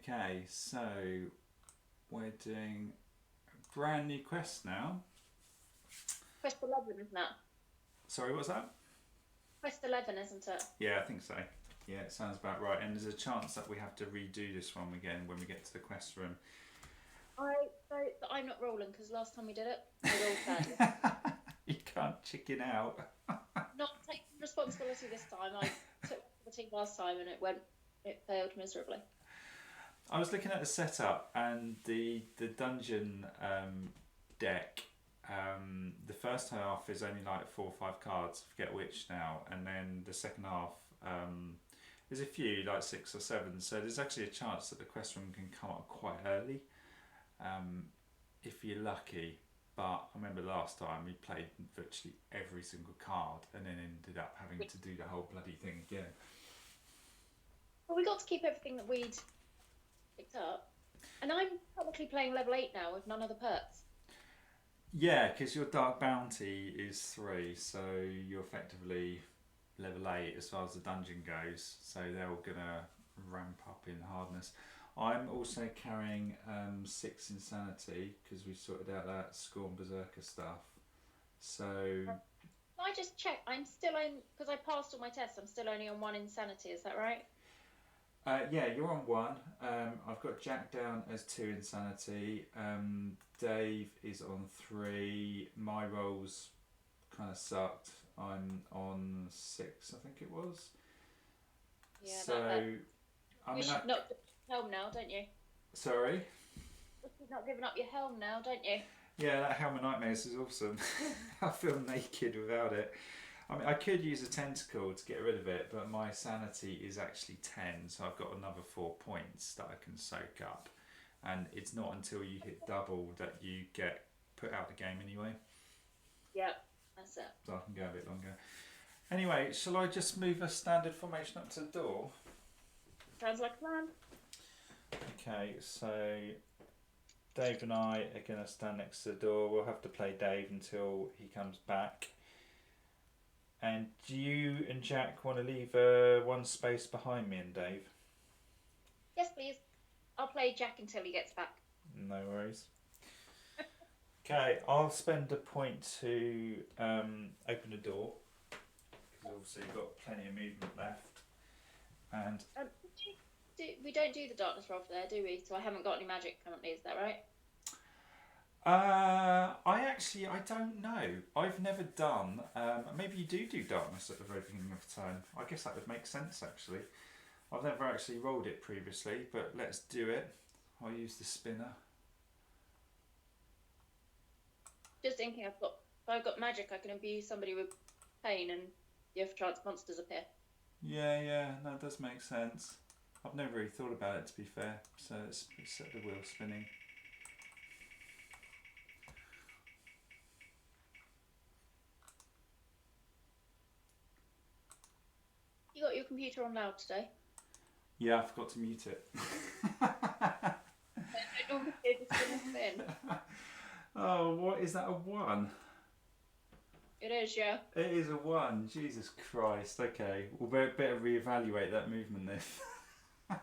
Okay, so we're doing a brand new quest now. Quest 11, isn't it? Sorry, what's that? Quest 11, isn't it? Yeah, I think so. Yeah, it sounds about right. And there's a chance that we have to redo this one again when we get to the quest room. I'm not rolling because last time we did it, I rolled badly. You can't chicken out. Not taking responsibility this time. I took the team last time and it failed miserably. I was looking at the setup and the dungeon deck. The first half is only like 4 or 5 cards. I forget which now, and then the second half there's a few like 6 or 7. So there's actually a chance that the quest room can come up quite early, if you're lucky. But I remember last time we played virtually every single card and then ended up having to do the whole bloody thing again. Well, we got to keep everything that we'd picked up. And I'm technically playing level 8 now with none of the perks. Yeah, because your Dark Bounty is 3, so you're effectively level 8 as far as the dungeon goes. So they're all going to ramp up in hardness. I'm also carrying 6 Insanity because we sorted out that Scorn Berserker stuff. So Can I just check? I'm still on, because I passed all my tests, I'm still only on 1 Insanity, is that right? yeah, you're on 1. I've got Jack down as 2 Insanity. Dave is on 3. My rolls kind of sucked. I'm on 6, I think it was. Yeah, so you should not give up your helm now, don't you? Sorry? You're not giving up your helm now, don't you? Yeah, that Helm of Nightmares is awesome. I feel naked without it. I mean, I could use a tentacle to get rid of it, but my sanity is actually 10, so I've got another 4 points that I can soak up. And it's not until you hit double that you get put out the game anyway. Yeah, that's it. So I can go a bit longer. Anyway, shall I just move a standard formation up to the door? Sounds like a plan. Okay, so Dave and I are going to stand next to the door. We'll have to play Dave until he comes back. And do you and Jack want to leave 1 space behind me and Dave? Yes, please. I'll play Jack until he gets back. No worries. Okay, I'll spend a point to open the door, because obviously you've got plenty of movement left. And we don't do the darkness roll for there, do we? So I haven't got any magic currently, is that right? I don't know. I've never done. Maybe you do darkness at the very beginning of the turn. I guess that would make sense actually. I've never actually rolled it previously, but let's do it. I'll use the spinner. Just thinking, if I've got magic, I can imbue somebody with pain, and the off chance monsters appear. Yeah, no, it does make sense. I've never really thought about it, to be fair. So let's set the wheel spinning. You got your computer on loud today? Yeah, I forgot to mute it. Oh, what is that, a 1? It is, yeah. It is a 1. Jesus Christ. Okay, we'll better reevaluate that movement then.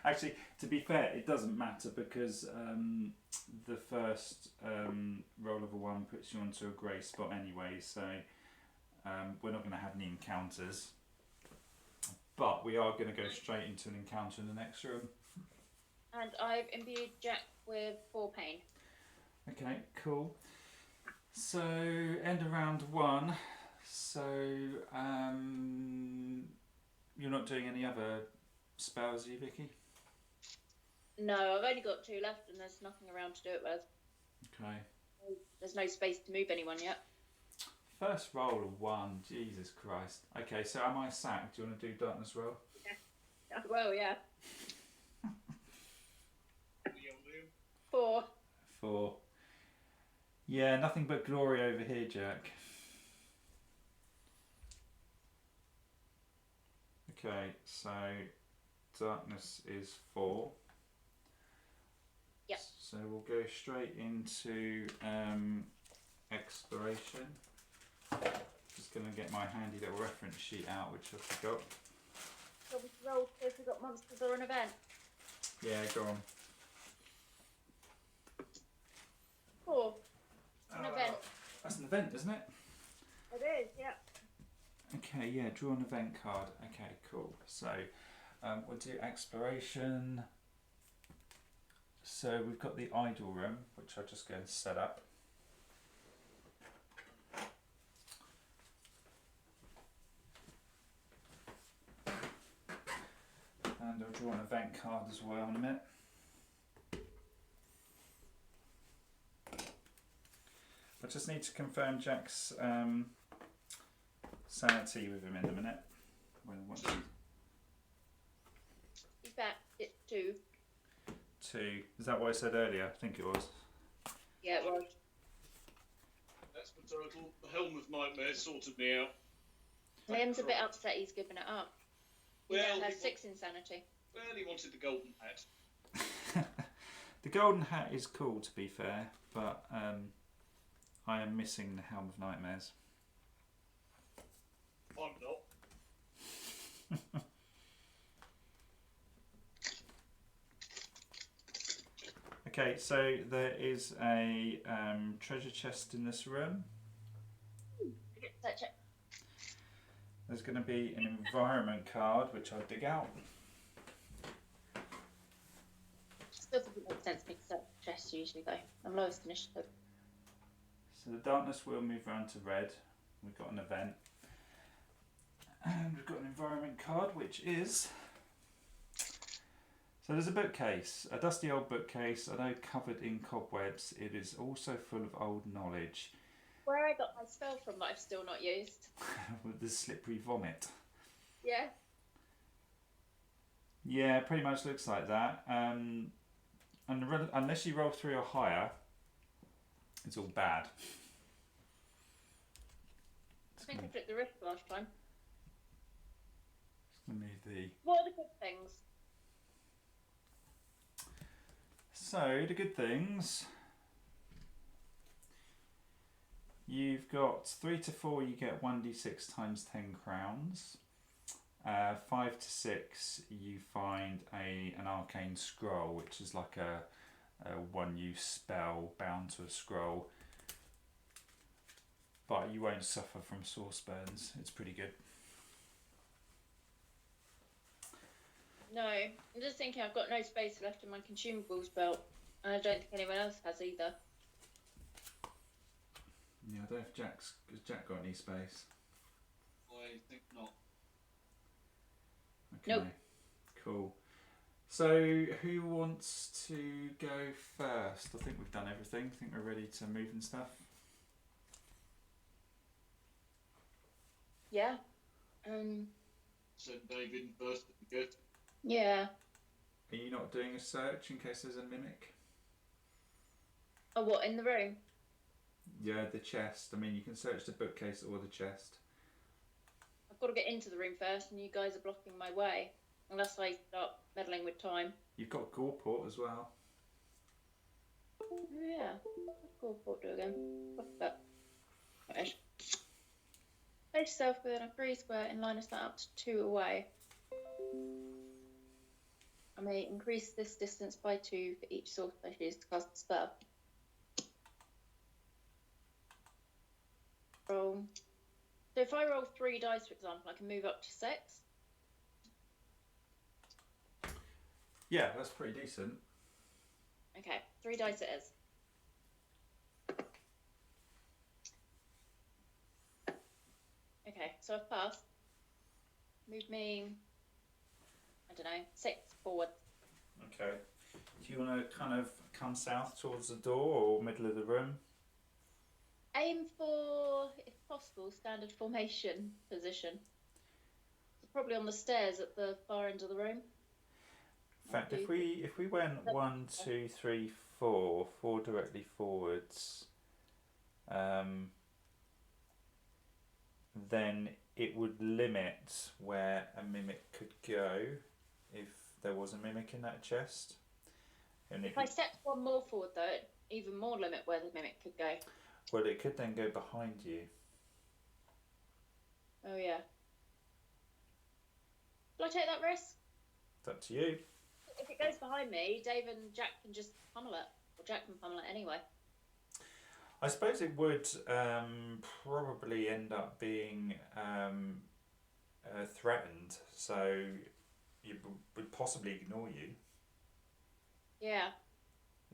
Actually, to be fair, it doesn't matter because the first roll of a 1 puts you onto a grey spot anyway, so we're not going to have any encounters. But we are going to go straight into an encounter in the next room. And I've imbued Jack with 4 pain. Okay, cool. So, end of round 1. So, you're not doing any other spells, are you, Vicky? No, I've only got 2 left and there's nothing around to do it with. Okay. There's no space to move anyone yet. First roll of 1, Jesus Christ. Okay, so am I sacked? Do you want to do darkness roll? Yeah. Well, yeah. 4. 4. Yeah, nothing but glory over here, Jack. Okay, so darkness is 4. Yep. So we'll go straight into exploration. Just going to get my handy little reference sheet out, which I forgot. So we roll if we've got monsters or an event. Yeah, go on. 4. An event. That's an event, isn't it? It is, yeah. Okay, yeah, draw an event card. Okay, cool. So we'll do exploration. So we've got the idle room, which I'll just go and set up. And I'll draw an event card as well in a minute. I just need to confirm Jack's sanity with him in a minute. He's back. It's 2. 2. Is that what I said earlier? I think it was. Yeah, it was. That's the total. The Helm of Nightmare sorted me out. Liam's a bit upset he's given it up. He Well, now has 6 insanity. Well, he wanted the golden hat. The golden hat is cool, to be fair, but I am missing the Helm of Nightmares. I'm not. Okay, so there is a treasure chest in this room. Search it. There's going to be an environment card, which I'll dig out. Still doesn't make sense to me to search chests usually though. I'm lowest initiative. So the darkness will move around to red. We've got an event. And we've got an environment card, which is... So there's a bookcase, a dusty old bookcase, I know covered in cobwebs. It is also full of old knowledge. Where I got my spell from that I've still not used. With the slippery vomit. Yeah. Yeah, pretty much looks like that. And unless you roll 3 or higher, it's all bad. I think I flipped the wrist last time. It's going to be the... What are the good things? So, the good things... You've got 3 to 4, you get 1d6 times 10 crowns. 5 to 6, you find an arcane scroll, which is like a one-use spell bound to a scroll. But you won't suffer from source burns. It's pretty good. No, I'm just thinking I've got no space left in my consumables belt, and I don't think anyone else has either. Yeah, I don't know if has Jack got any space? I think not. Okay, nope. Cool. So, who wants to go first? I think we've done everything. I think we're ready to move and stuff. Yeah. Send David first. Good. Yeah. Are you not doing a search in case there's a mimic? Oh, what, in the room? Yeah, the chest. I mean, you can search the bookcase or the chest. I've got to get into the room first, and you guys are blocking my way. Unless I start meddling with time. You've got Goreport as well. Oh, yeah. What's Goreport do again? What's that? Right. Place yourself within a free square in line of sight up to 2 away. I may increase this distance by 2 for each source I choose to cast the spell. Roll. So if I roll 3 dice, for example, I can move up to 6. Yeah, that's pretty decent. Okay, 3 dice it is. Okay, so I've passed. Move me, I don't know, 6 forward. Okay. Do you want to kind of come south towards the door or middle of the room? Aim for, if possible, standard formation position. So probably on the stairs at the far end of the room. In fact, if we went 1, 2, 3, 4, 4 directly forwards, then it would limit where a mimic could go if there was a mimic in that chest. And if I stepped 1 more forward, though, it'd even more limit where the mimic could go. Well, it could then go behind you. Oh yeah. Will I take that risk? It's up to you. if it goes behind me, Dave and Jack can just pummel it. Or Jack can pummel it anyway. I suppose it would probably end up being threatened, so it would possibly ignore you. Yeah.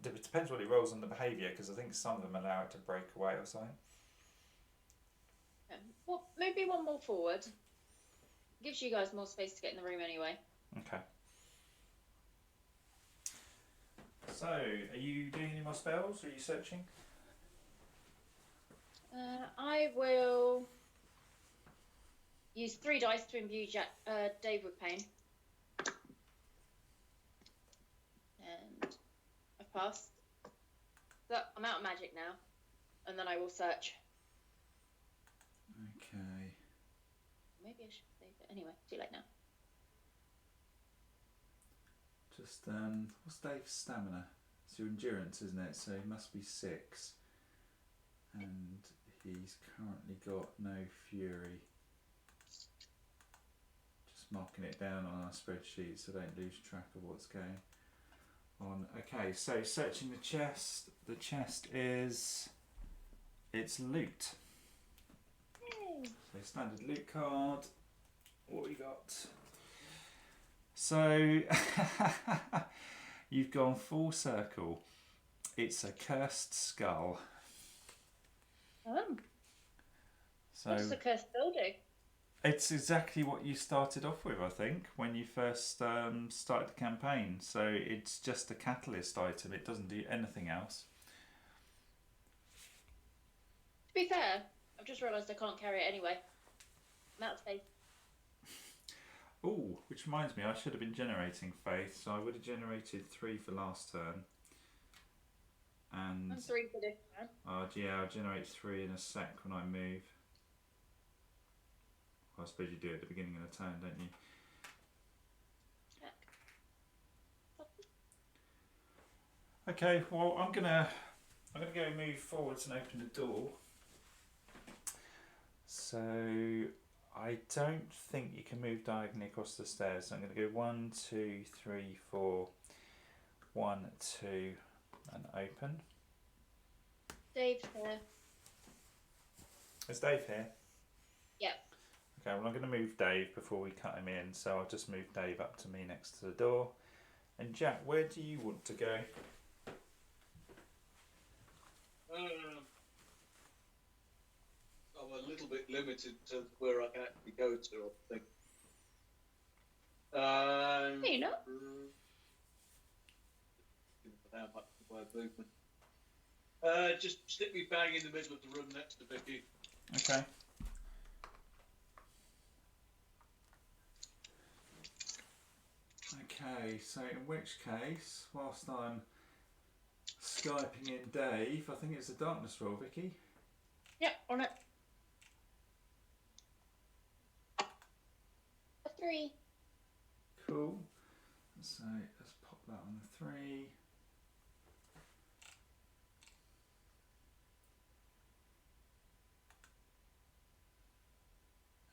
It depends what it rolls on the behaviour, because I think some of them allow it to break away or something. Okay. Well, maybe one more forward. Gives you guys more space to get in the room anyway. Okay. So, are you doing any more spells? Are you searching? I will use 3 dice to imbue Dave with pain. And I've passed. So I'm out of magic now. And then I will search. Okay. Maybe I should save it. Anyway, too late now. Just, what's Dave's stamina? It's your endurance, isn't it? So he must be 6. And he's currently got no fury. Just marking it down on our spreadsheet so I don't lose track of what's going on. Okay, so searching the chest. The chest is... it's loot. Yay. So standard loot card. What we got? So you've gone full circle. It's a cursed skull. Oh. So What's the cursed building? it's exactly what you started off with, I think, when you first started the campaign. So it's just a catalyst item. It doesn't do anything else. To be fair, I've just realised I can't carry it anyway. I'm out of space. Oh, which reminds me, I should have been generating faith. So I would have generated 3 for last turn. And I'm 3 for this one. yeah, I'll generate 3 in a sec when I move. Well, I suppose you do it at the beginning of the turn, don't you? Okay, well I'm gonna go move forwards and open the door. So I don't think you can move diagonally across the stairs. So I'm gonna go 1, 2, 3, 4, 1, 2, and open. Dave's here. Is Dave here? Yep. Okay, well I'm going to move Dave before we cut him in, so I'll just move Dave up to me next to the door. And Jack, where do you want to go? I'm a little bit limited to where I can actually go to, I think. No, you're not. How much my movement? Just stick me bang in the middle of the room next to Vicky. Okay. Okay, so in which case, whilst I'm Skyping in Dave, I think it's a darkness roll, Vicky. Yep, on it. A 3. Cool. So let's pop that on the 3.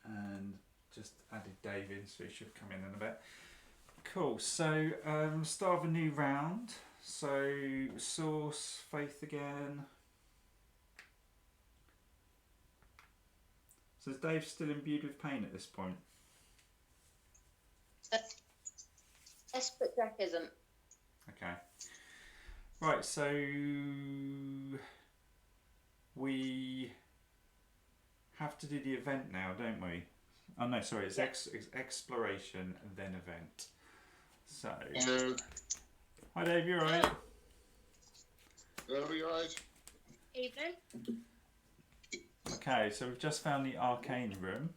And just added Dave in, so he should come in a bit. Cool, so start of a new round. So source, faith again. So is Dave still imbued with pain at this point? Yes, but Jack isn't. Okay. Right, so we have to do the event now, don't we? Oh no, sorry, it's exploration and then event. So, hi Dave, you alright? Are we alright? Evening. Okay, so we've just found the arcane room.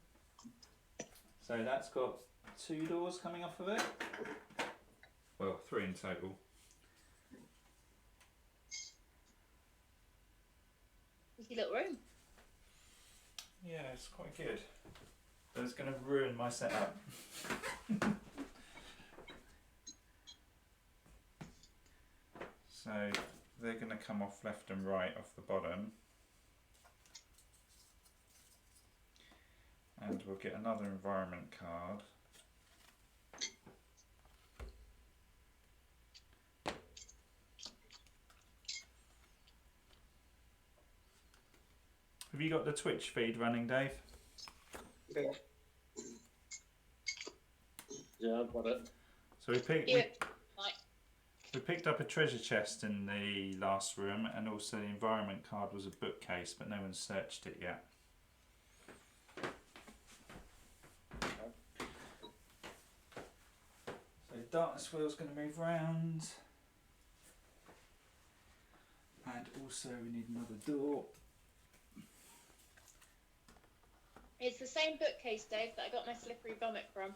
So that's got 2 doors coming off of it. Well, 3 in total. Easy little room. Yeah, it's quite good. But it's going to ruin my setup. So they're going to come off left and right off the bottom. And we'll get another environment card. Have you got the Twitch feed running, Dave? Yeah. Yeah, I've got it. So we picked. Yeah. We picked up a treasure chest in the last room, and also the environment card was a bookcase, but no one's searched it yet. So darkness wheel's going to move round, and also we need another door. It's the same bookcase, Dave, that I got my slippery vomit from.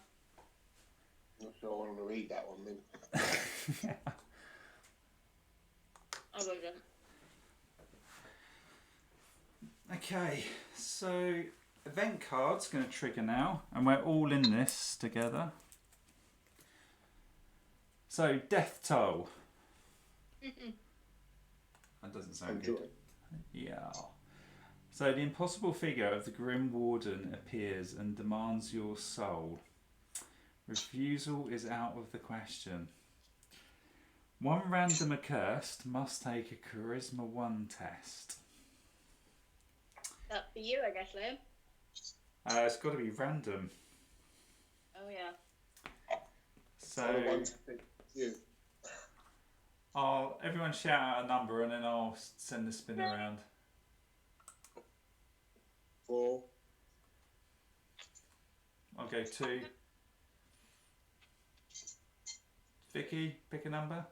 Not sure I want to read that one then. I wouldn't. Okay, so event card's going to trigger now, and we're all in this together. So death toll. That doesn't sound good. Yeah. So the impossible figure of the Grim Warden appears and demands your soul. Refusal is out of the question. One random accursed must take a Charisma 1 test. That's for you, I guess, Liam. It's got to be random. Oh, yeah. So You. everyone shout out a number and then I'll send the spin around. 4. I'll go 2. Vicky, pick a number.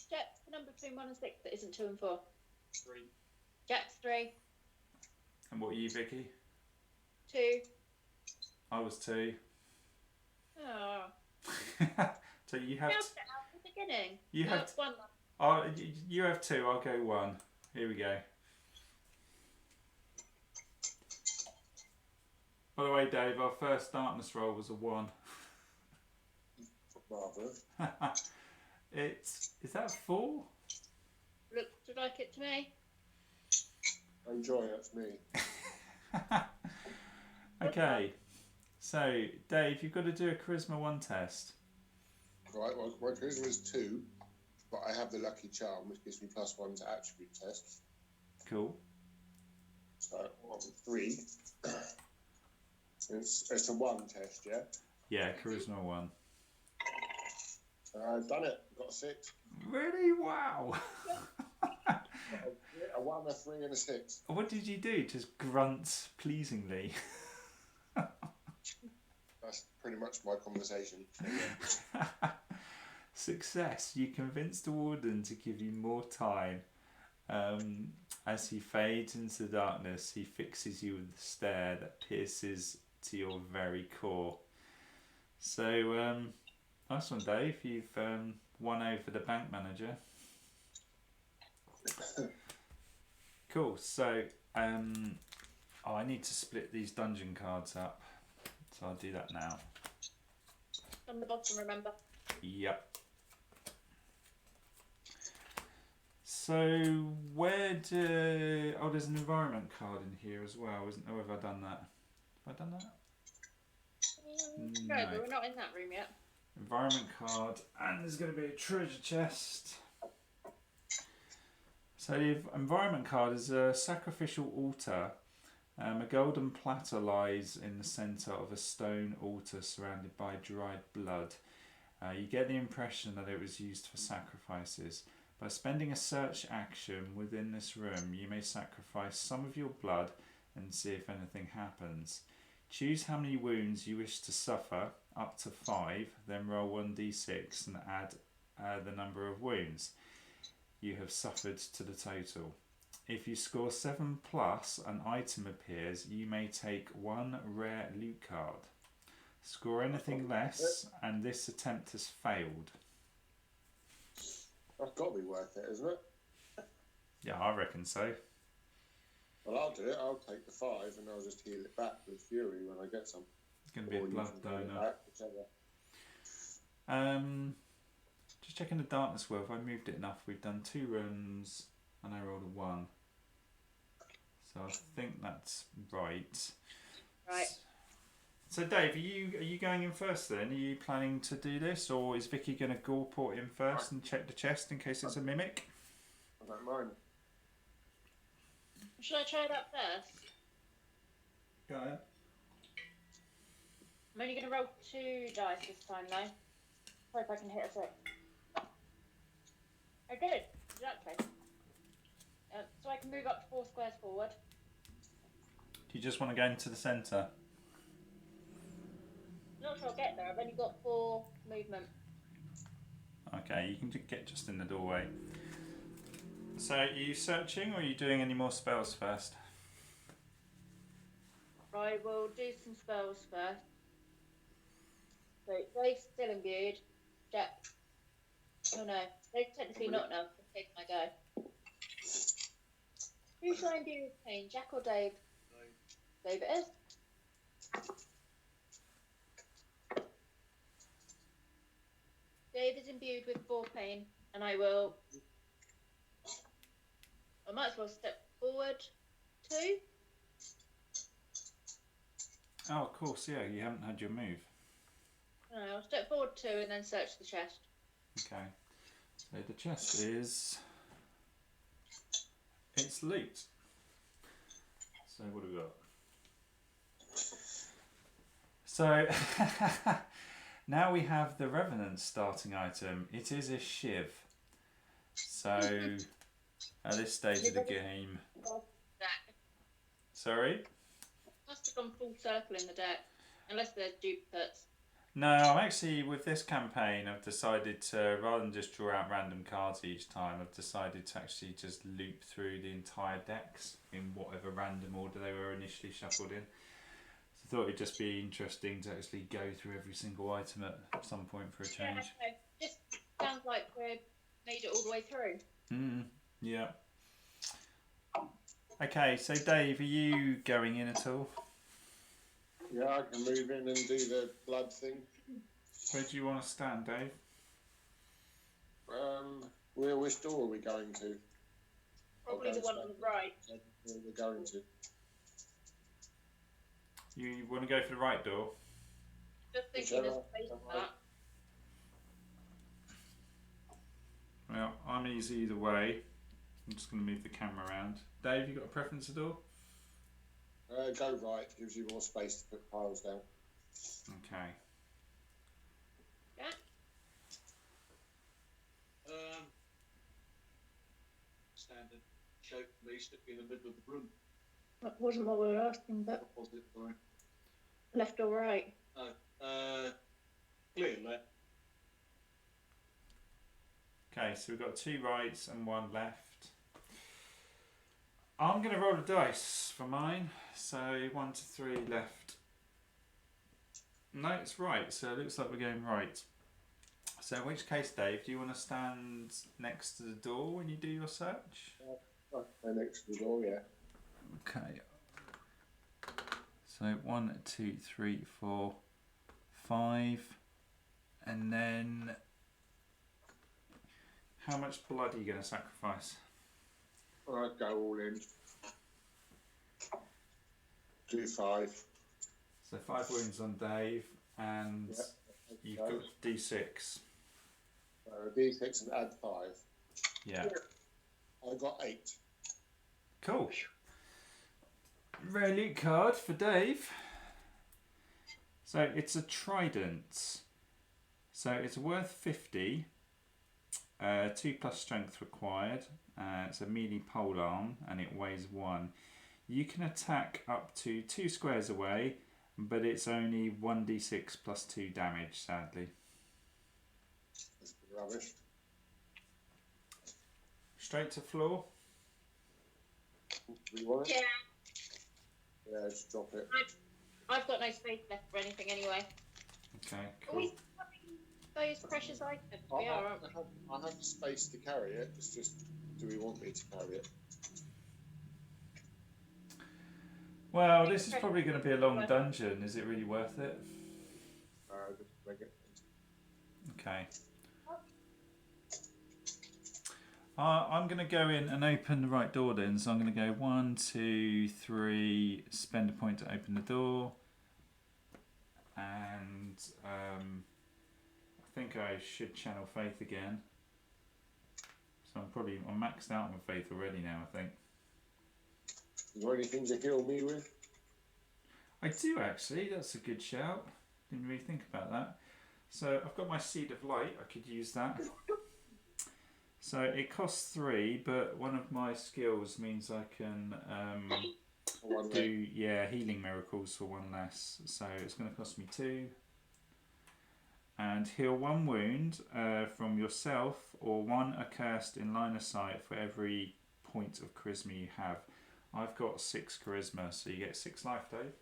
Jack's the number between 1 and 6 that isn't 2 and 4. 3. Jack's 3. And what are you, Vicky? 2. I was 2. Oh. So you have. At the beginning. You No, have. it's 1. You have 2. I'll go 1. Here we go. By the way, Dave, our first darkness roll was a 1. Marvellous. Is that 4? Looked like it to me. Enjoy, that's me. Okay. So, Dave, you've got to do a Charisma 1 test. Right, well, my charisma is 2, but I have the lucky charm, which gives me +1 to attribute tests. Cool. So, 3. It's a 1 test, yeah? Yeah, Charisma 1. I've done it. Got a 6. Really? Wow. A 1, a 3, and a 6. What did you do? Just grunt pleasingly. That's pretty much my conversation. So, yeah. Success. You convinced the warden to give you more time. As he fades into the darkness, he fixes you with a stare that pierces to your very core. So, nice one, Dave. You've won over the bank manager. Cool. So, I need to split these dungeon cards up. So I'll do that now. On the bottom, remember. Yep. So there's an environment card in here as well, isn't there? Or have I done that? Have I done that? No, but we're not in that room yet. Environment card, and there's going to be a treasure chest. So the environment card is a sacrificial altar. A golden platter lies in the centre of a stone altar surrounded by dried blood. You get the impression that it was used for sacrifices. By spending a search action within this room, you may sacrifice some of your blood and see if anything happens. Choose how many wounds you wish to suffer, up to 5, then roll 1d6 and add the number of wounds you have suffered to the total. If you score 7+, an item appears. You may take 1 rare loot card. Score anything less, and this attempt has failed. That's got to be worth it, isn't it? Yeah, I reckon so. Well, I'll do it. I'll take the 5 and I'll just heal it back with Fury when I get some. It's going to be Or a you blood can heal it donor. back, whichever. Just checking the darkness wheel. If I moved it enough, we've done 2 rooms and I rolled a 1. So I think that's right. Right. So Dave, are you going in first then? Are you planning to do this, or is Vicky going to Goreport in first and check the chest in case it's a mimic? I don't mind. Should I try that first? Go ahead. I'm only going to roll 2 dice this time, though. Hope I can hit a 6. I did, exactly. So I can move up 4 squares forward. Do you just want to go into the centre? Not sure I'll get there. I've only got 4 movement. Okay, you can get just in the doorway. So, are you searching or are you doing any more spells first? I will do some spells first. So Dave's still imbued. Jack. Oh no, Dave's technically not now. I'm taking my go. Who shall I imbue with pain, Jack or Dave? Dave it is. Dave is imbued with 4 pain, and I might as well step forward 2. Oh, of course, yeah, you haven't had your move. No, I'll step forward 2 and then search the chest. Okay, so the chest is... it's loot. So what do we got? So, now we have the Revenant starting item. It is a shiv. So, at this stage of the game... Sorry? Must have gone full circle in the deck, unless they're duplicates. No, I'm actually, with this campaign, I've decided to, rather than just draw out random cards each time, I've decided to actually just loop through the entire decks in whatever random order they were initially shuffled in. So I thought it'd just be interesting to actually go through every single item at some point for a change. Yeah, just sounds like we've made it all the way through. Yeah. Okay, so Dave, are you going in at all? Yeah, I can move in and do the blood thing. Where do you want to stand, Dave? Which door are we going to? Probably the one on the right. Where we're going to. You want to go for the right door? Just thinking there's space for that. Well, I'm easy either way. I'm just going to move the camera around. Dave, you got a preference at all? Go right, gives you more space to put piles down. Okay. Yeah. Standard shape for me, stick in the middle of the room. That wasn't what we were asking, but Was it? Sorry. left or right? Clear left. Okay, so we've got 2 rights and 1 left. I'm going to roll a dice for mine. So 1 to 3 left. No, it's right. So it looks like we're going right. So in which case, Dave, do you want to stand next to the door when you do your search? Next to the door, yeah. Okay. So 1, 2, 3, 4, 5. And then... how much blood are you going to sacrifice? I'd go all in. Do 5. So 5 wounds on Dave, and you've got D6. D6 and add 5. Yeah. I got 8. Cool. Rare loot card for Dave. So it's a trident. So it's worth 50. 2 plus strength required. It's a melee polearm and it weighs 1. You can attack up to 2 squares away, but it's only 1d6 plus 2 damage, sadly. That's rubbish. Straight to floor. Do you want it? Yeah. Yeah, just drop it. I've got no space left for anything anyway. Okay, Are we cool. having those precious items? We are, aren't we? I have space to carry it. It's just, do we want me to carry it? Well, this is probably going to be a long dungeon. Is it really worth it? Just bring it. Okay. I'm going to go in and open the right door then. So I'm going to go 1, 2, 3, spend a point to open the door. And I think I should channel faith again. So I'm maxed out on faith already now, I think. Is there anything to heal me with? I do actually. That's a good shout. Didn't really think about that. So I've got my Seed of Light. I could use that. So it costs 3, but one of my skills means I can do healing miracles for 1 less. So it's going to cost me 2. And heal 1 wound from yourself or 1 accursed in line of sight for every point of charisma you have. I've got 6 charisma, so you get 6 life, Dave.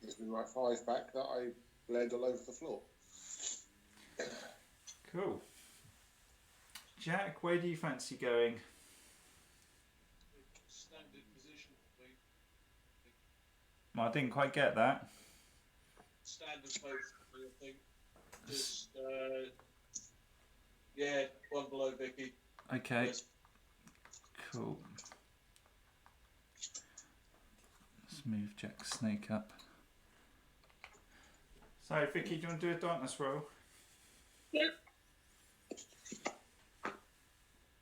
Gives me my 5 back that I bled all over the floor. Cool. Jack, where do you fancy going? Standard position for me. I didn't quite get that. Standard both for me, I think. Just, one below Vicky. Okay. Yes. Cool. Let's move Jack's snake up. So, Vicky, do you want to do a darkness roll? Yep.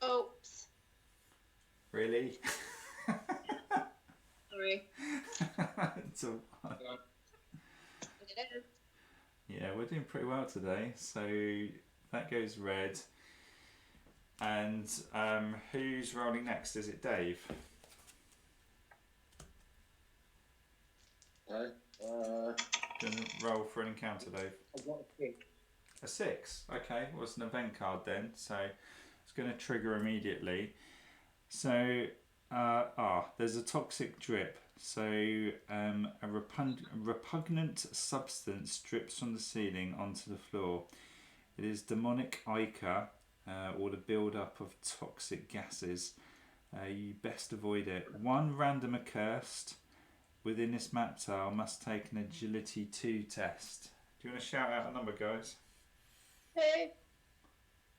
Oops. Really? Sorry. It's a 1. It is. Yeah, we're doing pretty well today. So that goes red. And who's rolling next? Is it Dave? Okay. Do you want to roll for an encounter, Dave? I've got a 6. A 6. Okay, well, it's an event card then, so it's going to trigger immediately. So, there's a toxic drip. So, a repugnant substance drips from the ceiling onto the floor. It is demonic ichor, or the build-up of toxic gases. You best avoid it. 1 random accursed within this map tile must take an agility 2 test. Do you want to shout out a number, guys? 2.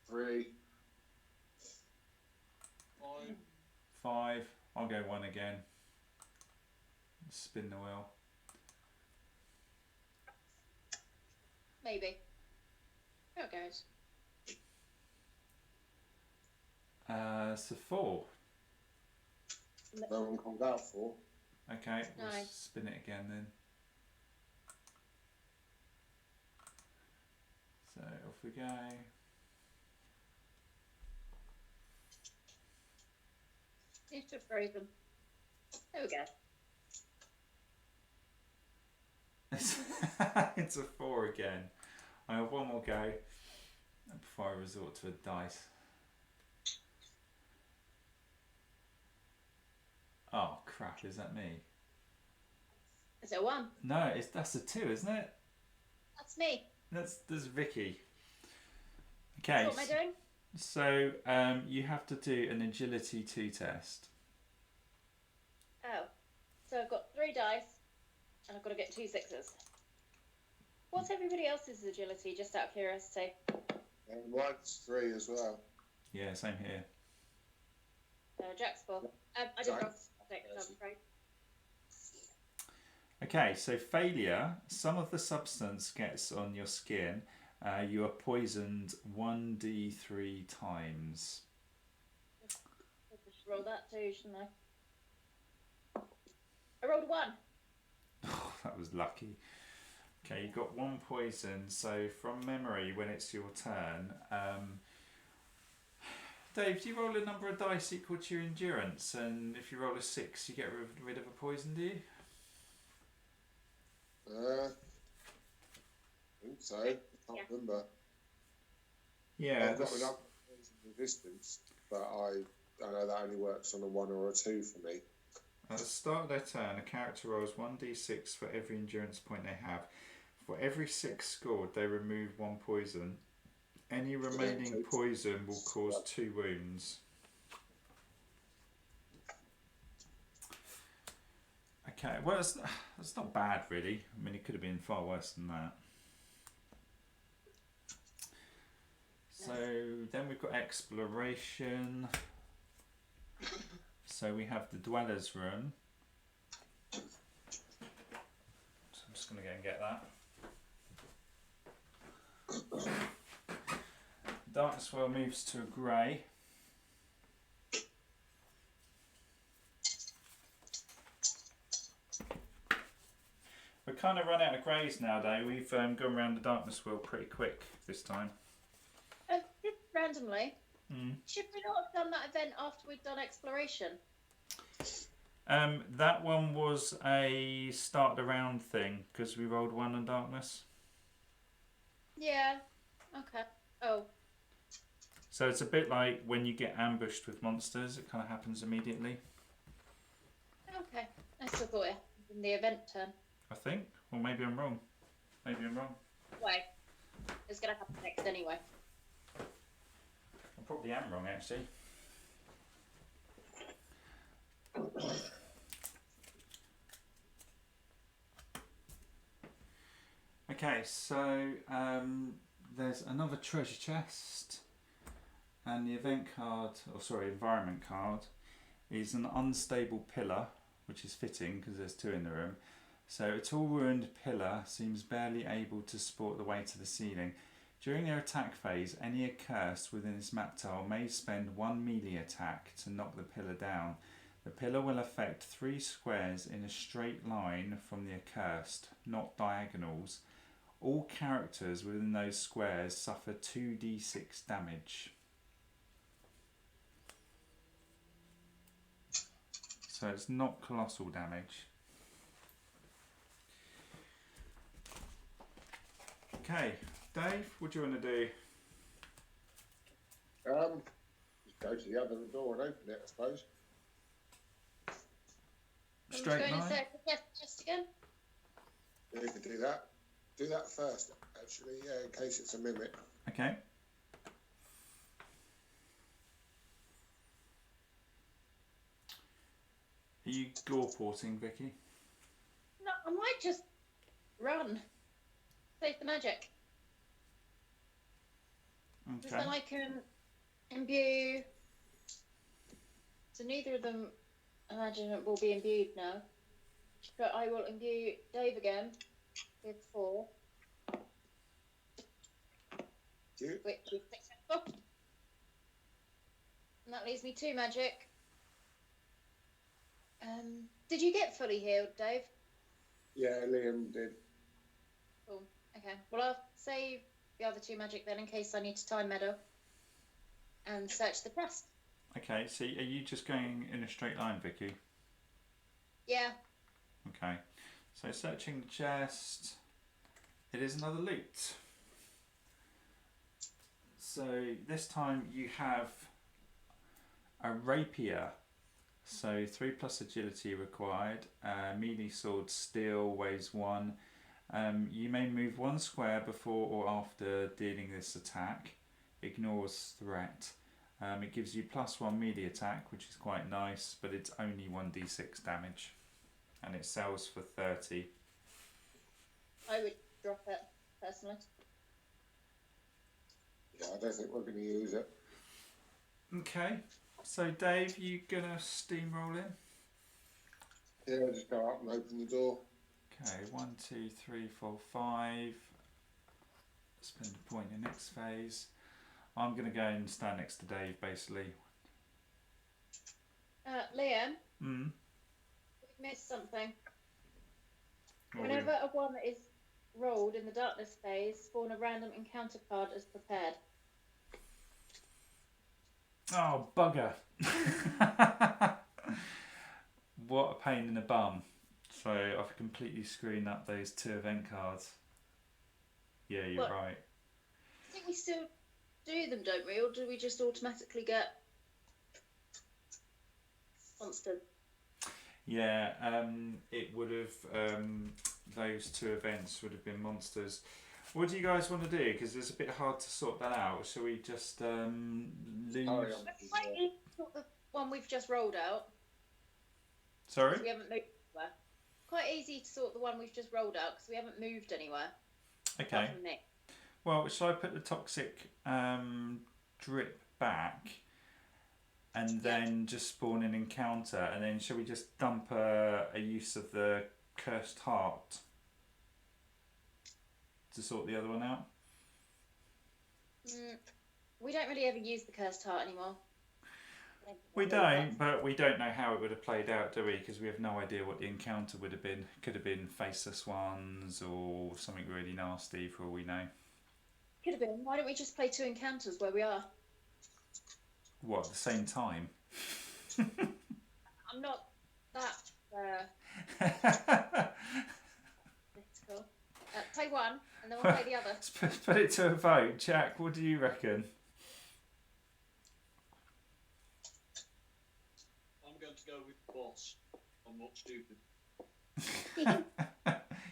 3. 5. 5. I'll go 1 again. Spin the wheel. Maybe. There it goes. So 4. No one called out 4. Okay, we'll Nice. spin it again then. So off we go. Need to freeze them. There we go. It's a 4 again. I have 1 more go before I resort to a dice. Oh crap, is that me? Is it 1? No, that's a 2, isn't it? That's me. That's Vicky. Okay. What am I doing? So you have to do an agility 2 test. Oh. So I've got 3 dice and I've got to get 2 6s. What's everybody else's agility, just out of curiosity? And mine's 3 as well. Yeah, same here. Jack's 4. I didn't roll 6, I'm afraid. Okay, so failure, some of the substance gets on your skin. You are poisoned 1d3 times. I should roll that too, shouldn't I? I rolled a 1. Oh, that was lucky. Okay, you got 1 poison. So from memory, when it's your turn, Dave, do you roll a number of dice equal to your endurance? And if you roll a 6, you get rid of a poison, do you? I think so. I can't remember. Yeah, I've got enough resistance, but I know that only works on a 1 or a 2 for me. at the start of their turn, a character rolls 1d6 for every endurance point they have. For every 6 scored, they remove 1 poison. Any remaining poison will cause 2 wounds. Okay, well, that's not bad, really. I mean, it could have been far worse than that. So then we've got exploration. So we have the dweller's room. So I'm just going to go and get that. Darkness Well moves to a grey. kind of run out of greys nowadays. We've gone around the darkness wheel pretty quick this time. Just randomly, Mm. should we not have done that event after we'd done exploration? That one was a start the round thing because we rolled 1 on darkness. Yeah. Okay. Oh. So it's a bit like when you get ambushed with monsters, it kind of happens immediately. Okay. I still thought it happened in the event turn. I think. Or maybe I'm wrong. Maybe I'm wrong. Wait. It's going to happen next anyway. I probably am wrong actually. Okay, so there's another treasure chest, and the event card, or sorry, environment card, is an unstable pillar, which is fitting because there's 2 in the room. So a tall ruined pillar seems barely able to support the weight of the ceiling. During their attack phase, any accursed within this map tile may spend 1 melee attack to knock the pillar down. The pillar will affect 3 squares in a straight line from the accursed, not diagonals. All characters within those squares suffer 2d6 damage. So it's not colossal damage. Okay, Dave, what do you want to do? Just go to the other door and open it, I suppose. Straight I'm line? just going to say just again. Yeah, you can do that. Do that first, actually, yeah, in case it's a mimic. Okay. Are you gore porting, Vicky? No, I might just run. Save the magic. Because Okay. then I can imbue. So neither of them, I imagine, will be imbued now. But I will imbue Dave again with 4. You? Which is successful. And that leaves me 2 magic. Did you get fully healed, Dave? Yeah, Liam did. Cool. Okay. Well, I'll save the other 2 magic then in case I need to time meadow and search the chest. Okay, so are you just going in a straight line, Vicky? Yeah. Okay. So searching the chest. It is another loot. So this time you have a rapier. So 3+ agility required. Melee sword steel weighs 1. You may move 1 square before or after dealing this attack. Ignores threat. It gives you +1 melee attack, which is quite nice, but it's only 1d6 damage. And it sells for 30. I would drop it, personally. Yeah, I don't think we're going to use it. Okay. So Dave, you gonna steamroll in? Yeah, just go up and open the door. Okay, 1, 2, 3, 4, 5. Spend a point in next phase. I'm gonna go and stand next to Dave, basically. Liam, Mm. we've missed something. What Whenever a 1 is rolled in the darkness phase, spawn a random encounter card as prepared. Oh, bugger. What a pain in the bum. So I've completely screwed up those 2 event cards. Yeah, you're What? right. I think we still do them, don't we? Or do we just automatically get monsters? Yeah, it would have, those 2 events would have been monsters. What do you guys want to do? Because it's a bit hard to sort that out. Shall we just lose? Hurry on. It's quite easy to sort the one we've just rolled out. Sorry? 'Cause we haven't moved anywhere. Quite easy to sort the one we've just rolled out because we haven't moved anywhere. Okay. Apart from Nick. Well, shall I put the toxic drip back and then just spawn an encounter, and then shall we just dump a use of the cursed heart to sort the other one out? We don't really ever use the cursed heart anymore. We don't, but we don't know how it would have played out, do we? Because we have no idea what the encounter would have been. Could have been faceless ones or something really nasty for all we know. Could have been. Why don't we just play 2 encounters where we are? What, at the same time? I'm not that political. Play one, and then we'll play the other. Let's put it to a vote. Jack, what do you reckon? I'm going to go with the boss. I'm not stupid.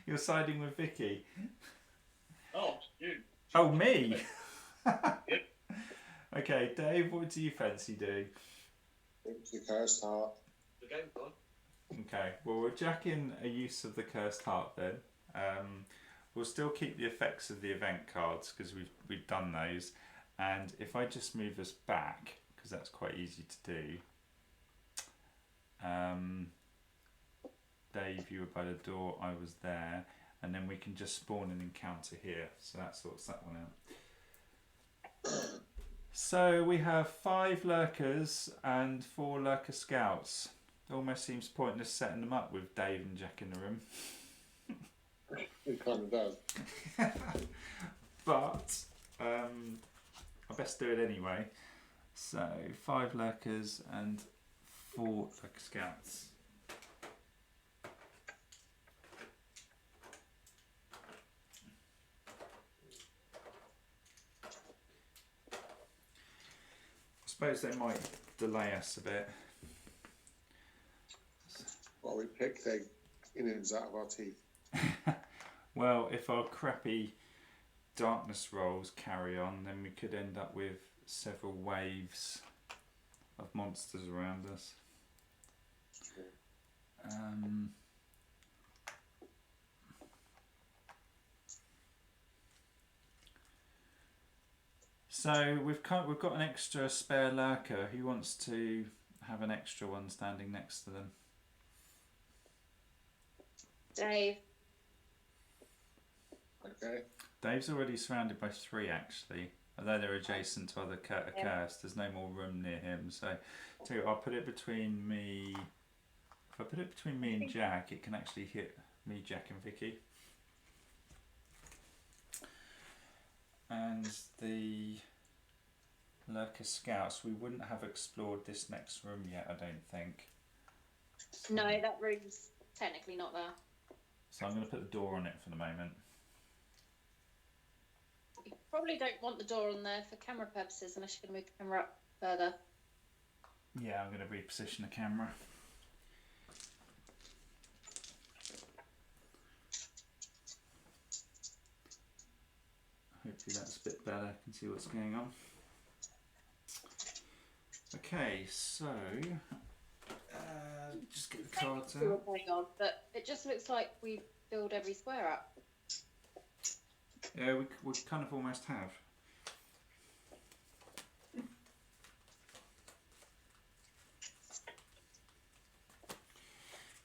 You're siding with Vicky. Oh, you. Oh, me? Yep. Okay, Dave, what do you fancy doing? The Cursed Heart. The game gone. Okay, well, we're jacking a use of the Cursed Heart then. We'll still keep the effects of the event cards because we've done those. And if I just move us back, because that's quite easy to do. Dave, you were by the door, I was there. And then we can just spawn an encounter here. So that sorts that one out. So we have 5 lurkers and 4 lurker scouts. It almost seems pointless setting them up with Dave and Jack in the room. It kind of does. But I best do it anyway. So 5 lurkers and 4 lurker scouts. I suppose they might delay us a bit. Well, we pick their innards out of our teeth. Well, if our crappy darkness rolls carry on, then we could end up with several waves of monsters around us. So we've got an extra spare lurker. Who wants to have an extra one standing next to them? Dave. Okay. Dave's already surrounded by 3 actually. Although they're adjacent to other Accursed, there's no more room near him. So, I'll put it between me. If I put it between me and Jack, it can actually hit me, Jack, and Vicky. And the lurker scouts, we wouldn't have explored this next room yet, I don't think. So, No, that room's technically not there. So I'm going to put the door on it for the moment. You probably don't want the door on there for camera purposes unless you're going to move the camera up further. Yeah, I'm going to reposition the camera. Hopefully that's a bit better. I can see what's going on. Okay, so just get the cards out. Going on, but it just looks like we filled every square up. Yeah, we kind of almost have.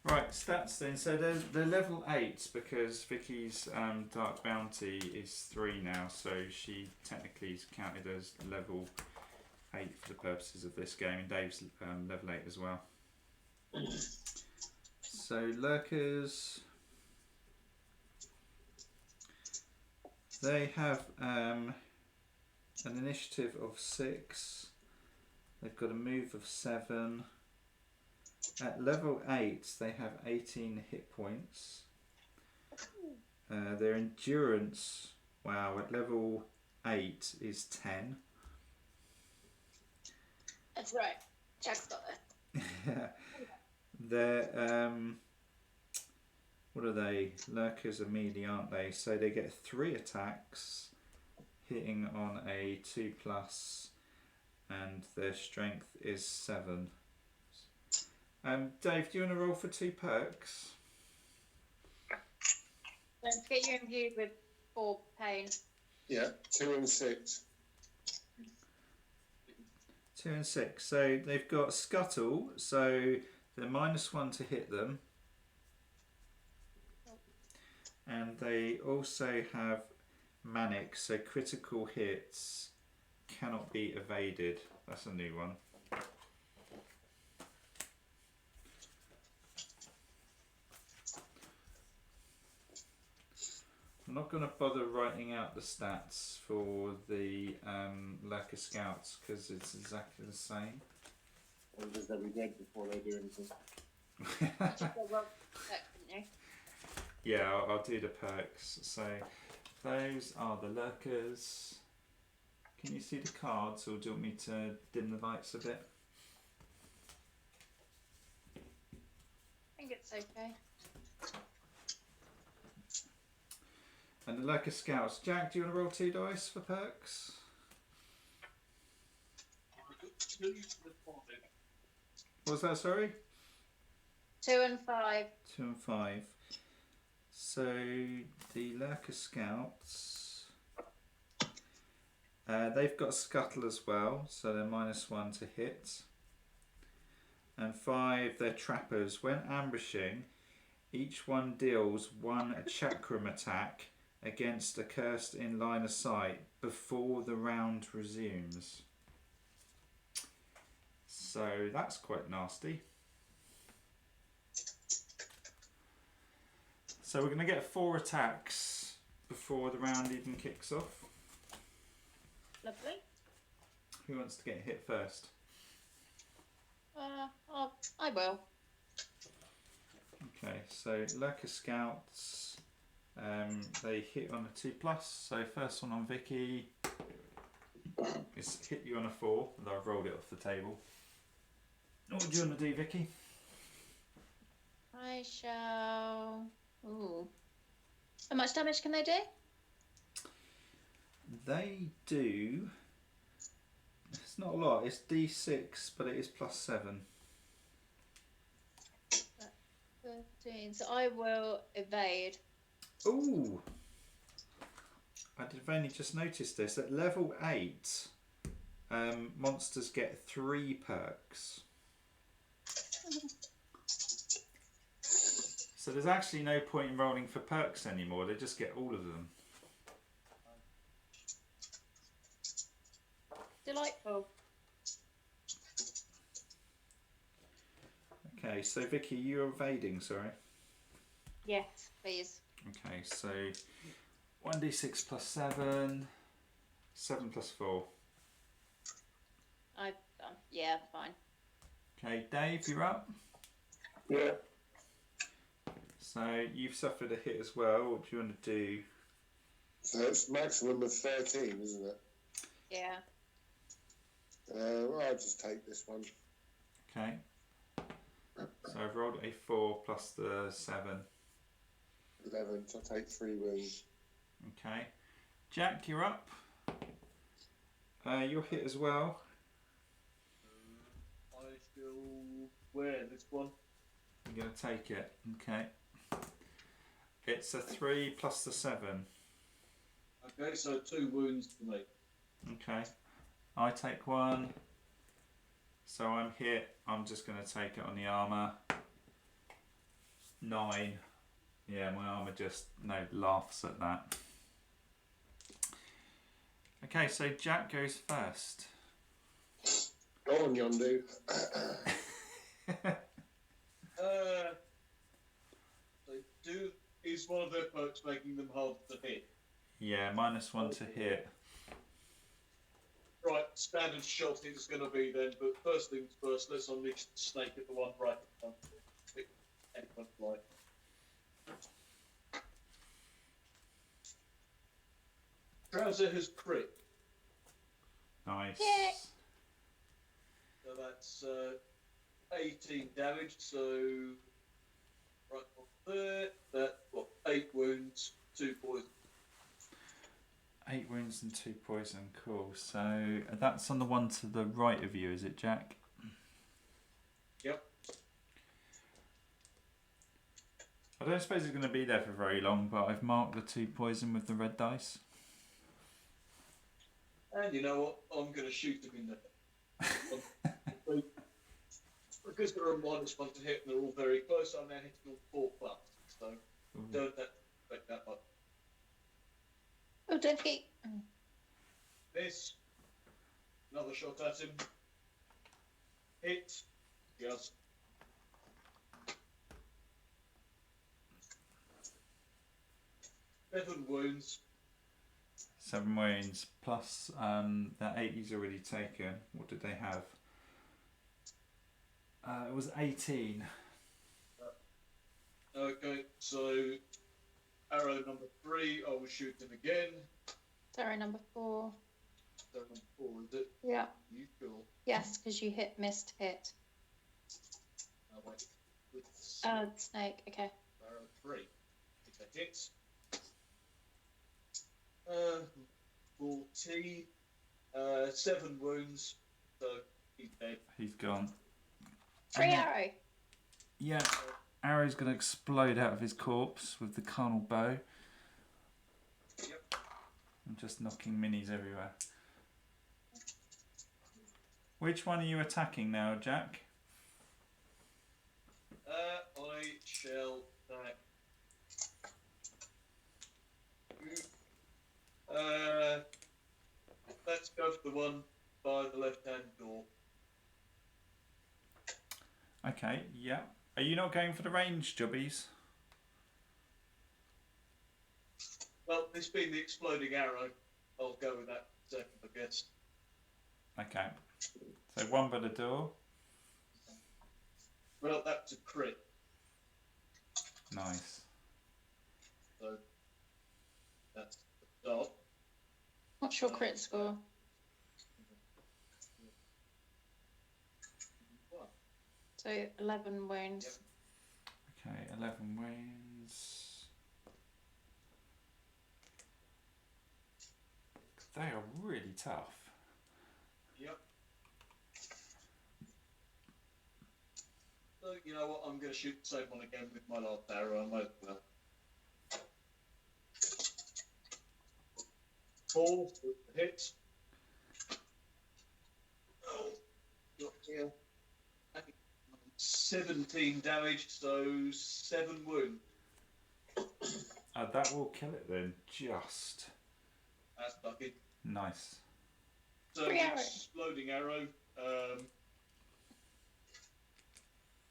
Right, stats then. So they're level 8 because Vicky's Dark Bounty is 3 now, so she technically is counted as level 8 for the purposes of this game, and Dave's level 8 as well. So lurkers, they have an initiative of 6. They've got a move of 7. At level 8, they have 18 hit points. Their endurance, wow, at level 8 is 10. That's right. Jack's got that. They're what are they? Lurkers are melee, aren't they? So they get 3 attacks, hitting on a 2+, and their strength is 7. Dave, do you want to roll for 2 perks? Don't forget you're imbued with 4 pain. Yeah, 2 and 6. 2 and 6. So they've got Scuttle, so they're -1 to hit them. And they also have Manic, so critical hits cannot be evaded. That's a new one. I'm not going to bother writing out the stats for the Lurker Scouts because it's exactly the same. Or just they'll be dead before they do anything. Yeah, I'll do the perks. So those are the Lurkers. Can you see the cards, or do you want me to dim the lights a bit? I think it's okay. And the Lurker Scouts. Jack, do you want to roll 2 dice for perks? What was that, sorry? 2 and 5. 2 and 5. So the Lurker Scouts, they've got a scuttle as well, so they're -1 to hit. And 5, they're trappers. When ambushing, each one deals 1 chakram attack against Accursed in line of sight before the round resumes. So that's quite nasty. So we're going to get 4 attacks before the round even kicks off. Lovely. Who wants to get hit first? I will. Okay, so Lurker Scouts, they hit on a 2+. So first one on Vicky is hit you on a 4, and I've rolled it off the table. What do you want to do, Vicky? I shall. Ooh. How much damage can they do? They do. It's not a lot. It's D6, but it is +7. 13. So I will evade. Ooh! I've only just noticed this. At level 8, monsters get 3 perks. So there's actually no point in rolling for perks anymore. They just get all of them. Delightful. Okay, so Vicky, you're evading, sorry. Yes, please. Okay, so 1d6 +7, 7 +4. Yeah, fine. Okay, Dave, you're up. Yeah. So you've suffered a hit as well. What do you want to do? So it's maximum of 13, isn't it? Yeah. Well, I'll just take this one. Okay. So I've rolled a 4 plus the 7. 11, so I'll take 3 wounds. Okay. Jack, you're up. You're hit as well. I shall wear this one. You're going to take it. Okay. It's a 3 plus the 7. Okay, so 2 wounds to me. Okay. I take 1. So I'm hit. I'm just going to take it on the armour. 9. Yeah, my armour just laughs at that. Okay, so Jack goes first. Go on, Yondu. Is one of their perks making them hard to hit? Yeah, -1 to hit. Right, standard shot it's going to be then, but first things first, let's unleash the snake at the one right in front of it. Anyone like. Trouser has crit, Nice. Yeah. so that's 18 damage, so right on there, that, 8 wounds, 2 poison. 8 wounds and 2 poison. Cool. So that's on the one to the right of you, is it, Jack? Yep. I don't suppose it's going to be there for very long, but I've marked the 2 poison with the red dice. And you know what? I'm going to shoot them in the head. Because they're a -1 to hit and they're all very close, I'm now hitting on 4+. So don't expect that much. Oh, don't forget. This. Another shot at him. Hit. Yes. 7 wounds. 7 wounds plus that 8 he's already taken. What did they have? It was 18. Okay, so arrow number 3, I will shoot him again. Sorry, number 4. Arrow number 4, is it? Yeah. You sure? Yes, because you missed hit. Oh, wait. Snake. Okay. Arrow 3. It's a hit. 14. 7 wounds. So he's dead. He's gone. Free arrow. Yeah. Arrow's going to explode out of his corpse with the carnal bow. Yep. I'm just knocking minis everywhere. Which one are you attacking now, Jack? I shall attack. Let's go for the one by the left-hand door. Okay, yeah. Are you not going for the range jobbies? Well, this being the exploding arrow, I'll go with that second, I guess. Okay. So one by the door. Well, that's a crit. Nice. So that's the start. What's your crit score? So 11 wounds. Yep. Okay, 11 wounds. They are really tough. Yep. So, you know what, I'm going to shoot the same one again with my last arrow, I might as well. 4 hit. Oh, got here. 17 damage, so 7 wounds. That will kill it then, just. That's lucky. Nice. So, Free arrow. exploding arrow.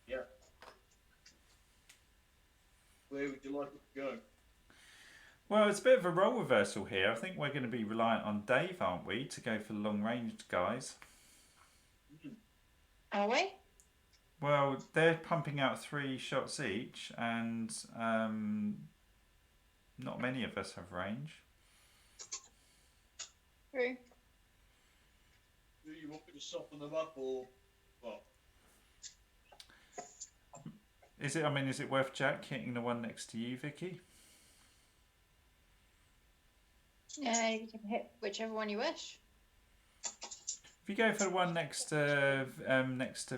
Yeah. Where would you like it to go? Well, it's a bit of a role reversal here. I think we're going to be reliant on Dave, aren't we, to go for the long-ranged guys. Are we? Well, they're pumping out 3 shots each, and not many of us have range. True. Do you want me to soften them up or what? Is it worth Jack hitting the one next to you, Vicky? Yeah, you can hit whichever one you wish. If you go for the one next to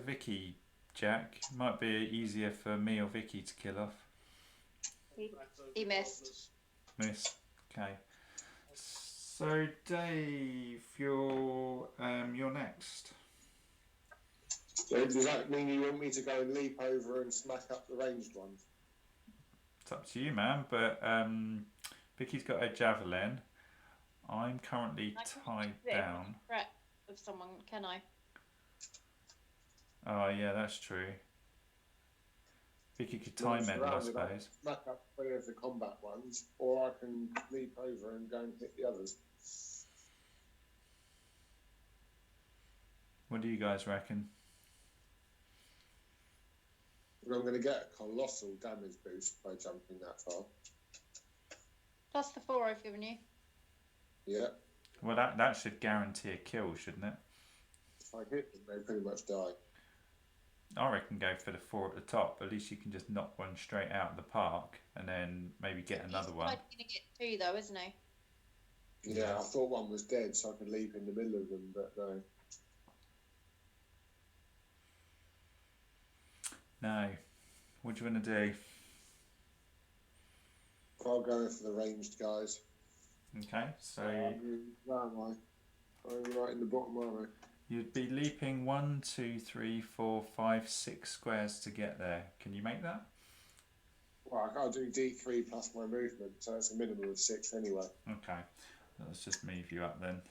Vicky, Jack, it might be easier for me or Vicky to kill off. He missed. Missed. Okay. So Dave, you're next. So does that mean you want me to go and leap over and smack up the ranged ones? It's up to you, man. But Vicky's got a javelin. I'm currently tied down. Threat of someone, can I? Oh yeah, that's true. Vicky could time medal, I suppose. Smack up 3 of the combat ones, or I can leap over and go and hit the others. What do you guys reckon? But I'm going to get a colossal damage boost by jumping that far. Plus the 4 I've given you. Yeah. Well, that should guarantee a kill, shouldn't it? If I hit them, they pretty much die. I reckon go for the 4 at the top. At least you can just knock one straight out of the park and then maybe get another one. He's going to get 2 though, isn't he? Yeah, I thought one was dead, so I could leap in the middle of them, but no. No. What do you want to do? I'll go for the ranged guys. Okay, so Where am I? I'm right in the bottom, aren't I? you'd be leaping 1, 2, 3, 4, 5, 6 squares to get there. Can you make that? Well, I'll do D3 plus my movement, so it's a minimum of 6 anyway. Okay, let's just move you up then.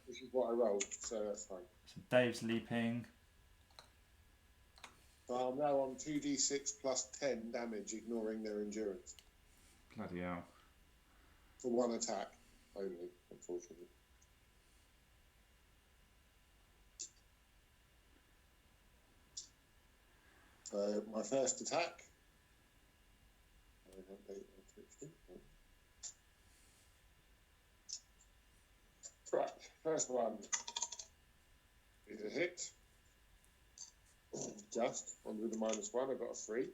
This is what I rolled, so that's fine. So Dave's leaping. So I'm now on 2d6 plus 10 damage, ignoring their endurance. Bloody hell. for one attack only, unfortunately. So my first attack. Right, first one is a hit. Just on with the -1, I got a 3.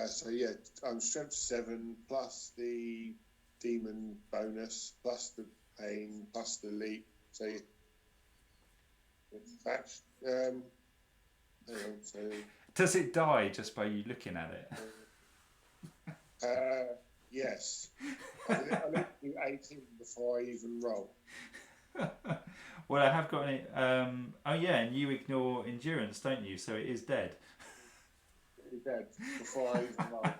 So yeah, I'm strength 7 plus the demon bonus plus the pain plus the leap. So in fact, hang on. So Does it die just by you looking at it? yes, I need to do 18 before I even roll. Well, I have got any. Oh yeah, and you ignore endurance, don't you? So it is dead. He's dead before I even roll.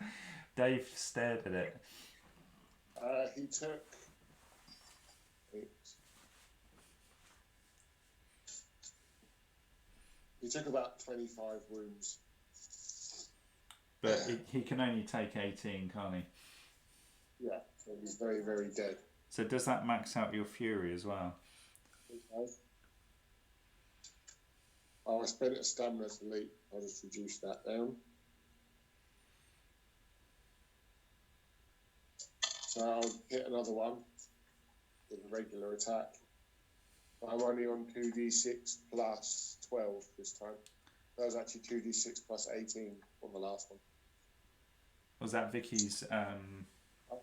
Dave stared at it. He took 8. He took about 25 wounds. But he can only take 18, can't he? Yeah, so he's very, very dead. So does that max out your fury as well? Okay. Oh, I spent a stamina to leap. I'll just reduce that down. So I'll hit another one with a regular attack. I'm only on 2d6 plus 12 this time. That was actually 2d6 plus 18 on the last one. Was that Vicky's? That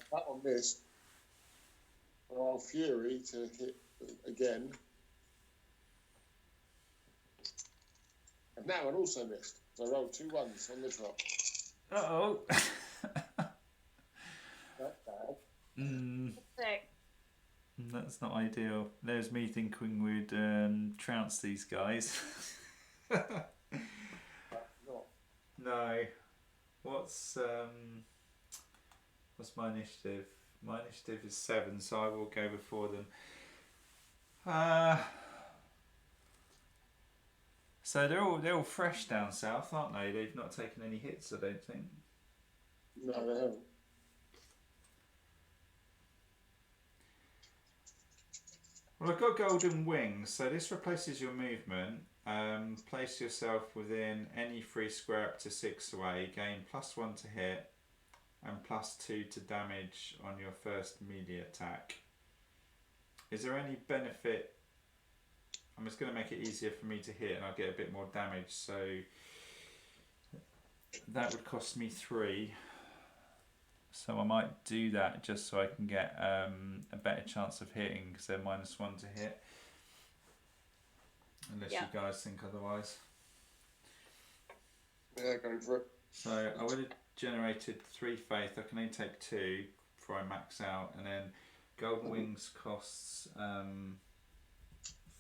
one missed. I'll fury to hit again. And that one also missed. So I rolled 2 1s on the drop. Uh-oh. That's bad. Sick. That's not ideal. There's me thinking we'd trounce these guys. Not. No. What's my initiative? My initiative is 7, so I will go before them. So they're all fresh down south, aren't they? They've not taken any hits, I don't think. No, they haven't. Well, I've got golden wings, so this replaces your movement. Place yourself within any free square up to 6 away. Gain +1 to hit and +2 to damage on your first melee attack. Is there any benefit? I'm just going to make it easier for me to hit and I'll get a bit more damage, so that would cost me 3. So I might do that just so I can get a better chance of hitting, because they're -1 to hit. Unless you guys think otherwise. Yeah, go for it. So I would have generated 3 faith. I can only take 2 before I max out, and then golden wings costs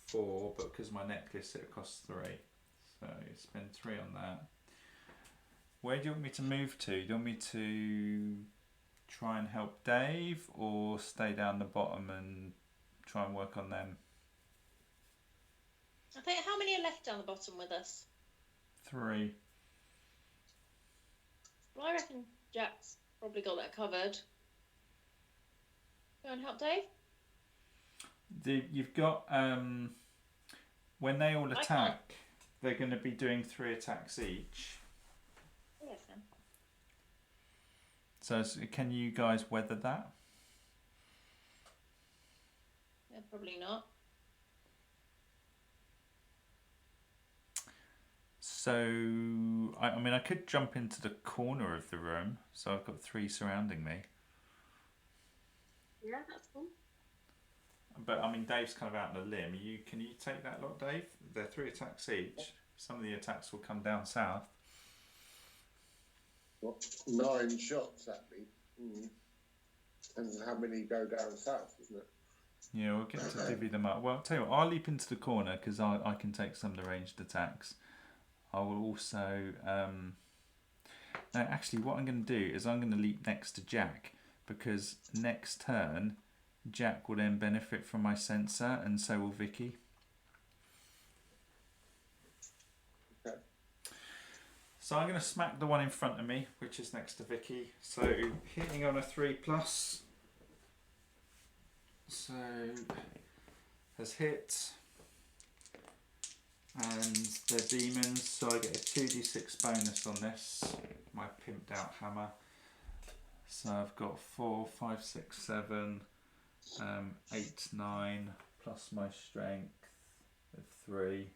4, but because my necklace it costs 3. So spend 3 on that. Where do you want me to move to? Do you want me to try and help Dave, or stay down the bottom and try and work on them? I think, how many are left down the bottom with us? 3. Well, I reckon Jack's probably got that covered. Go and help Dave? You've got when they all I attack, they're going to be doing 3 attacks each. Yes, then. So can you guys weather that? Yeah, probably not. So I mean I could jump into the corner of the room, so I've got 3 surrounding me. Yeah, that's cool. But I mean Dave's kind of out on a limb. Can you take that lot, Dave? They're 3 attacks each. Some of the attacks will come down south. What? 9 shots at me. Depends on how many go down south, isn't it? Yeah, we'll get to divvy them up. Well, I'll tell you what, I'll leap into the corner because I can take some of the ranged attacks. I will also... no, actually, what I'm going to do is I'm going to leap next to Jack, because next turn, Jack will then benefit from my sensor, and so will Vicky. Okay. So I'm going to smack the one in front of me, which is next to Vicky. So hitting on a 3+, So has hit, and they're demons, so I get a 2d6 bonus on this, my pimped out hammer. So I've got 4, 5, 6, 7, 8, 9, plus my strength of 3.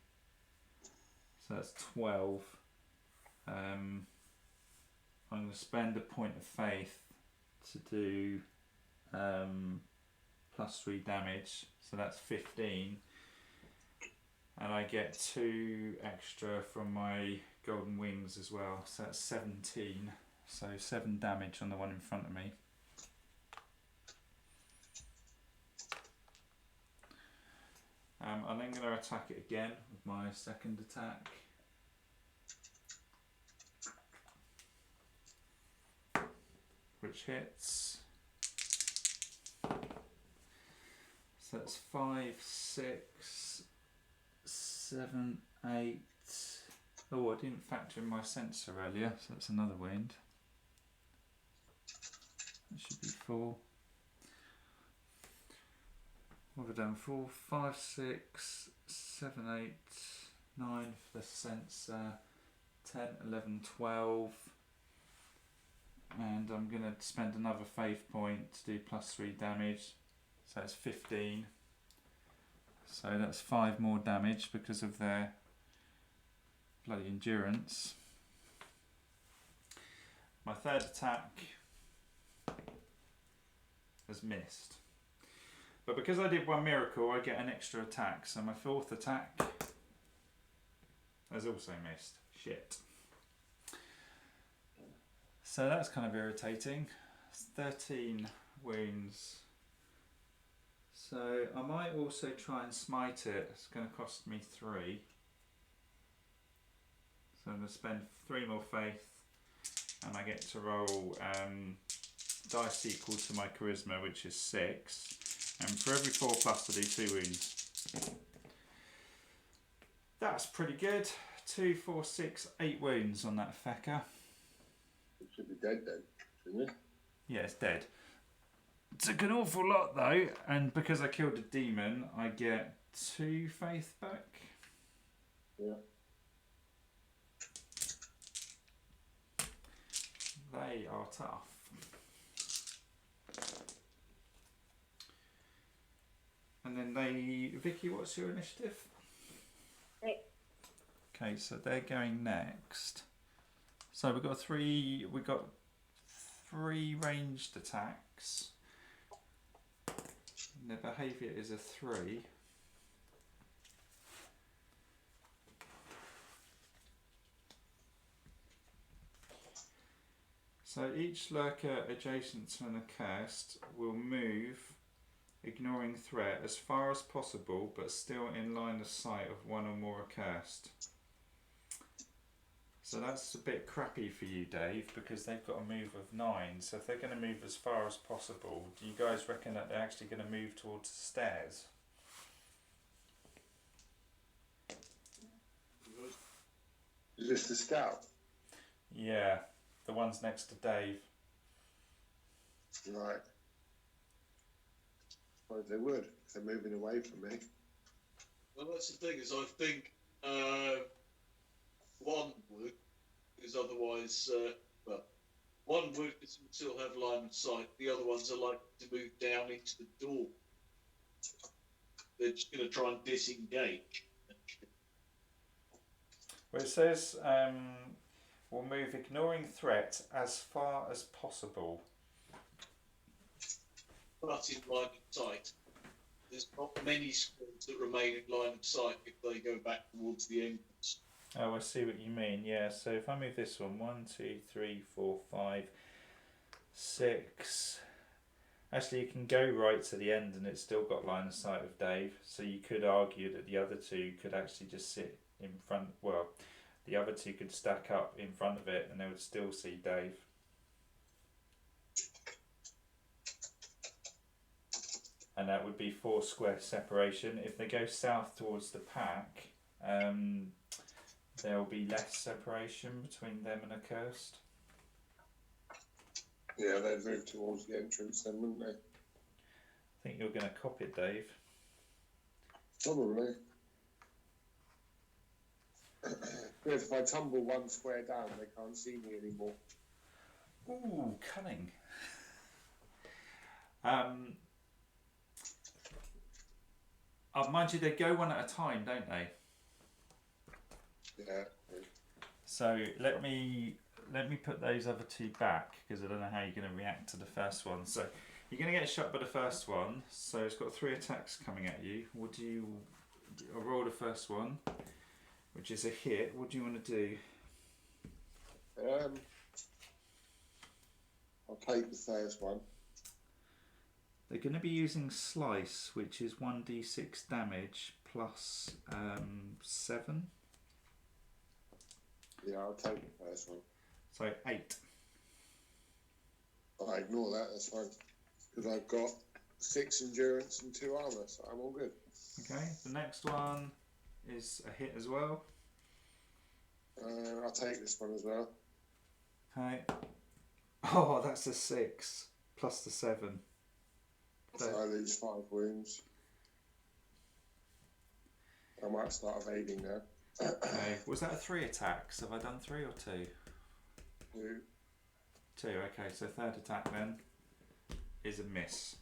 So that's 12. I'm going to spend a point of faith to do plus 3 damage, so that's 15. And I get 2 extra from my golden wings as well, so that's 17. So 7 damage on the one in front of me. I'm then going to attack it again with my second attack. Which hits. So that's 5, 6, 7, 8. Oh, I didn't factor in my sensor earlier, so that's another wound. That should be 4. What have I done? 4, 5, 6, 7, 8, 9 for the sensor, 10, 11, 12. And I'm going to spend another faith point to do plus 3 damage. So it's 15. So that's 5 more damage because of their bloody endurance. My third attack has missed. But because I did 1 miracle, I get an extra attack. So my fourth attack has also missed. Shit. So that's kind of irritating. It's 13 wounds. So I might also try and smite it. It's going to cost me 3. So I'm going to spend 3 more faith, and I get to roll dice equal to my charisma, which is 6. And for every 4 plus, I do 2 wounds. That's pretty good. 2, 4, 6, 8 wounds on that fecker. It should be dead then, shouldn't it? Yeah, it's dead. Took an awful lot though, and because I killed a demon, I get 2 faith back. Yeah. They are tough. And then Vicky, what's your initiative? 8. Okay, so they're going next. So we've got 3 ranged attacks. And their behaviour is a 3. So each lurker adjacent to an accursed will move, ignoring threat, as far as possible, but still in line of sight of one or more accursed. So that's a bit crappy for you, Dave, because they've got a move of 9. So if they're going to move as far as possible, do you guys reckon that they're actually going to move towards the stairs? Is this the scout? Yeah, the ones next to Dave. Right. Well, they would, if they're moving away from me. Well, that's the thing, is I think one would, because otherwise, one would because you still have line of sight. The other ones are likely to move down into the door. They're just going to try and disengage. Well, it says we'll move ignoring threat as far as possible. But in line of sight. There's not many squads that remain in line of sight if they go back towards the entrance. Oh, I see what you mean. Yeah, so if I move this one, 1, 2, 3, 4, 5, 6. Actually, you can go right to the end and it's still got line of sight of Dave. So you could argue that the other 2 could actually just sit in front. Well, the other 2 could stack up in front of it and they would still see Dave. And that would be 4 square separation. If they go south towards the pack, there will be less separation between them and Accursed. Yeah, they'd move towards the entrance then, wouldn't they? I think you're going to cop it, Dave. Probably. But if I tumble one square down, they can't see me anymore. Ooh, cunning. Mind you, they go one at a time, don't they? Yeah. So let me put those other two back because I don't know how you're going to react to the first one. So you're going to get shot by the first one. So it's got 3 attacks coming at you. I'll roll the first one, which is a hit. What do you want to do? I'll take the first one. They're going to be using Slice, which is 1d6 damage plus 7. Yeah, I'll take the first one. So 8. I ignore that, that's fine. Because I've got 6 endurance and 2 armour, so I'm all good. Okay, the next one is a hit as well. I'll take this one as well. Okay. Oh, that's a 6 plus the 7. So I lose 5 wounds. I might start evading now. Okay, was that a 3 attacks? Have I done 3 or 2? 2. 2, okay, so third attack then is a miss.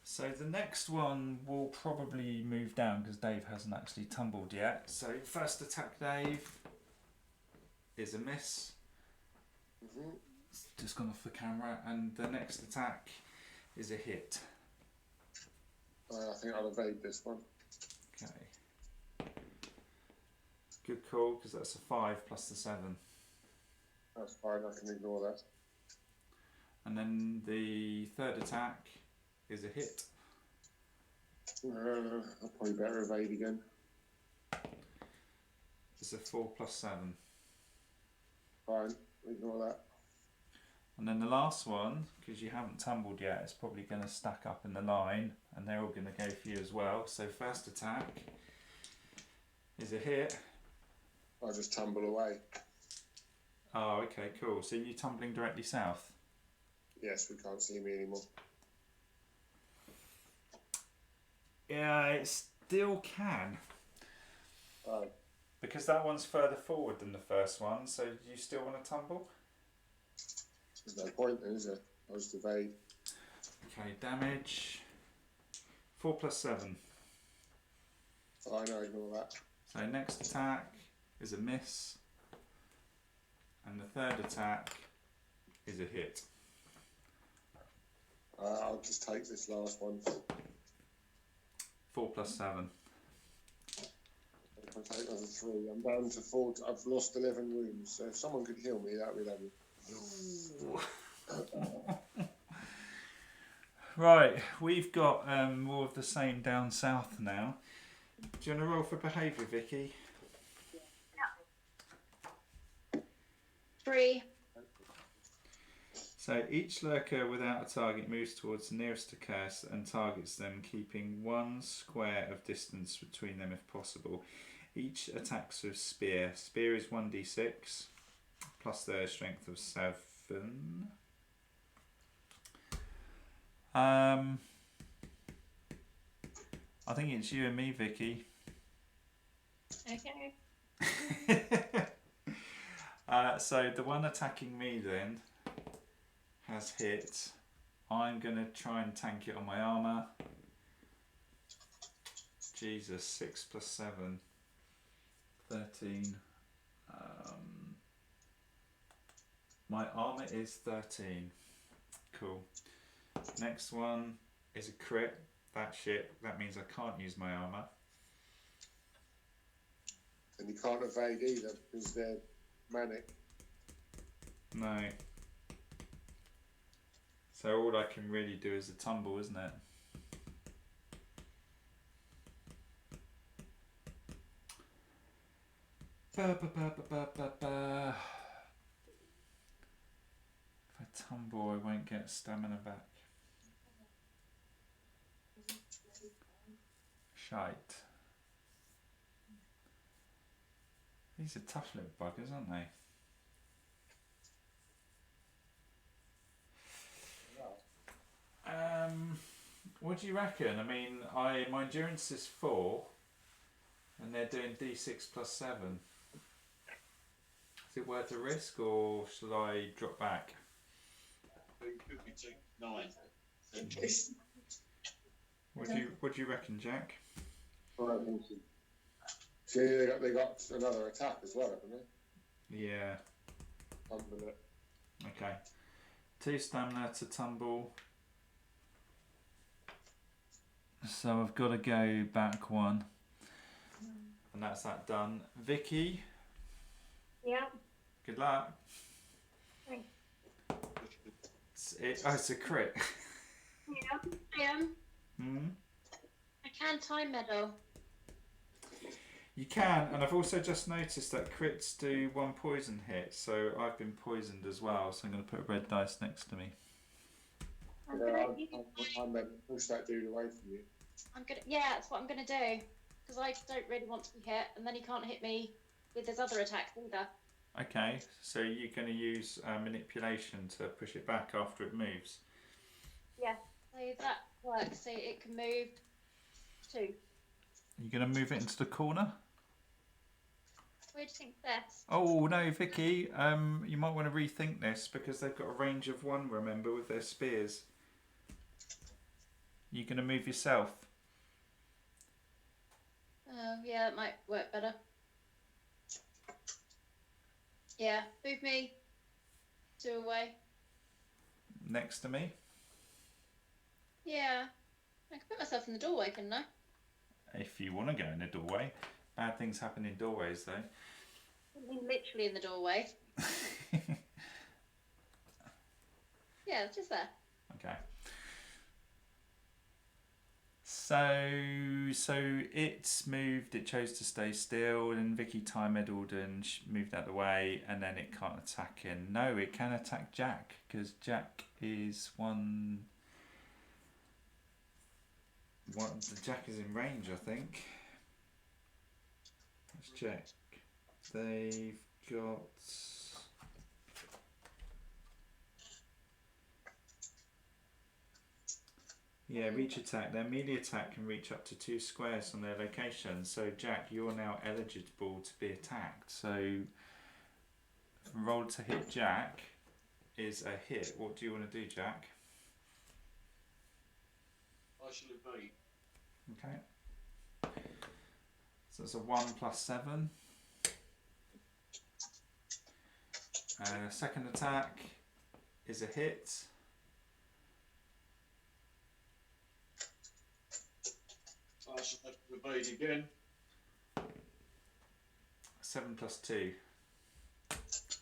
So the next one will probably move down because Dave hasn't actually tumbled yet. So first attack, Dave, is a miss. Mm-hmm. It's just gone off the camera, and the next attack is a hit. I think I'll evade this one. Okay. Good call, because that's a 5 plus the 7. That's fine, I can ignore that. And then the third attack is a hit. I'll probably better evade again. It's a 4 plus 7. Fine, ignore that. And then the last one, because you haven't tumbled yet, it's probably going to stack up in the line, and they're all going to go for you as well. So first attack is a hit. I'll just tumble away. Oh, okay, cool. So you're tumbling directly south? Yes, we can't see me anymore. Yeah, it still can. Oh. Because that one's further forward than the first one, so do you still want to tumble? There's no point then, is there? I'll just evade. Okay, damage. 4 plus 7. Fine, I'll ignore that. So next attack is a miss. And the third attack is a hit. I'll just take this last one. 4 plus 7. I'll take another 3. I'm down to 4. I've lost 11 wounds, so if someone could heal me, that would be lovely. Right, we've got more of the same down south now. Do you want to roll for behaviour, Vicky? 3. So each lurker without a target moves towards the nearest Accursed and targets them, keeping 1 square of distance between them if possible. Each attacks with spear. Spear is 1d6 plus their strength of 7. I think it's you and me, Vicky. Okay. So the one attacking me then has hit. I'm going to try and tank it on my armour. Jesus, 6 plus 7. 13. My armour is 13. Cool. Next one is a crit. That means I can't use my armour. And you can't evade either because they're manic. No. So all I can really do is a tumble, isn't it? If I tumble, I won't get stamina back. Shite. These are tough little buggers, aren't they? What do you reckon? I mean, my endurance is 4, and they're doing D6 plus 7. Is it worth the risk, or shall I drop back? It could be 9. What do you reckon, Jack? Right, see, they got another attack as well, haven't they? Yeah. Tumble it. Okay. 2 stamina to tumble. So I've got to go back 1. And that's that done. Vicky, Yeah. good luck. Thanks. It's a crit. Yeah, I am. I can time medal. You can, and I've also just noticed that crits do 1 poison hit, so I've been poisoned as well, so I'm going to put a red dice next to me. I'm gonna push that dude away from you. Yeah, that's what I'm gonna do. Because I don't really want to be hit, and then he can't hit me with his other attacks either. Okay, so you're going to use manipulation to push it back after it moves. Yeah, so that works. So it can move 2. You're going to move it into the corner? Where do you think best? Oh no, Vicky, you might want to rethink this because they've got a range of 1, remember, with their spears. You're going to move yourself. Oh, yeah, that might work better. Yeah, move me 2 away. Next to me? Yeah, I can put myself in the doorway, couldn't I? If you want to go in the doorway. Bad things happen in doorways though. I mean literally in the doorway. Yeah, it's just there. Okay. So it's moved, it chose to stay still, and Vicky time meddled and moved out of the way, and then it can't attack him. No, it can attack Jack, because Jack is Jack is in range, I think. Let's check. They've got... Yeah, reach attack. Their melee attack can reach up to 2 squares on their location. So, Jack, you're now eligible to be attacked. So, roll to hit Jack is a hit. What do you want to do, Jack? I shall evade. Okay. So, it's a 1 plus 7. Second attack is a hit. I shall have to evade again. 7 plus 2.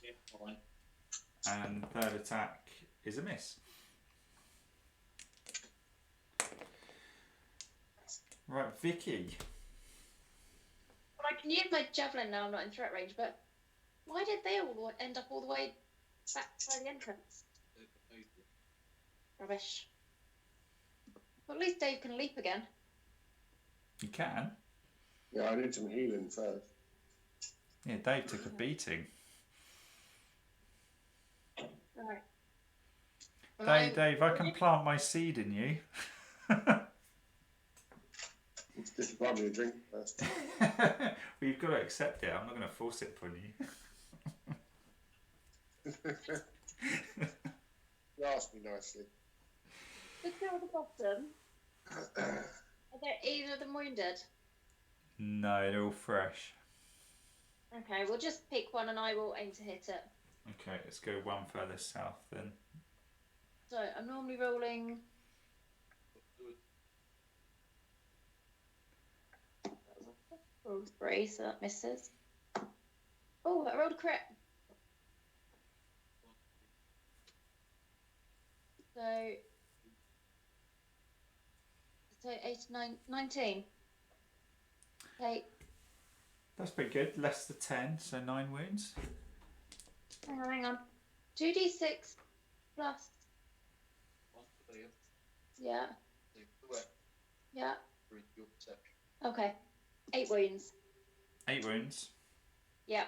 Yeah, fine. And third attack is a miss. Right, Vicky. Well, I can use my javelin now. I'm not in threat range, but why did they all end up all the way back by the entrance? Rubbish. Well, at least Dave can leap again. You can. Yeah, I did some healing first. Yeah, Dave took a beating. Right. Dave, I can plant my seed in you. Just buy me a drink first. Well, you've got to accept it. I'm not going to force it upon you. You asked me nicely. The 2 at the bottom, are there either of them wounded? No, they're all fresh. Okay, we'll just pick one and I will aim to hit it. Okay, let's go 1 further south then. So I'm normally rolling. Rolled 3, so that misses. Oh, I rolled a crit. So 8, 9, 19. Okay. That's pretty good. Less than 10, so 9 wounds. Hang on. 2d6 plus. Yeah. Yeah. Okay. 8 wounds. 8 wounds. Yeah.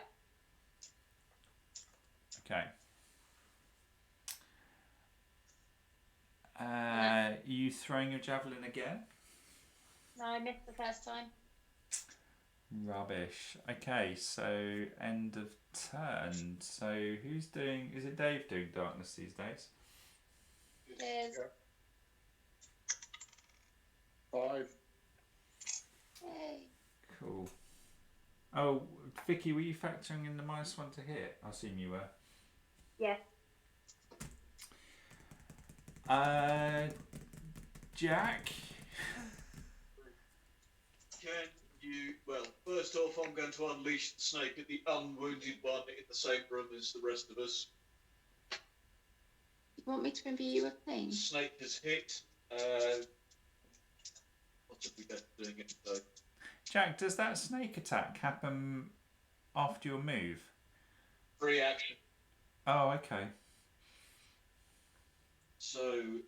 Okay. You throwing your javelin again? No, I missed the first time. Rubbish. Okay, so end of turn. So who's doing? Is it Dave doing darkness these days? It is. Yeah. 5. Yay. Cool. Oh, Vicky, were you factoring in the -1 to hit? I assume you were. Yeah. Jack. Can you? Well, first off, I'm going to unleash the snake at the unwounded one in the same room as the rest of us. You want me to imbue you with The pain? snake has hit. What have we been doing it though? Jack, does that snake attack happen after your move? Free action. Oh, okay. So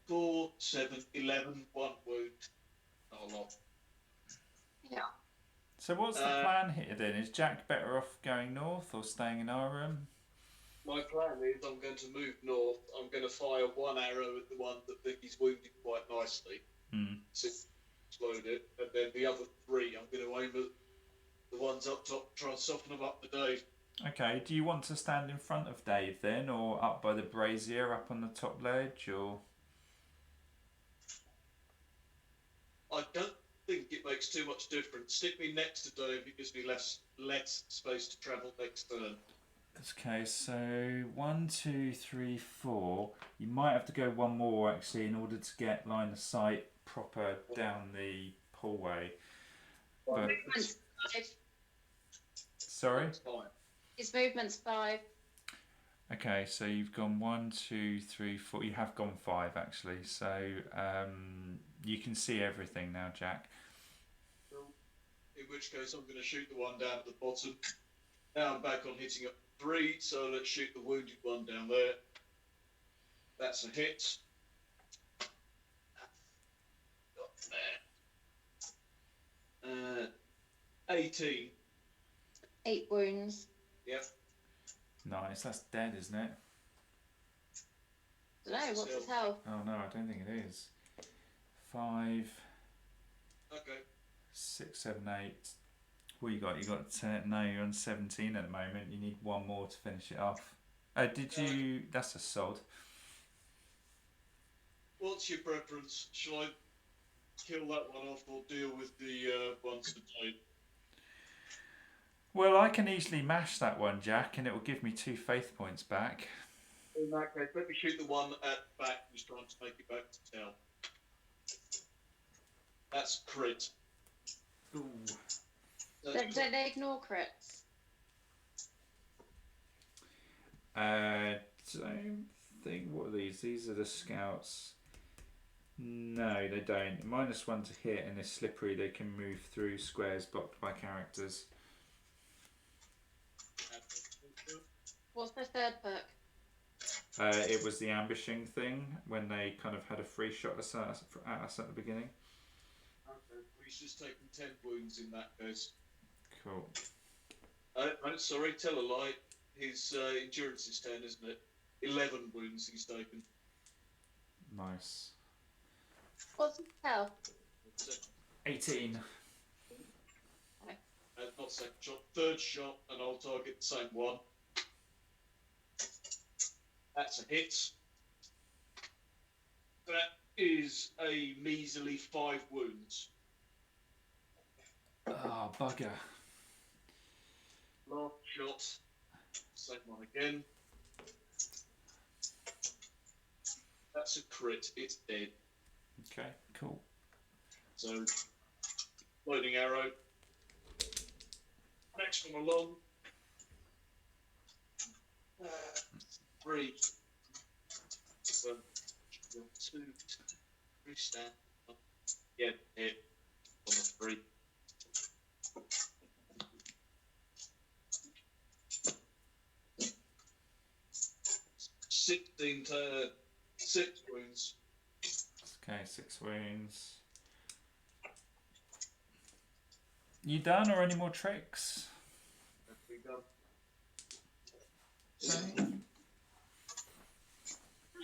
4, 7, 11, 1 wound. Oh, no. Yeah. So what's the plan here then? Is Jack better off going north or staying in our room? My plan is I'm going to move north. I'm going to fire 1 arrow at the one that Vicky's wounded quite nicely. So explode it, and then the other 3 I'm going to aim at the ones up top, try and soften them up to Dave. Okay, do you want to stand in front of Dave then, or up by the brazier, up on the top ledge, or...? I don't think it makes too much difference. Stick me next to Dave, it gives me less space to travel next turn. Okay, so 1, 2, 3, 4. You might have to go 1 more actually in order to get line of sight proper down the hallway. But, Movement's 5. sorry? That's fine. His movement's 5. Okay, so you've gone 1, 2, 3, 4. You have gone 5 actually. So you can see everything now, Jack. In which case I'm going to shoot the one down at the bottom. Now I'm back on hitting up 3, so let's shoot the wounded one down there. That's a hit. Got there. 18. 8 wounds. Yep. Nice, that's dead, isn't it? Don't know, what's his health? Oh no, I don't think it is. 5, Okay. 6, 7, 8. What you got? You got no. You're on 17 at the moment. You need 1 more to finish it off. Did you? That's a sod. What's your preference? Shall I kill that one off or deal with the ones today? Well, I can easily mash that one, Jack, and it will give me 2 faith points back. In that case, let me shoot the one at the back who's trying to make it back to town. That's crit. Ooh. Don't they ignore crits? Don't think. What are these? These are the scouts. No, they don't. -1 to hit, and they're slippery. They can move through squares blocked by characters. What's their third perk? It was the ambushing thing when they kind of had a free shot at us at the beginning. Okay, he's just taken 10 wounds in that case. Cool. I'm sorry, tell a lie. His endurance is 10, isn't it? 11 wounds he's taken. Nice. What's his health? 18. Not second shot, third shot, and I'll target the same one. That's a hit. That is a measly 5 wounds. Oh, bugger. Last shot. Same one again. That's a crit. It's dead. Okay, cool. So, loading arrow. Next one along. 3. 1, 2, 3, stand. Yeah, hit. On the 3. Sixteen to 6 wounds. Okay, 6 wounds. You done or any more tricks? Have we done?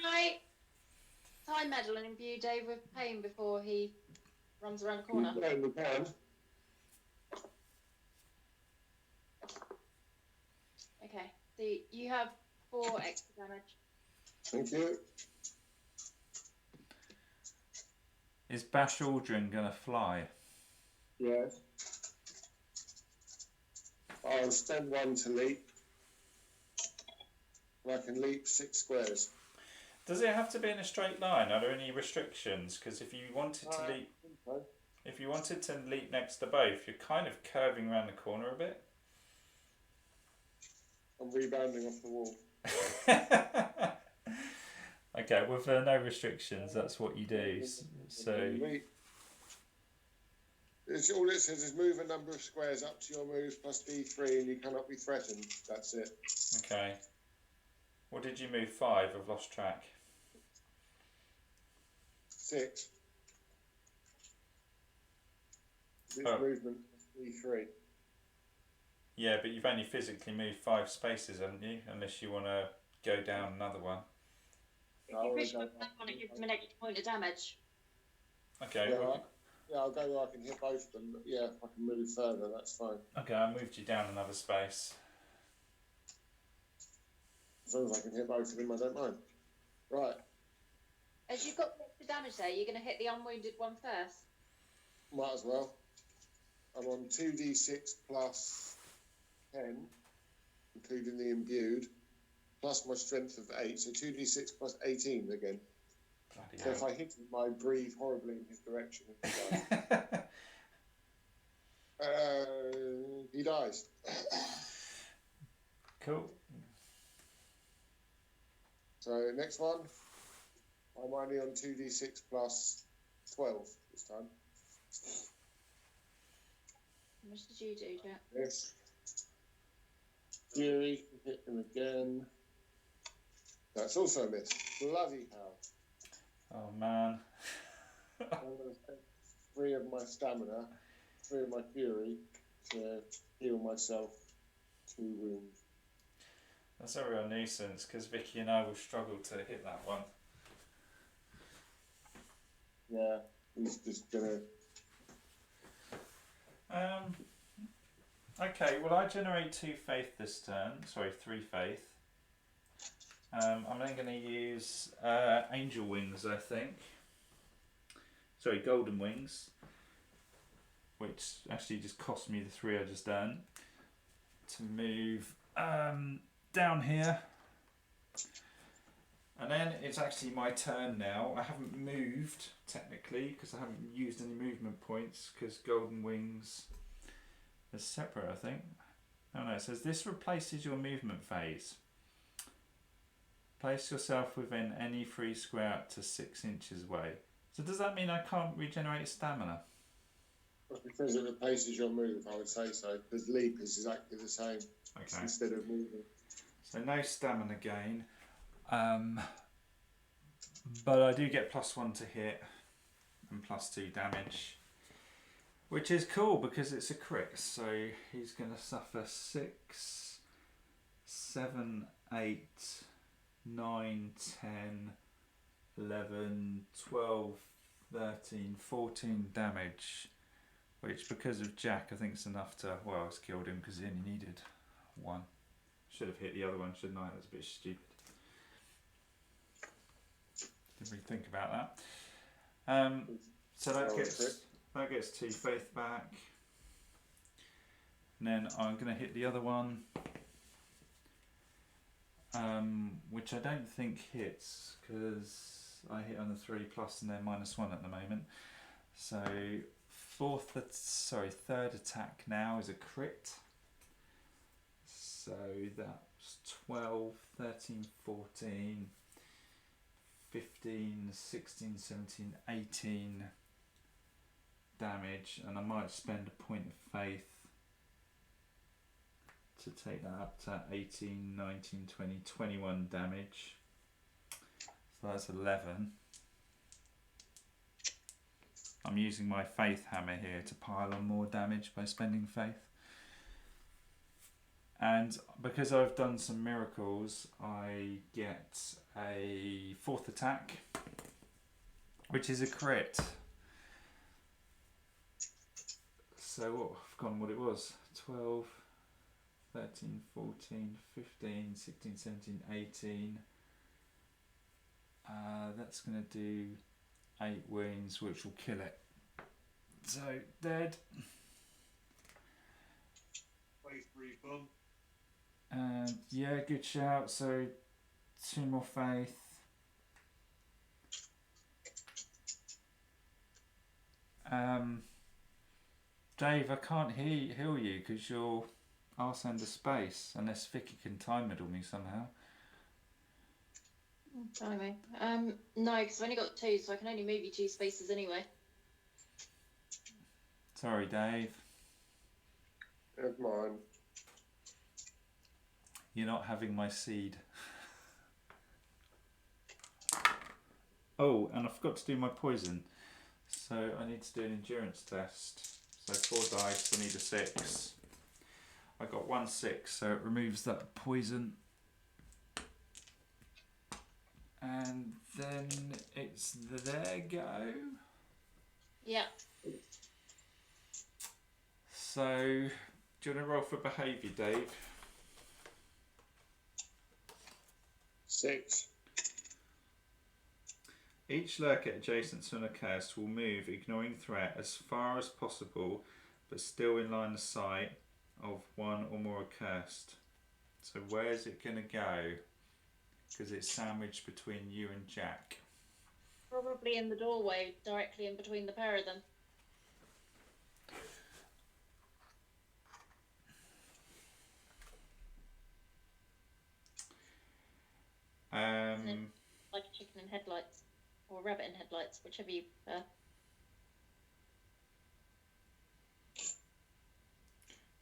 Right. time medal and imbue Dave with pain before he runs around the corner? Yeah, we can. Okay, so you have 4 extra damage. Thank you. Is Bash Aldrin gonna fly? Yes. I'll spend 1 to leap. And I can leap 6 squares. Does it have to be in a straight line? Are there any restrictions? Because if you wanted to leap, Okay. if you wanted to leap next to both, you're kind of curving around the corner a bit. I'm rebounding off the wall. Okay, with no restrictions, that's what you do. So it's all it says is move a number of squares up to your moves plus D3 and you cannot be threatened. That's it. okay. What did you move? 5? I've lost track. 6. It's Oh. movement plus D3. Yeah, but you've only physically moved 5 spaces, haven't you? Unless you want to go down another one. If you push him back on it, gives him an extra point of damage. Okay. Yeah, I'll go where I can hit both of them. But yeah, if I can move further, that's fine. Okay, I moved you down another space. As long as I can hit both of them, I don't mind. Right. As you've got the damage there, you're going to hit the unwounded one first. Might as well. I'm on 2d6 plus 10, including the imbued, plus my strength of 8, so 2d6 plus 18 again. Bloody So hell. if I hit him, I breathe horribly in his direction. He dies. Cool. So next one, I'm only on 2d6 plus 12 this time. How much did you do, Jack? Yes. Fury, hit him again. That's also a miss. Bloody hell. Oh man. I'm going to spend 3 of my stamina, 3 of my fury to heal myself 2 wounds. That's a real nuisance because Vicky and I will struggle to hit that one. Yeah, he's just going to... Okay, well I generate 2 faith this turn. Sorry, 3 faith. I'm then going to use angel wings, I think. Sorry, golden wings, which actually just cost me the 3 I just done to move down here. And then it's actually my turn now. I haven't moved technically because I haven't used any movement points because golden wings is separate, I think. Oh no, it says this replaces your movement phase. Place yourself within any free square up to 6 inches away. So does that mean I can't regenerate stamina? Because it replaces your move, I would say so. Because leap is exactly the same instead of movement. So no stamina gain. But I do get +1 to hit and +2 damage. Which is cool because it's a crit. So he's going to suffer 6, 7, 8, 9, 10, 11, 12, 13, 14 damage. Which because of Jack I think is enough to, well, it's killed him because he only needed 1. Should have hit the other one, shouldn't I? That's a bit stupid. Didn't really think about that. So that gets 2 faith back. And then I'm going to hit the other one. Which I don't think hits because I hit on the 3+ and they're -1 at the moment. So third attack now is a crit. So that's 12, 13, 14, 15, 16, 17, 18 damage, and I might spend a point of faith to take that up to 18, 19, 20, 21 damage. So that's 11. I'm using my faith hammer here to pile on more damage by spending faith. And because I've done some miracles, I get a 4th attack. which is a crit. So what? I've forgotten what it was. 12, 13, 14, 15, 16, 17, 18. That's going to do 8 wounds, which will kill it. So, dead. Faith refund. And yeah, good shout. So, 2 more faith. Dave, I can't heal you because you're arse under space, unless Vicky can time middle me somehow. Try me. No, because I've only got 2, so I can only move you 2 spaces anyway. Sorry, Dave. Never mind. You're not having my seed. Oh, and I forgot to do my poison. So I need to do an endurance test. So 4 dice, I need a 6. I got 1 6, so it removes that poison. And then it's their go. Yeah. So, do you want to roll for behaviour, Dave? 6. Each lurker adjacent to an accursed will move, ignoring threat, as far as possible, but still in line of sight of one or more accursed. So where's it going to go? Because it's sandwiched between you and Jack. Probably in the doorway, directly in between the pair of them. Like a chicken in headlights, or a rabbit in headlights, whichever you prefer.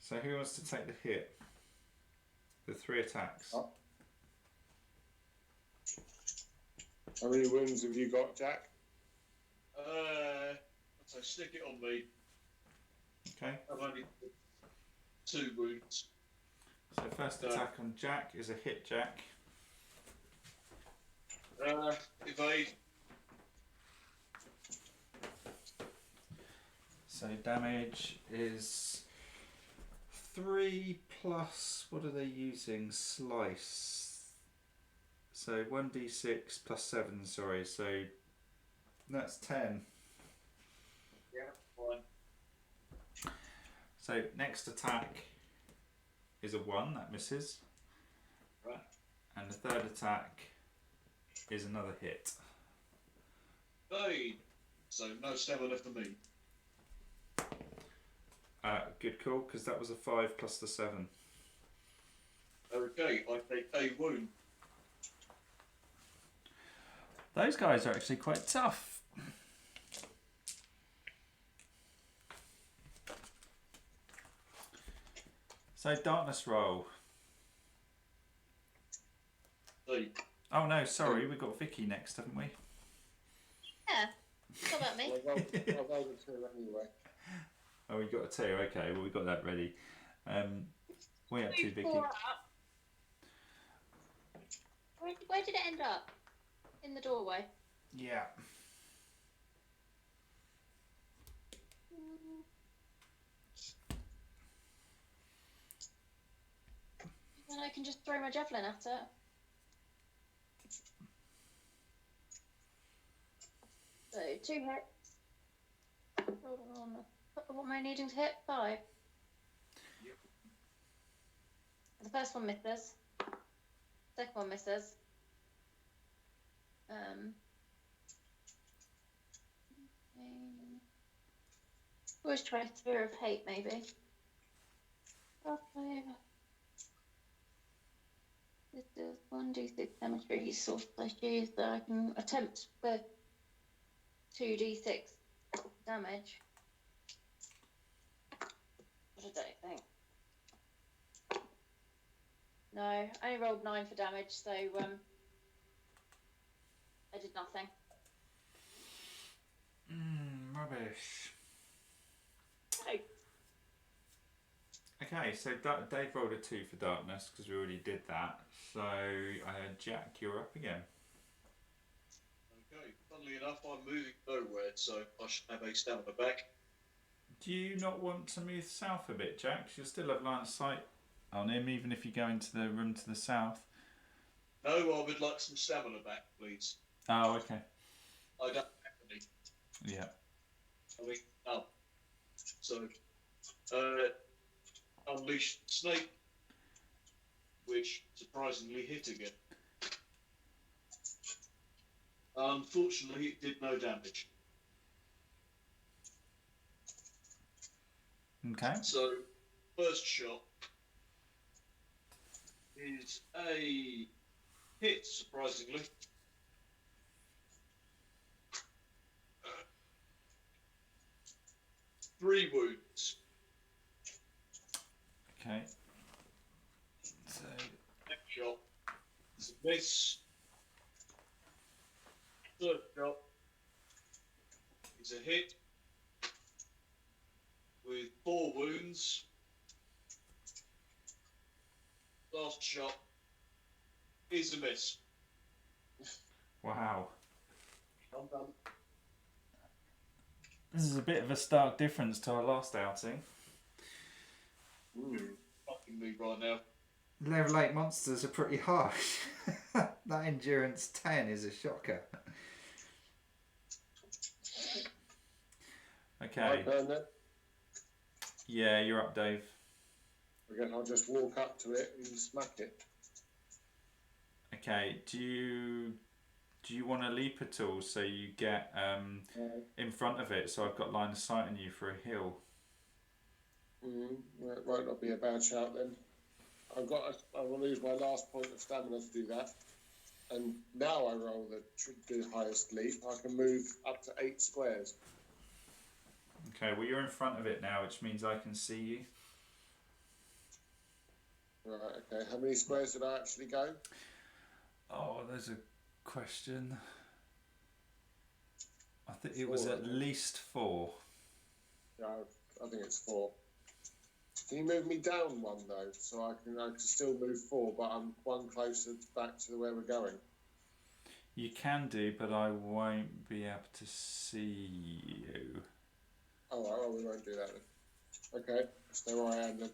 So who wants to take the hit? The 3 attacks. Oh. How many wounds have you got, Jack? So stick it on me. Okay. I've only 2 wounds. So first attack on Jack is a hit, Jack. Evade. So damage is 3 plus, what are they using? Slice. So 1d6 plus 7, sorry, so that's 10. Yeah, fine. So next attack is a 1, that misses. Right. And the third attack is another hit. Evade. So no stamina for me. Good call, because that was a 5 plus the 7. Okay, I take a wound. Those guys are actually quite tough. So darkness roll. See. Oh no, sorry, we've got Vicky next, haven't we? Yeah. What about me? I'll roll the 2 anyway. Oh, we got a 2. Okay, well we got that ready. Way up to Vicky. 4 up. Where did it end up? In the doorway. Yeah. Then I can just throw my javelin at it. So 2 hits. Hold on. What am I needing to hit? 5. Yep. The first one misses. Second one misses. Always try Sphere of Hate, maybe. Okay. This is 1d6 damage for each source I choose, that I can attempt with 2d6 damage. But I don't think. No, I only rolled 9 for damage, so I did nothing. Rubbish. Oh. Okay, so Dave rolled a 2 for darkness because we already did that. So Jack, you're up again. Okay, funnily funnily enough, I'm moving nowhere, so I should have a stamina back. Do you not want to move south a bit, Jack? 'Cause you'll still have line of sight on him, even if you go into the room to the south. No, I would like some stamina back, please. Oh, okay. I don't have any. Yeah. I mean, no. So, unleashed snake, which surprisingly hit again. Unfortunately, it did no damage. Okay. So, first shot is a hit, surprisingly. Three wounds. Okay. So, Next shot is a miss. Third shot is a hit with 4 wounds. Last shot is a miss. wow. I'm done. This is a bit of a stark difference to our last outing. Fucking me right now. Level 8 monsters are pretty harsh. That endurance 10 is a shocker. Okay. My turn then. Yeah, you're up, Dave. Again, I'll just walk up to it and smack it. Okay. Do you want to leap at all so you get in front of it? So I've got line of sight on you for a hill. Well, it might not be a bad shout then. I will lose my last point of stamina to do that. And now I roll the highest leap. I can move up to 8 squares. Okay. Well, you're in front of it now, which means I can see you. Right, okay. How many squares did I actually go? Oh, there's a question. I think it was at least 4. Yeah, I think it's 4. Can you move me down 1 though, so I can still move 4, but I'm 1 closer back to where we're going? You can do, but I won't be able to see you. Oh, well, we won't do that then. Okay, stay where I am then.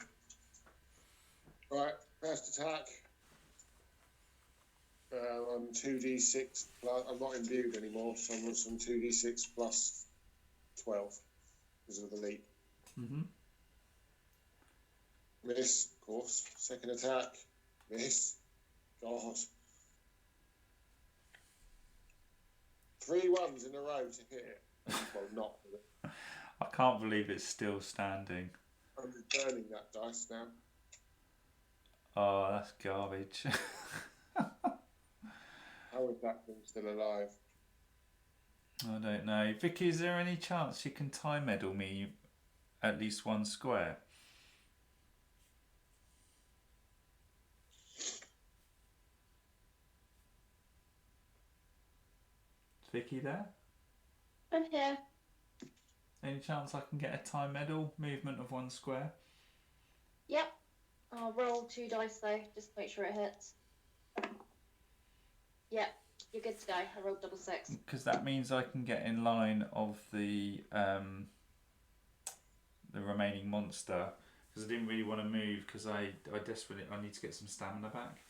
Right, first attack. I'm 2d6 plus. I'm not imbued anymore, so I'm on some 2d6 plus 12 because of the leap. Mm-hmm. Miss, of course. Second attack. Miss. God. 3 ones in a row to hit it. Well, not. I can't believe it's still standing. I'm burning that dice now. Oh, that's garbage. How is that thing still alive? I don't know. Vicky, is there any chance you can time medal me at least 1 square? Is Vicky there? I'm here. Any chance I can get a time medal movement of 1 square? Yep. I'll roll 2 dice though, just to make sure it hits. Yep, you're good to go. I rolled double 6. Because that means I can get in line of the remaining monster. Because I didn't really want to move because I desperately need to get some stamina back.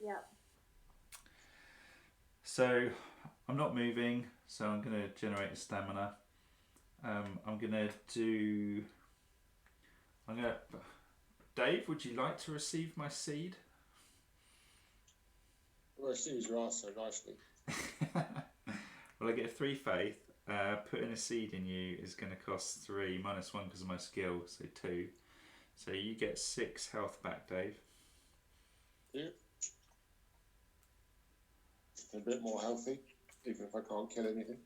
Yep. So I'm not moving, so I'm going to generate a stamina. I'm going to do. Dave, would you like to receive my seed? Well, as soon as you ask so nicely. Well, I get a 3 faith. Putting a seed in you is going to cost 3 minus 1 because of my skill, so 2. So you get 6 health back, Dave. Yeah. A bit more healthy, even if I can't kill anything.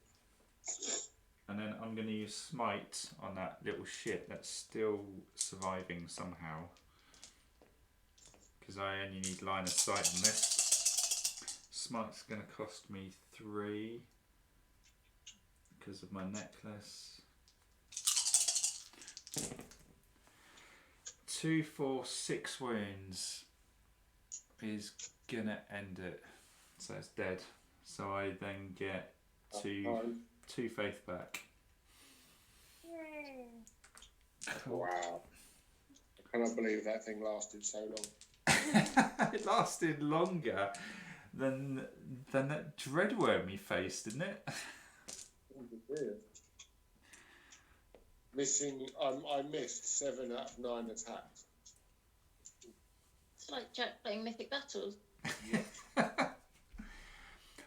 And then I'm going to use smite on that little shit that's still surviving somehow. Because I only need line of sight on this. Smite's going to cost me 3 because of my necklace. 2, 4, 6 wounds is going to end it. So it's dead. So I then get two faith back. Yay. Cool. Wow. I cannot believe that thing lasted so long. It lasted longer than that dreadworm he faced, didn't it? Weird. I missed 7 out of 9 attacks. It's like Jack playing Mythic Battles.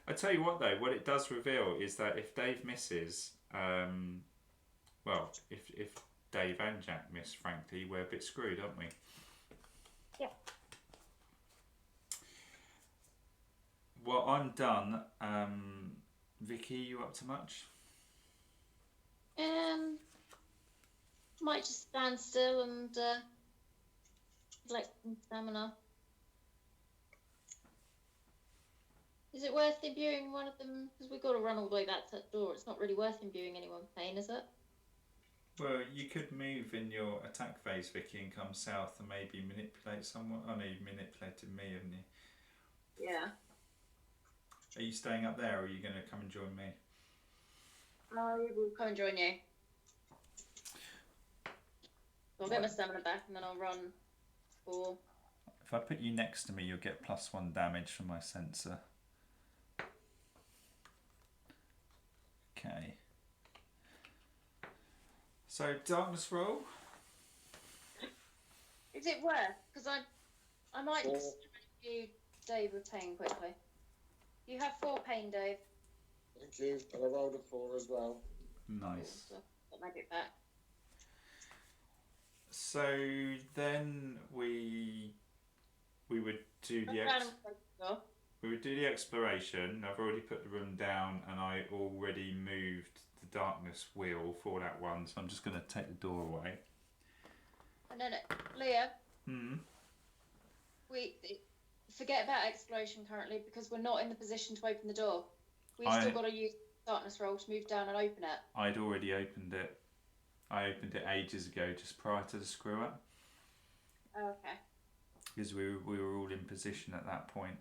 I tell you what though, what it does reveal is that if Dave misses, well, if Dave and Jack miss, frankly, we're a bit screwed, aren't we? Yeah. Well, I'm done. Vicky, you up to much? Might just stand still and collect some stamina. Is it worth imbuing one of them? Because we've got to run all the way back to that door. It's not really worth imbuing anyone with pain, is it? Well, you could move in your attack phase, Vicky, and come south and maybe manipulate someone. Oh no, you manipulated me, haven't you? Yeah. Are you staying up there, or are you going to come and join me? I will come and join you. I'll get my stamina back and then I'll run for... If I put you next to me, you'll get +1 damage from my sensor. Okay. So, darkness roll. Is it worth? Because I might just do Dave with pain quickly. You have 4 pain, Dave. Thank you. And I rolled a 4 as well. Nice. So I'll make it back. So then we would do the exploration. I've already put the room down, and I already moved the darkness wheel for that one. So I'm just going to take the door away. And then, Leah, we forget about exploration currently because we're not in the position to open the door. We've still got to use darkness roll to move down and open it. I'd already opened it. I opened it ages ago, just prior to the screw up. Oh, okay. Because we were all in position at that point.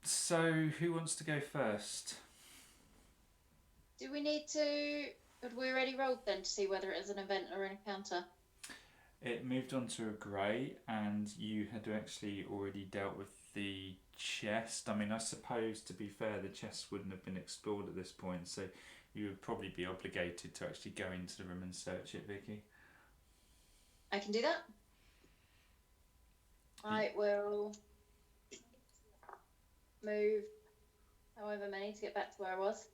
So who wants to go first? Do we need to... Had we already rolled then to see whether it is an event or an encounter? It moved on to a grey, and you had actually already dealt with the chest. I mean, I suppose, to be fair, the chest wouldn't have been explored at this point, so you would probably be obligated to actually go into the room and search it, Vicky. I can do that. I will move however many to get back to where I was.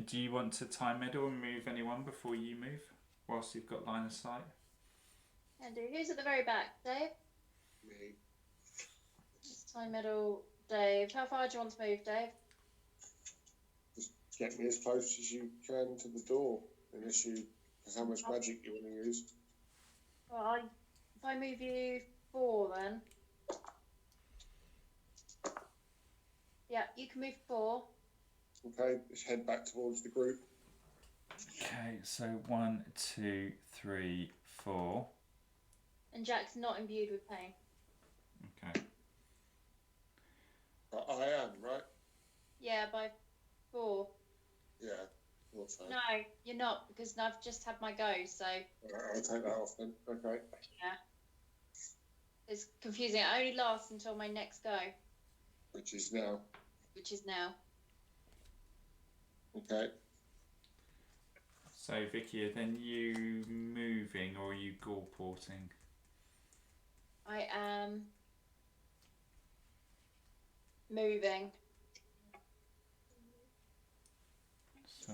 Do you want to time medal and move anyone before you move, whilst you've got line of sight? Can do. Who's at the very back, Dave? Me. Just time medal, Dave. How far do you want to move, Dave? Just get me as close as you can to the door, unless you... Because how much magic you want to use? Well, if I move you 4 then. Yeah, you can move 4. Okay, let's head back towards the group. Okay, so 1, 2, 3, 4. And Jack's not imbued with pain. Okay. I am, right? Yeah, by 4. Yeah, thought so. No, you're not, because I've just had my go, so... Alright, I'll take that off then. Okay. Yeah. It's confusing. It only lasts until my next go. Which is now. Which is now. Okay. So, Vicky, are then you moving or are you ghoul porting? I am moving. So,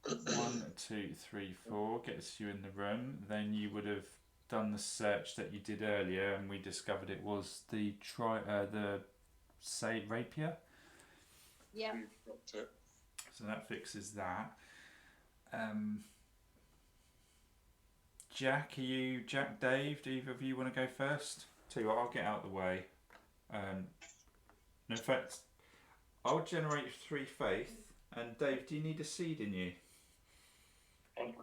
1, 2, 3, 4 gets you in the room. Then you would have done the search that you did earlier, and we discovered it was the rapier. Yeah. You've got it. So that fixes that. Jack, Dave, do either of you want to go first? Tell you what, I'll get out of the way. In fact, I'll generate 3 faith. And Dave, do you need a seed in you? I've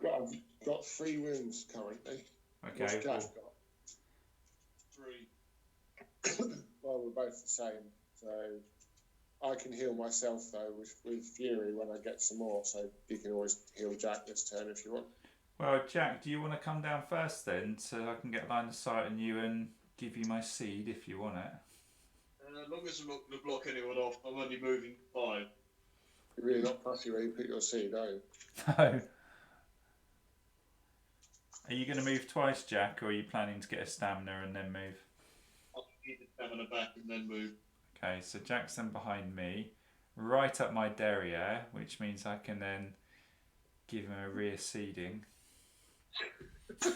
got 3 wounds currently. Okay. What's Jack Well, got? 3. Well, we're both the same. So I can heal myself though with Fury when I get some more. So you can always heal Jack this turn if you want. Well, Jack, do you want to come down first then, so I can get line of sight on you and give you my seed if you want it? As long as I'm not going to block anyone off, I'm only moving 5. You're really not fussy where you put your seed, are you? No. Are you going to move twice, Jack, or are you planning to get a stamina and then move? I'll keep the stamina back and then move. Okay, so Jack's then behind me, right up my derriere, which means I can then give him a rear seeding. Is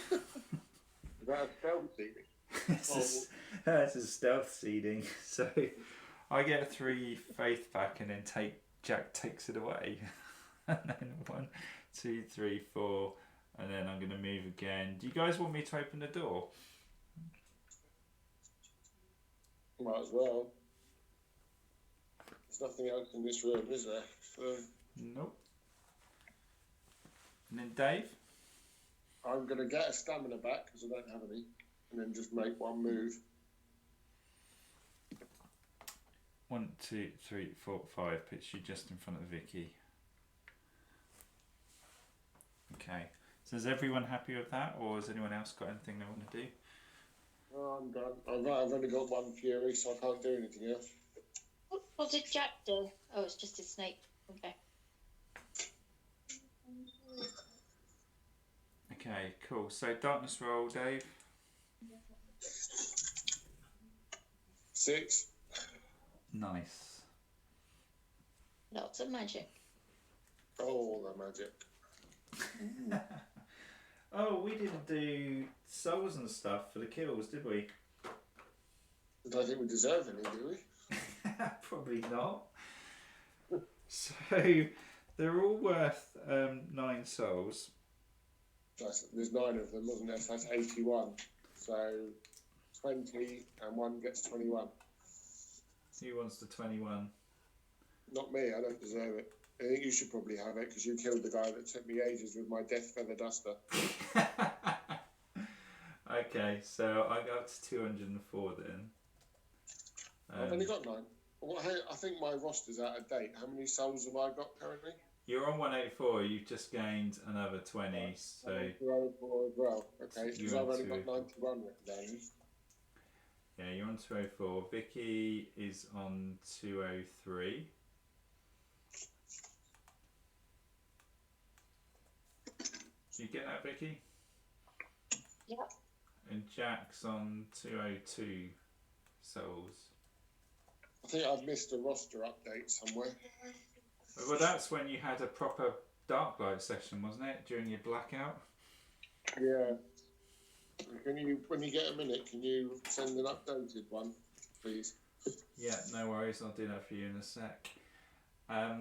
that a stealth seeding? That's a stealth seeding. So I get 3 faith back, and then Jack takes it away. And then 1, 2, 3, 4, and then I'm going to move again. Do you guys want me to open the door? Might as well. There's nothing else in this room, is there? So Nope. And then Dave? I'm going to get a stamina back because I don't have any, and then just make one move. 1, 2, 3, 4, 5 puts you just in front of Vicky. Okay. So is everyone happy with that, or has anyone else got anything they want to do? Oh, I'm done. I've only got 1 Fury, so I can't do anything else. What did Jack do? Oh, it's just his snake. Okay. Okay, cool. So darkness roll, Dave. 6. Nice. Lots of magic. Oh, the magic. Oh, we didn't do souls and stuff for the kills, did we? I don't think we deserve any, do we? Probably not. So they're all worth 9 souls. There's 9 of them, wasn't there? So that's 81. So 20 and 1 gets 21. Who wants the 21? Not me, I don't deserve it. I think you should probably have it because you killed the guy that took me ages with my death feather duster. Okay, so I go up to 204 then. I've only got 9. Well, hey, I think my roster's out of date. How many souls have I got currently? You're on 184, you've just gained another 20, so... 204 as well. Okay, because You're I've on only got 204. 91 written down. Yeah, you're on 204. Vicky is on 203. Do you get that, Vicky? Yep. And Jack's on 202 souls. I think I've missed a roster update somewhere. Well, that's when you had a proper Darklight session, wasn't it? During your blackout? Yeah. Can you, when you get a minute, can you send an updated one, please? Yeah, no worries. I'll do that for you in a sec.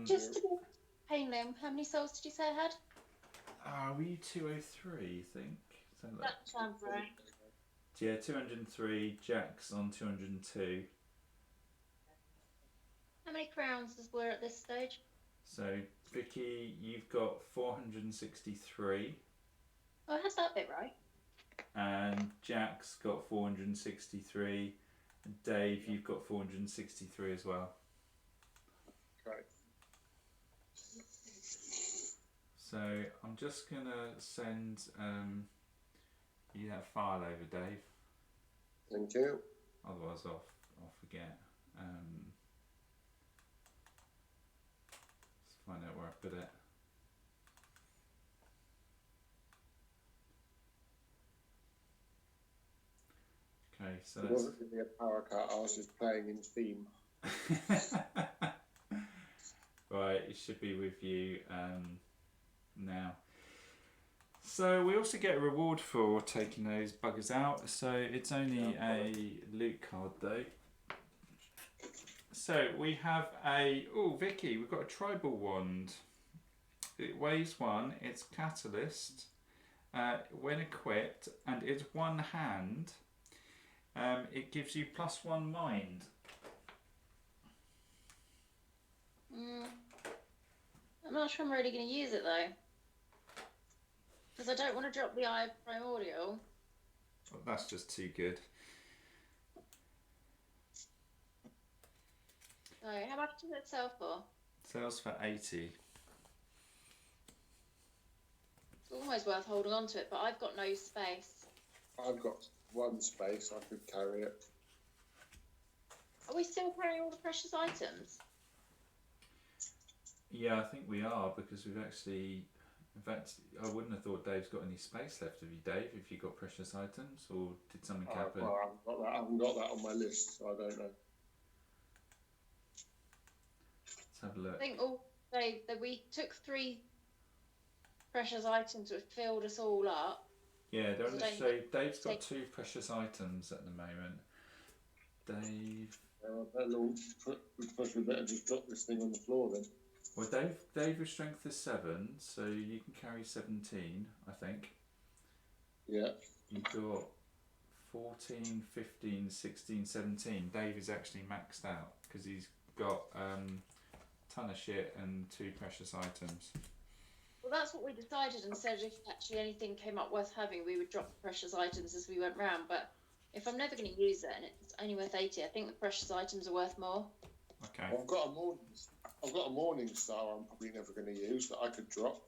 Just Pain Limb, how many souls did you say I had? Were you 203, I think? Something like That sounds right. Yeah, 203. Jack's on 202. How many crowns were at this stage? So, Vicky, you've got 463. Oh, I had that bit right. And Jack's got 463. And Dave, you've got 463 as well. Okay. So, I'm just going to send you that file over, Dave. Thank you. Otherwise, I'll forget. Let's find out where I put it. Okay, so It that's... wasn't really a power cut, I was just playing in theme. Right, it should be with you now. So we also get a reward for taking those buggers out. So it's only a loot card though. So we have Vicky, we've got a tribal wand. It weighs 1, it's catalyst. When equipped, and it's 1 hand, it gives you +1 mind. I'm not sure I'm really going to use it though. Because I don't want to drop the Eye of Primordial. Well, that's just too good. So, how much does it sell for? Sells for 80. It's almost worth holding on to it, but I've got no space. I've got one space, I could carry it. Are we still carrying all the precious items? Yeah, I think we are, because we've actually. In fact, I wouldn't have thought Dave's got any space left of you, Dave, if you got precious items, or did something happen? Well, I haven't got that on my list, so I don't know. Let's have a look. I think that we took 3 precious items which filled us all up. Yeah, So Dave's got 2 precious items at the moment. Dave. We probably better just drop this thing on the floor then. Well, Dave's strength is 7, so you can carry 17, I think. Yeah. You've got 14, 15, 16, 17. Dave is actually maxed out because he's got a ton of shit and 2 precious items. Well, that's what we decided, and said if actually anything came up worth having, we would drop the precious items as we went round. But if I'm never going to use it and it's only worth 80, I think the precious items are worth more. Okay. Well, I've got a morning star I'm probably never going to use that I could drop.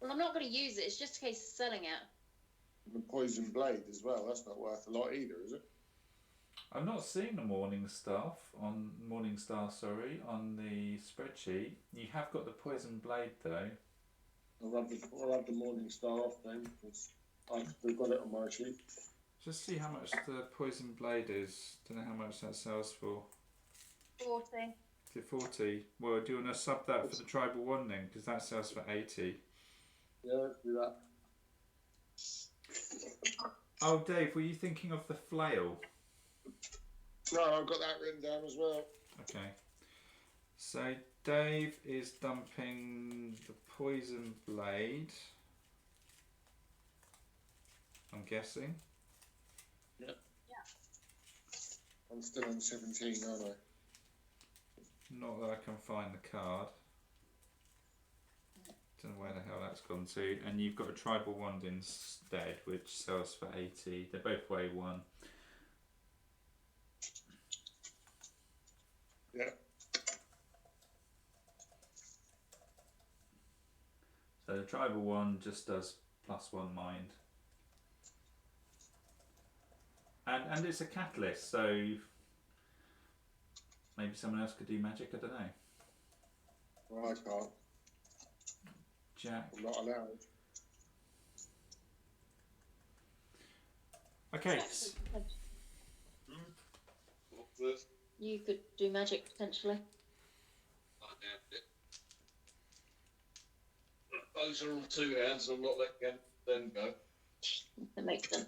Well, I'm not going to use it. It's just a case of selling it. And the poison blade as well. That's not worth a lot either, is it? I've not seen the Morningstar on the spreadsheet. You have got the poison blade though. I'll have the morning star off then, because we've got it on my sheet. Just see how much the poison blade is. Don't know how much that sells for. 40. Is it 40? Well, do you want to sub that for the tribal one then? Because that sells for 80. Yeah, let's do that. Oh, Dave, were you thinking of the flail? No, I've got that written down as well. Okay. So Dave is dumping the poison blade. I'm guessing. Yep. I'm still on 17, aren't I? Not that I can find the card. Don't know where the hell that's gone to. And you've got a tribal wand instead, which sells for 80. They both weigh 1. Yeah. So the tribal one just does +1 mind. And it's a catalyst, so maybe someone else could do magic, I don't know. Well, I can't. Jack. I'm not allowed. Okay. What's this? You could do magic potentially. I doubt it. Those are all 2 hands, and I'm not letting them go. That makes sense.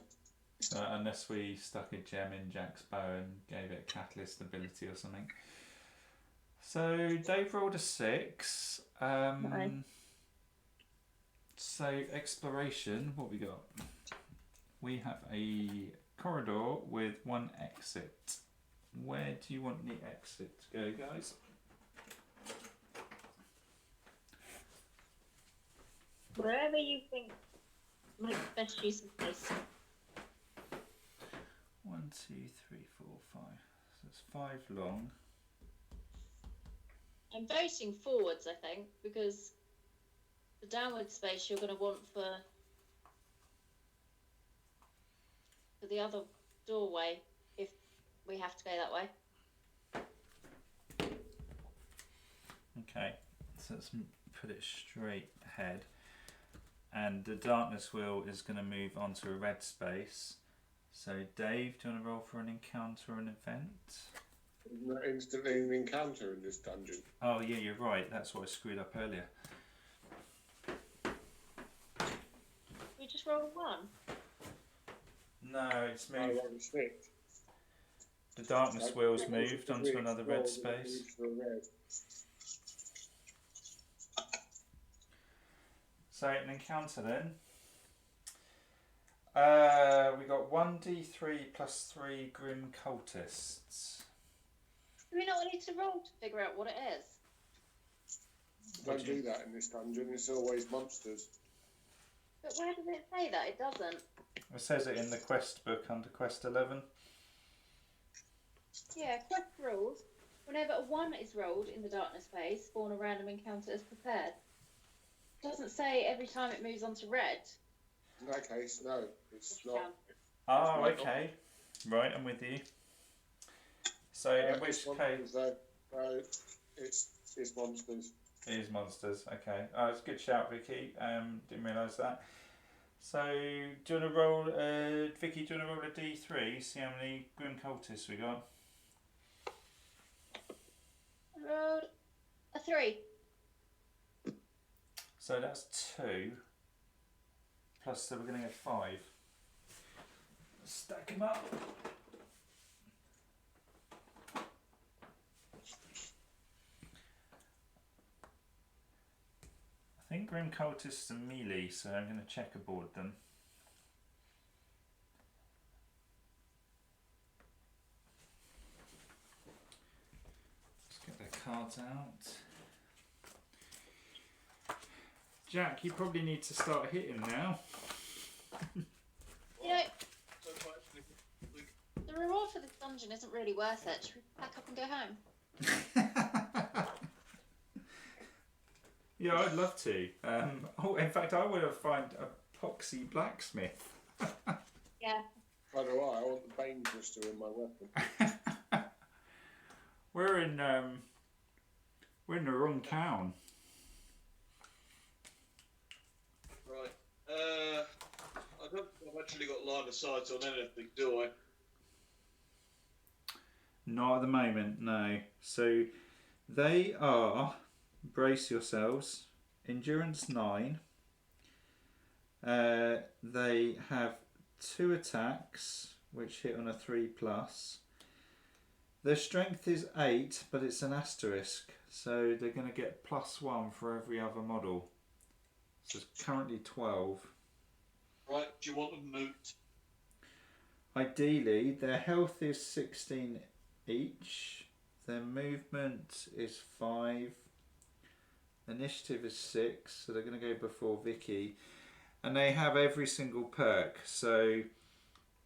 Unless we stuck a gem in Jack's bow and gave it catalyst ability or something. So Dave rolled a 6. Right. So exploration, what we got? We have a corridor with 1 exit. Where do you want the exit to go, guys? Wherever you think makes best use of space. 1, 2, 3, 4, 5. So it's 5 long. I'm voting forwards, I think, because the downward space you're going to want for the other doorway if we have to go that way. Okay, so let's put it straight ahead. And the darkness wheel is going to move onto a red space. So Dave, do you want to roll for an encounter or an event? Isn't that instantly an encounter in this dungeon? Oh yeah, you're right. That's what I screwed up earlier. We just roll 1. No, it's I moved. rolled a 6. The darkness wheel's moved onto another red space. So an encounter then. We got 1d3 plus 3 grim cultists. Do we not need to roll to figure out what it is? Don't do that in this dungeon, it's always monsters. But where does it say that? It doesn't. It says it in the quest book under quest 11. Yeah, quest rules. Whenever a 1 is rolled in the darkness phase, spawn a random encounter as prepared. It doesn't say every time it moves on to red. In that case, no, it's not. Count. Oh, okay. Right, I'm with you. So in which It's case monsters, though. No, it's monsters. it is monsters. Okay. Oh, it's a good shout, Vicky. Didn't realise that. So do you want to roll, Vicky? Do you want to roll a D3? See how many Grim Cultists we got. I rolled a 3. So that's 2. Plus, so we're going to get 5. Stack them up. I think Grim Cultists are melee, so I'm going to checkerboard them. Let's get their cards out. Jack, you probably need to start hitting now. You know, So if I actually- the reward for this dungeon isn't really worth it. Should we pack up and go home? Yeah, I'd love to. In fact, I would have found a poxy blacksmith. Yeah. I don't know. I want the Bane crystal in my weapon. We're in the wrong town. Right. I don't think I've actually got line of sight on anything, do I? Not at the moment, no. So they are, brace yourselves, endurance 9. They have 2 attacks, which hit on a 3+. Their strength is 8, but it's an asterisk, so they're going to get +1 for every other model. So it's currently 12. Right, do you want them moved? Ideally, their health is 16 each. Their movement is 5. Initiative is 6, so they're going to go before Vicky. And they have every single perk. So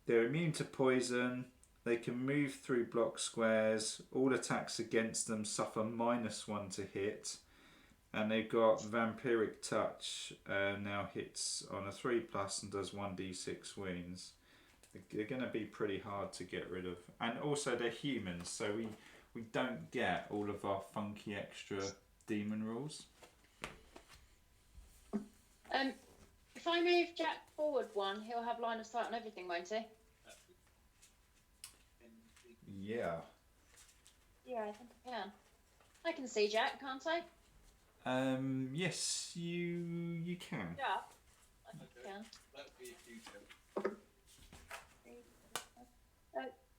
they're immune to poison. They can move through block squares. All attacks against them suffer -1 to hit. And they've got Vampiric Touch, now hits on a 3+ and does 1d6 wounds. They're going to be pretty hard to get rid of. And also they're humans, so we don't get all of our funky extra demon rules. If I move Jack forward 1, he'll have line of sight on everything, won't he? Yeah. Yeah, I think I can. I can see Jack, can't I? Yes, you can. Yeah. I think I can. That would be a huge help.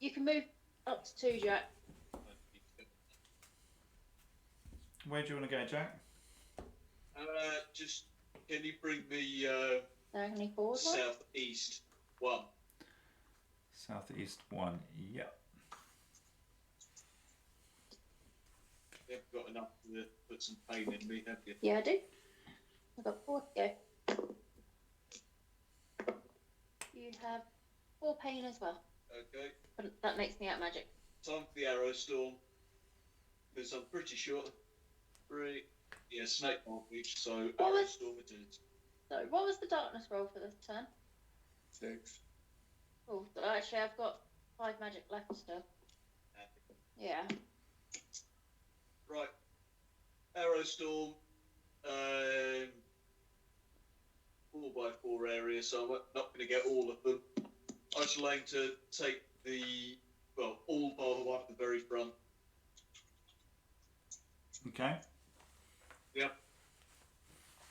You can move up to 2, Jack. Where do you want to go, Jack? Just can you bring me Diagonally forward 1. southeast 1? Southeast 1, yep. You haven't got enough to put some pain in me, have you? Yeah, I do. I've got 4 to go. You have 4 pain as well. Okay. But that makes me out magic. Time for the arrow storm. Because I'm pretty sure 3. Yeah, snake mark each, so What arrow was- storm it is. So, what was the darkness roll for this turn? 6. Oh, so actually, I've got 5 magic left still. Yeah. Right. Arrow storm. 4x4 area, so I'm not going to get all of them. I shall aim to take all bar the one at the very front. Okay. Yep.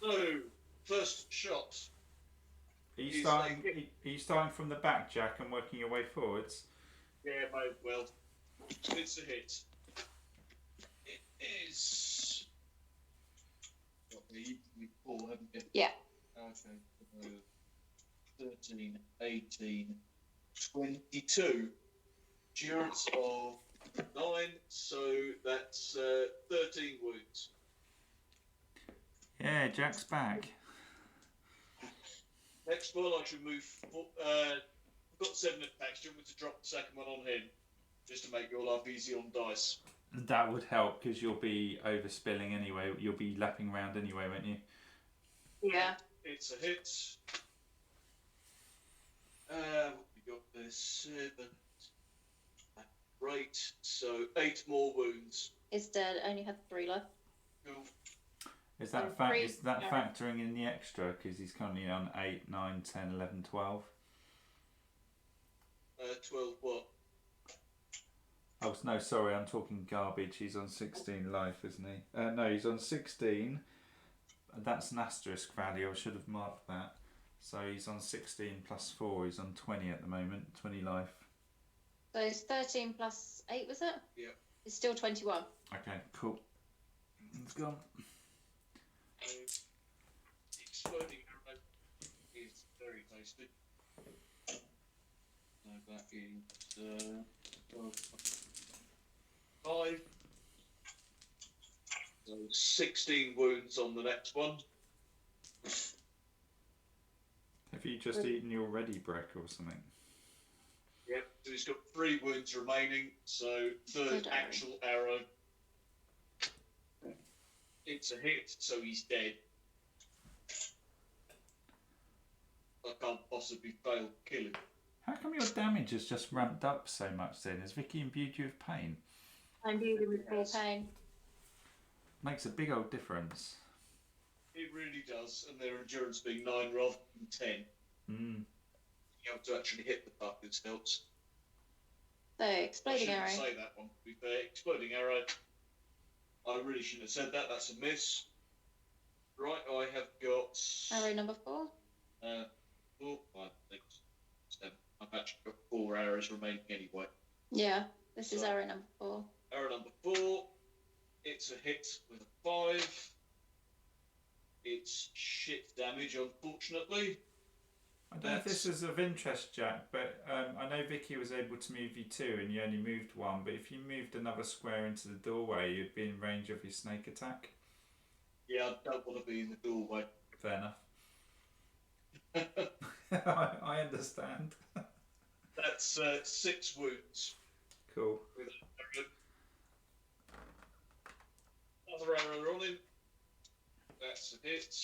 So, first shot. Are you He's starting from the back, Jack, and working your way forwards? Yeah, may as well. It's a hit. It is. You've 4, haven't you? Yeah. Okay. 13, 18, 22. Endurance of 9, so that's 13 wounds. Yeah, Jack's back. Next one, I should move. I've got 7 attacks. Do you want me to drop the second one on him? just to make your life easy on dice. That would help because you'll be overspilling anyway. You'll be lapping around anyway, won't you? Yeah. It's a hit. What we got there? 7. Right, so 8 more wounds. Is dead. Only had 3 left. Cool. Is that factoring in the extra? Because he's currently on 8, 9, 10, 11, 12. 12 what? Oh no, sorry, I'm talking garbage. He's on 16 life, isn't he? No, he's on 16. That's an asterisk value. I should have marked that. So he's on 16 plus 4. He's on 20 at the moment. 20 life. So it's 13 plus 8, was it? Yeah. It's still 21. Okay, cool. It's gone. Exploding arrow is very tasty. So that is 5. So 16 wounds on the next one. Have you just eaten your ready brick or something? Yep. So he's got 3 wounds remaining. So third actual arrow. It's a hit, so he's dead. I can't possibly fail to kill him. How come your damage has just ramped up so much then? Has Vicky imbued you with pain? I'm imbued with 4 pain. Makes a big old difference. It really does, and their endurance being 9 rather than 10. Mm. You have to actually hit the buckets helps. So, exploding arrow. I shouldn't say that one, to be fair. Exploding arrow. I really shouldn't have said that. That's a miss. Right, I have got... Arrow number 4. 4, 5, 6, 7. I've actually got 4 arrows remaining anyway. Yeah, this is arrow number 4. Arrow number 4. It's a hit with a 5. It's shit damage, unfortunately. I don't know if this is of interest, Jack, but I know Vicky was able to move you 2 and you only moved 1, but if you moved another square into the doorway, you'd be in range of his snake attack. Yeah, I don't want to be in the doorway. Fair enough. I understand. That's 6 wounds. Cool. With another arrow on him. That's a hit.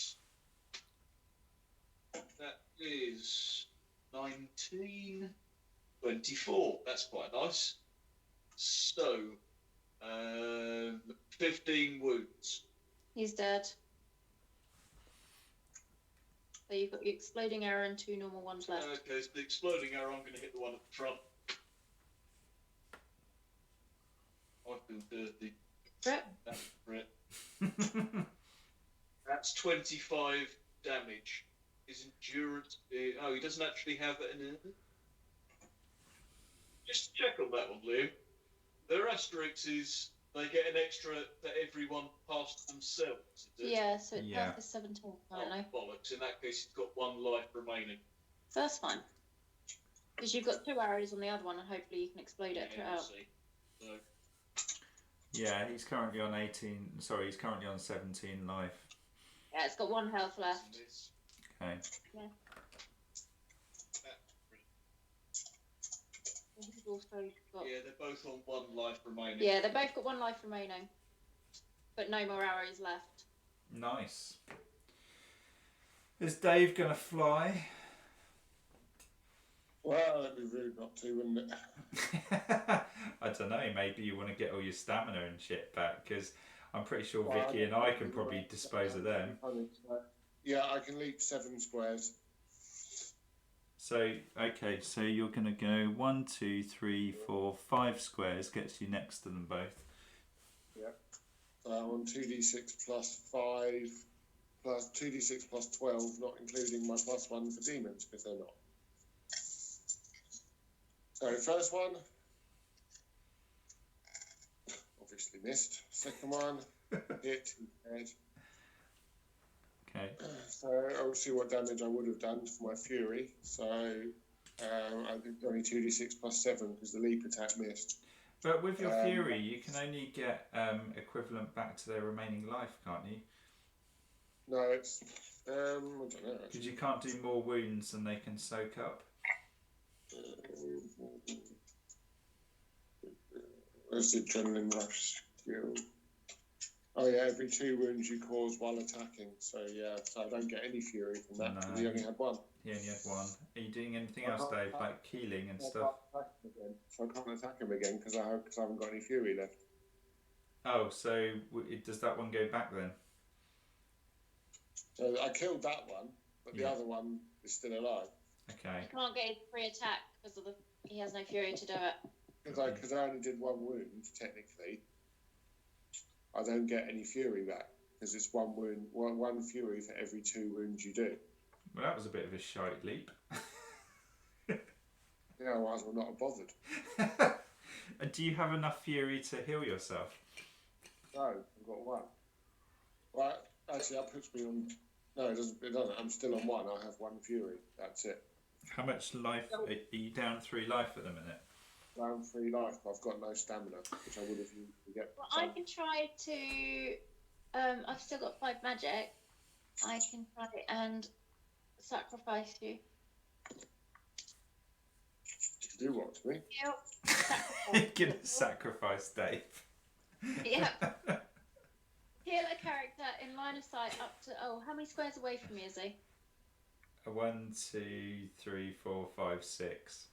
That is 19, 24. That's quite nice. So, 15 wounds. He's dead. So you've got the exploding arrow and 2 normal ones left. Okay, so the exploding arrow, I'm going to hit the one at the front. I feel dirty. Rip. That's Brit. That's 25 damage. His endurance... oh, he doesn't actually have it in it. Just check on that one, Liam. Their asterisks is they get an extra for everyone past themselves. Is it? Yeah, so it's Yeah. half the 17, I don't know. Bollocks. In that case, it's got 1 life remaining. So that's fine. Because you've got 2 arrows on the other one, and hopefully you can explode it Yeah, throughout. see. So, Yeah, he's currently on 18. Sorry, he's currently on 17 life. Yeah, it's got 1 health left. this. Okay. He's also got... Yeah, they're both on 1 life remaining. Yeah, they've both got 1 life remaining. But no more arrows left. Nice. Is Dave going to fly? Well, that'd be rude not to, wouldn't it? I don't know, maybe you want to get all your stamina and shit back, because I'm pretty sure Well, Vicky and I can probably dispose of them. Yeah, I can leap 7 squares. So, okay, so you're going to go 1, 2, 3, 4, 5 squares, gets you next to them both. Yeah. On 2d6 plus 5, plus 2d6 plus 12, not including my +1 for demons, because they're not. So, first one, obviously missed. Second one, hit, head. Okay. So, I'll see what damage I would have done for my fury. So, I think only 2d6 plus 7, because the leap attack missed. But with your fury, you can only get equivalent back to their remaining life, can't you? No, it's, I don't know. Because you can't do more wounds than they can soak up. Where's the adrenaline rush skill? Oh yeah, every 2 wounds you cause while attacking. So yeah, so I don't get any fury from that because he only had 1. He only had 1. Are you doing anything I else, can't Dave? attack- Like healing and I stuff? can't attack him again. So I can't attack him again because I haven't got any fury left. Oh, so does that one go back then? So I killed that one, but the Yeah. other one is still alive. Okay. You can't get his free attack because of he has no fury to do it. Because I only did 1 wound, technically. I don't get any fury back because it's 1 wound, one fury for every 2 wounds you do. Well, that was a bit of a shite leap. Yeah, I might as well not have bothered. And do you have enough fury to heal yourself? No, I've got 1. Well, actually, that puts me on. No, it doesn't. It doesn't. I'm still on 1. I have 1 fury. That's it. How much life? Are you down 3 life at the minute? Down 3 life. I've got no stamina, which I would have used to get. Well, I can try to. I've still got 5 magic. I can try and sacrifice you. Do what to me? Yep. You're gonna sacrifice Dave. Yeah. Heal a character in line of sight up to. Oh, how many squares away from me is he? 1, 2, 3, 4, 5, 6.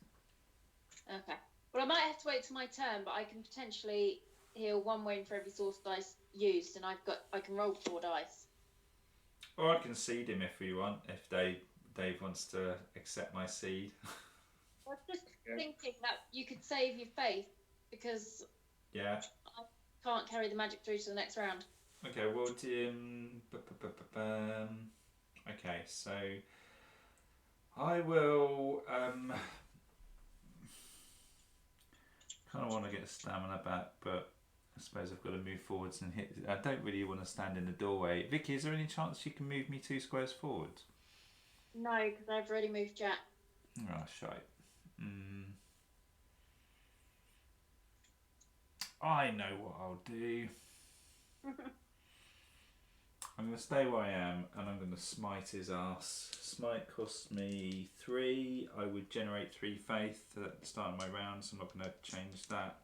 Okay. Well, I might have to wait till my turn, but I can potentially heal 1 wound for every source dice used, and I can roll 4 dice. Or I can seed him if we want. If Dave wants to accept my seed. I was just thinking that you could save your faith because Yeah. I can't carry the magic through to the next round. Okay. Well, okay. So I will. Kind of want to get a stamina back, but I suppose I've got to move forwards and hit. I don't really want to stand in the doorway. Vicky, is there any chance you can move me 2 squares forward? No, because I've already moved Jack. Oh, shite. I know what I'll do. I'm going to stay where I am and I'm going to smite his ass. Smite costs me 3. I would generate 3 faith at the start of my round, so I'm not going to change that.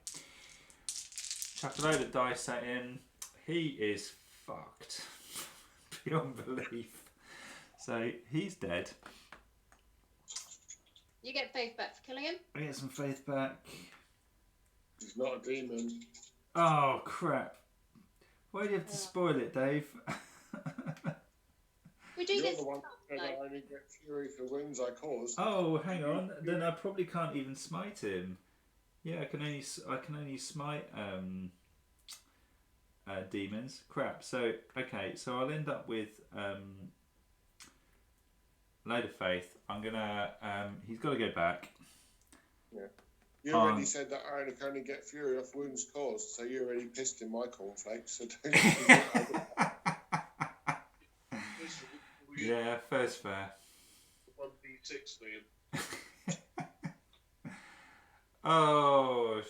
Chuck a load of dice at him. He is fucked beyond belief. So he's dead. You get faith back for killing him. I get some faith back. He's not a demon. Oh crap. Why do you have to spoil it, Dave? We do You're get the one stuff, that though. I only get fury for wounds I caused. Oh, hang on. Then I probably can't even smite him. Yeah, I can only smite demons. Crap. So okay, so I'll end up with load of faith. I'm gonna he's got to go back. Yeah. You already said that I can only get fury off wounds caused, so you already pissed in my cornflakes. So don't. Yeah, fair's fair. 1d6 for you. Oh,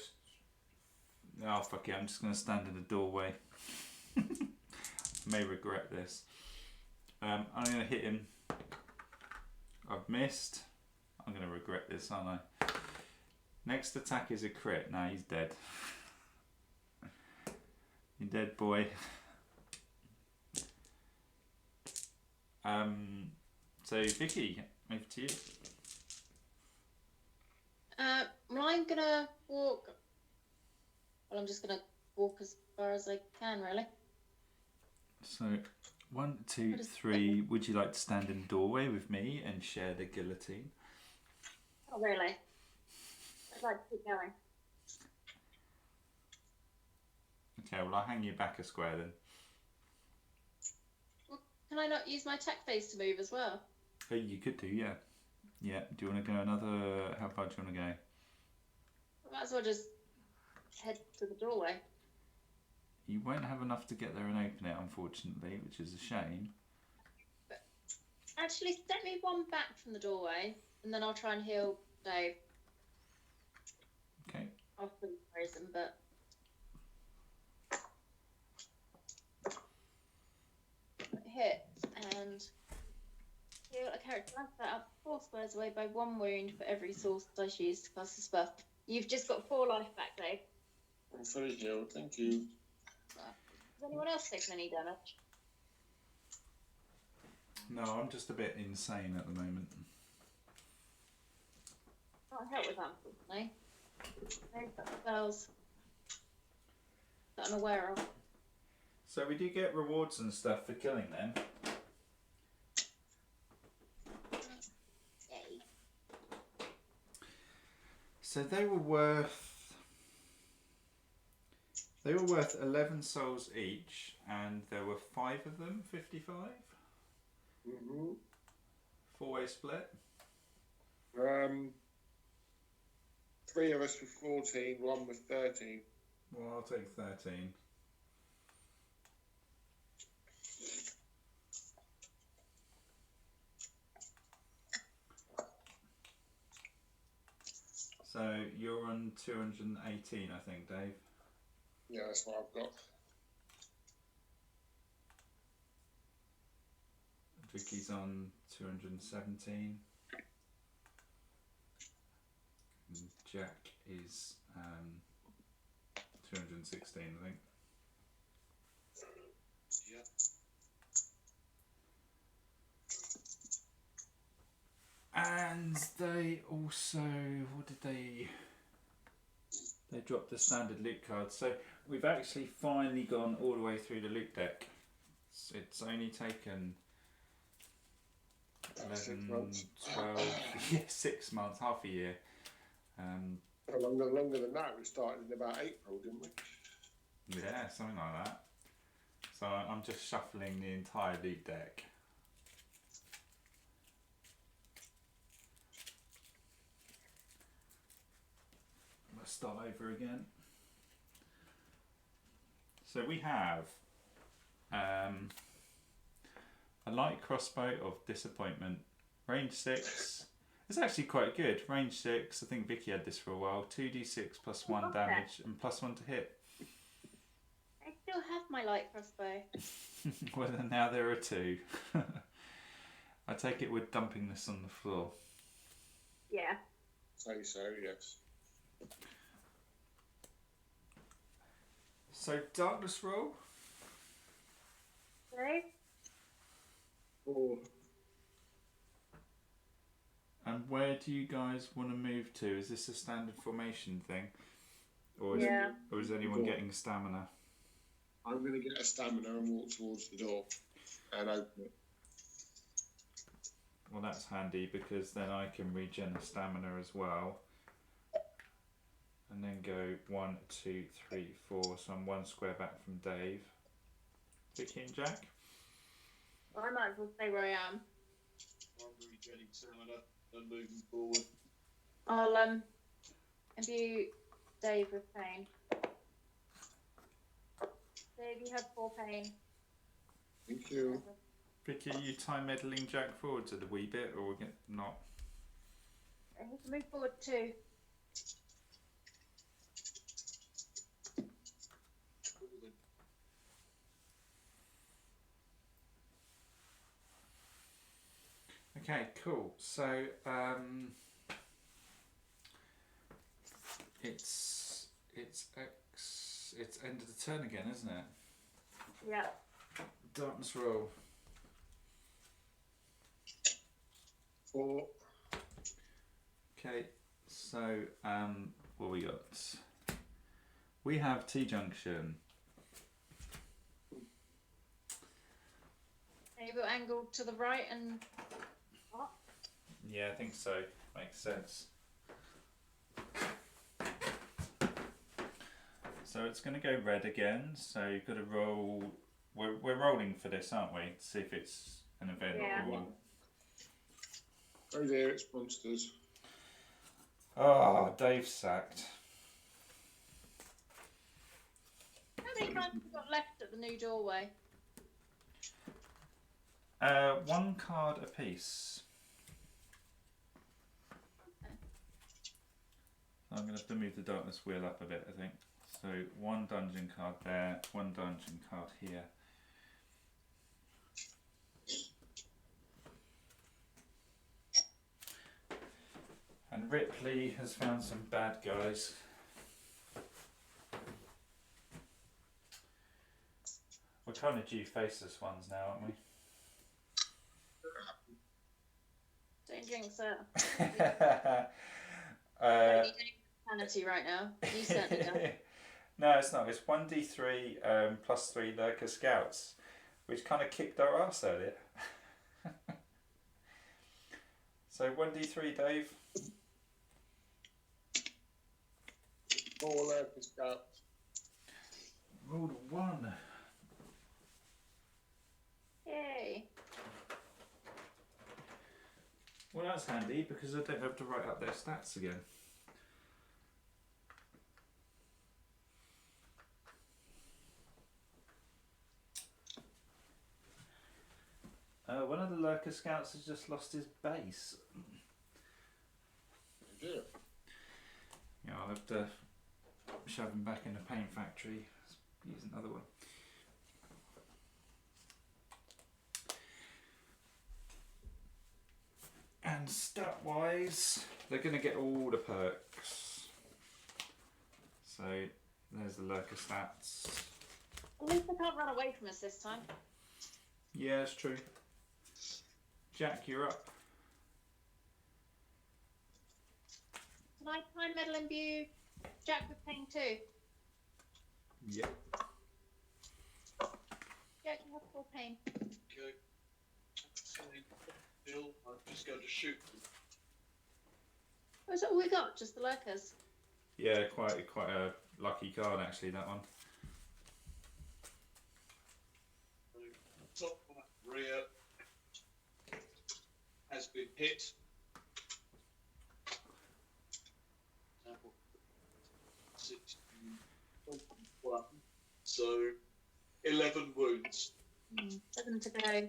fuck it. I'm just gonna stand in the doorway. May regret this. I'm gonna hit him. I've missed. I'm gonna regret this, aren't I? Next attack is a crit. Nah, he's dead. You're dead, boy. So Vicky, over to you. Well, I'm gonna walk. Well, I'm just gonna walk as far as I can, really. So, 1, 2, 3. Would you like to stand in the doorway with me and share the guillotine? Oh, really? I'd like to keep going. Okay, well I'll hang you back a square then. Well, can I not use my attack phase to move as well? Oh, you could do, yeah. Yeah. Do you want to go another? How far do you want to go? I might as well just head to the doorway. You won't have enough to get there and open it, unfortunately, which is a shame. Actually, set me 1 back from the doorway, and then I'll try and heal Dave. Okay. I'll freeze him, but hit and heal a character like that up 4 squares away by 1 wound for every source dice used to cast the spell. You've just got 4 life back, Dave. I'm fully healed, thank you. Has anyone else taken any damage? No, I'm just a bit insane at the moment. Can't help with that, unfortunately. No spells that I'm aware of. So we do get rewards and stuff for killing them. Yay. So they were worth 11 souls each, and there were 5 of them, 55? Mm-hmm. 4-way split? 3 of us were 14, 1 was 13. Well, I'll take 13. So you're on 218, I think, Dave. Yeah, that's what I've got. Vicky's on 217. And Jack is 216, I think. Yeah. And they also, what did they dropped the standard loot cards. So we've actually finally gone all the way through the loot deck. It's only taken 11, 12, yeah, 6 months, half a year. Longer than that. We started in about April, didn't we? Yeah, something like that. So I'm just shuffling the entire loot deck. Let's start over again. So we have a light crossbow of disappointment, range 6. It's actually quite good. Range 6, I think Vicky had this for a while. 2d6 plus 1 damage and plus 1 to hit. I still have my light crossbow. Well, then now there are 2. I take it we're dumping this on the floor. Yeah. Say so, yes. So, darkness roll. Right? 4. And where do you guys want to move to? Is this a standard formation thing? Or is, Yeah. or is anyone getting stamina? I'm going to get a stamina and walk towards the door and open it. Well, that's handy because then I can regen a stamina as well. And then go 1, 2, 3, 4. So I'm 1 square back from Dave. Vicky and Jack? Well, I might as well stay where I am. I'm regenerating stamina and moving forward. I'll imbue Dave with pain. Dave, you have 4 pain. Thank you. Vicky, are you time meddling Jack forwards a wee bit or not? And he can move forward too. Okay, cool. So it's end of the turn again, isn't it? Yeah. Darkness roll. 4. Okay, so what we got? We have T-junction. Table angled to the right and up. Yeah, I think so. Makes sense. So it's going to go red again. So you've got to roll. We're rolling for this, aren't we? To see if it's an event Yeah. or. Oh dear, it's monsters. Oh, Dave's sacked. How many cards have we got left at the new doorway? 1 card apiece. So I'm going to have to move the darkness wheel up a bit, I think. So 1 dungeon card there, 1 dungeon card here. And Ripley has found some bad guys. kind of due faceless ones now, aren't we? Don't drink, sir. uh, You don't need sanity right now. You certainly don't. no, it's not. It's 1d3 plus 3 lurker scouts, which kind of kicked our ass earlier. So 1d3, Dave. 4 lurker scouts. Rolled a 1. Yay. Well, that's handy because I don't have to write up their stats again. One of the lurker scouts has just lost his base. Yeah. Yeah, I'll have to shove him back in the paint factory. Use another one. And stat-wise, they're going to get all the perks. So there's the lurker stats. At least they can't run away from us this time. Yeah, it's true. Jack, you're up. Can I time medal imbue Jack with pain too? Yep. Jack, you have full pain. Okay. Bill, I'm just going to shoot them. Oh, is that all we got? Just the lurkers? Yeah, quite a lucky card actually, that one. Top right rear has been hit. 16, 21. So 11 wounds. 7 to go.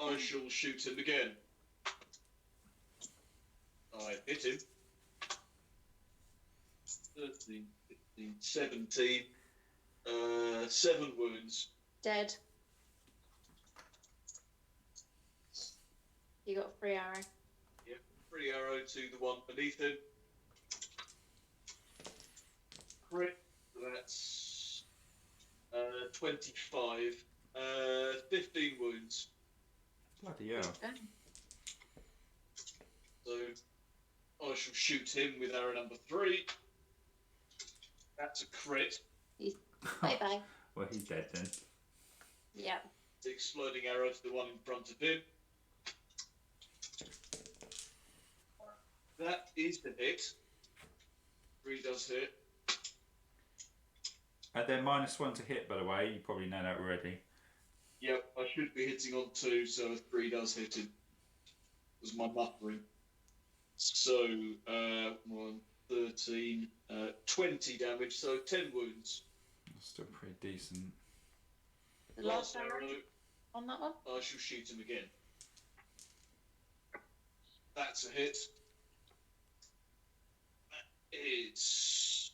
I shall shoot him again. I hit him. 13, 15, 17. 7 wounds. Dead. You got a free arrow. Yep. 3 arrow to the one beneath him. Crit. That's 25. 15 wounds. Bloody hell. Okay. So I shall shoot him with arrow number 3. That's a crit. Bye bye. Well, he's dead then. Yeah. The exploding arrow to the one in front of him. That is the hit. 3 does hit. They're -1 to hit, by the way. You probably know that already. Yep, I should be hitting on 2, so a 3 does hit him. Was my muttering. So, 1, 13, 20 damage, so 10 wounds. That's still pretty decent. The last arrow on that one? I shall shoot him again. That's a hit. That is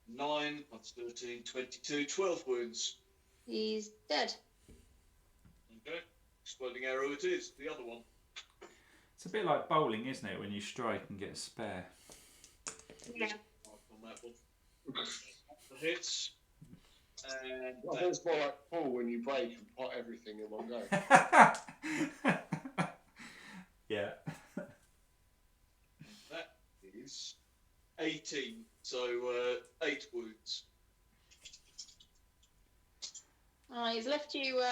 9 plus 13, 22, 12 wounds. He's dead. Okay. Exploding arrow it is, the other one. It's a bit like bowling, isn't it, when you strike and get a spare? Yeah. On that one. The hits. And I think it's more like pool when you break and pot everything in one go. Yeah. that is 18. So 8 wounds. Oh, he's left you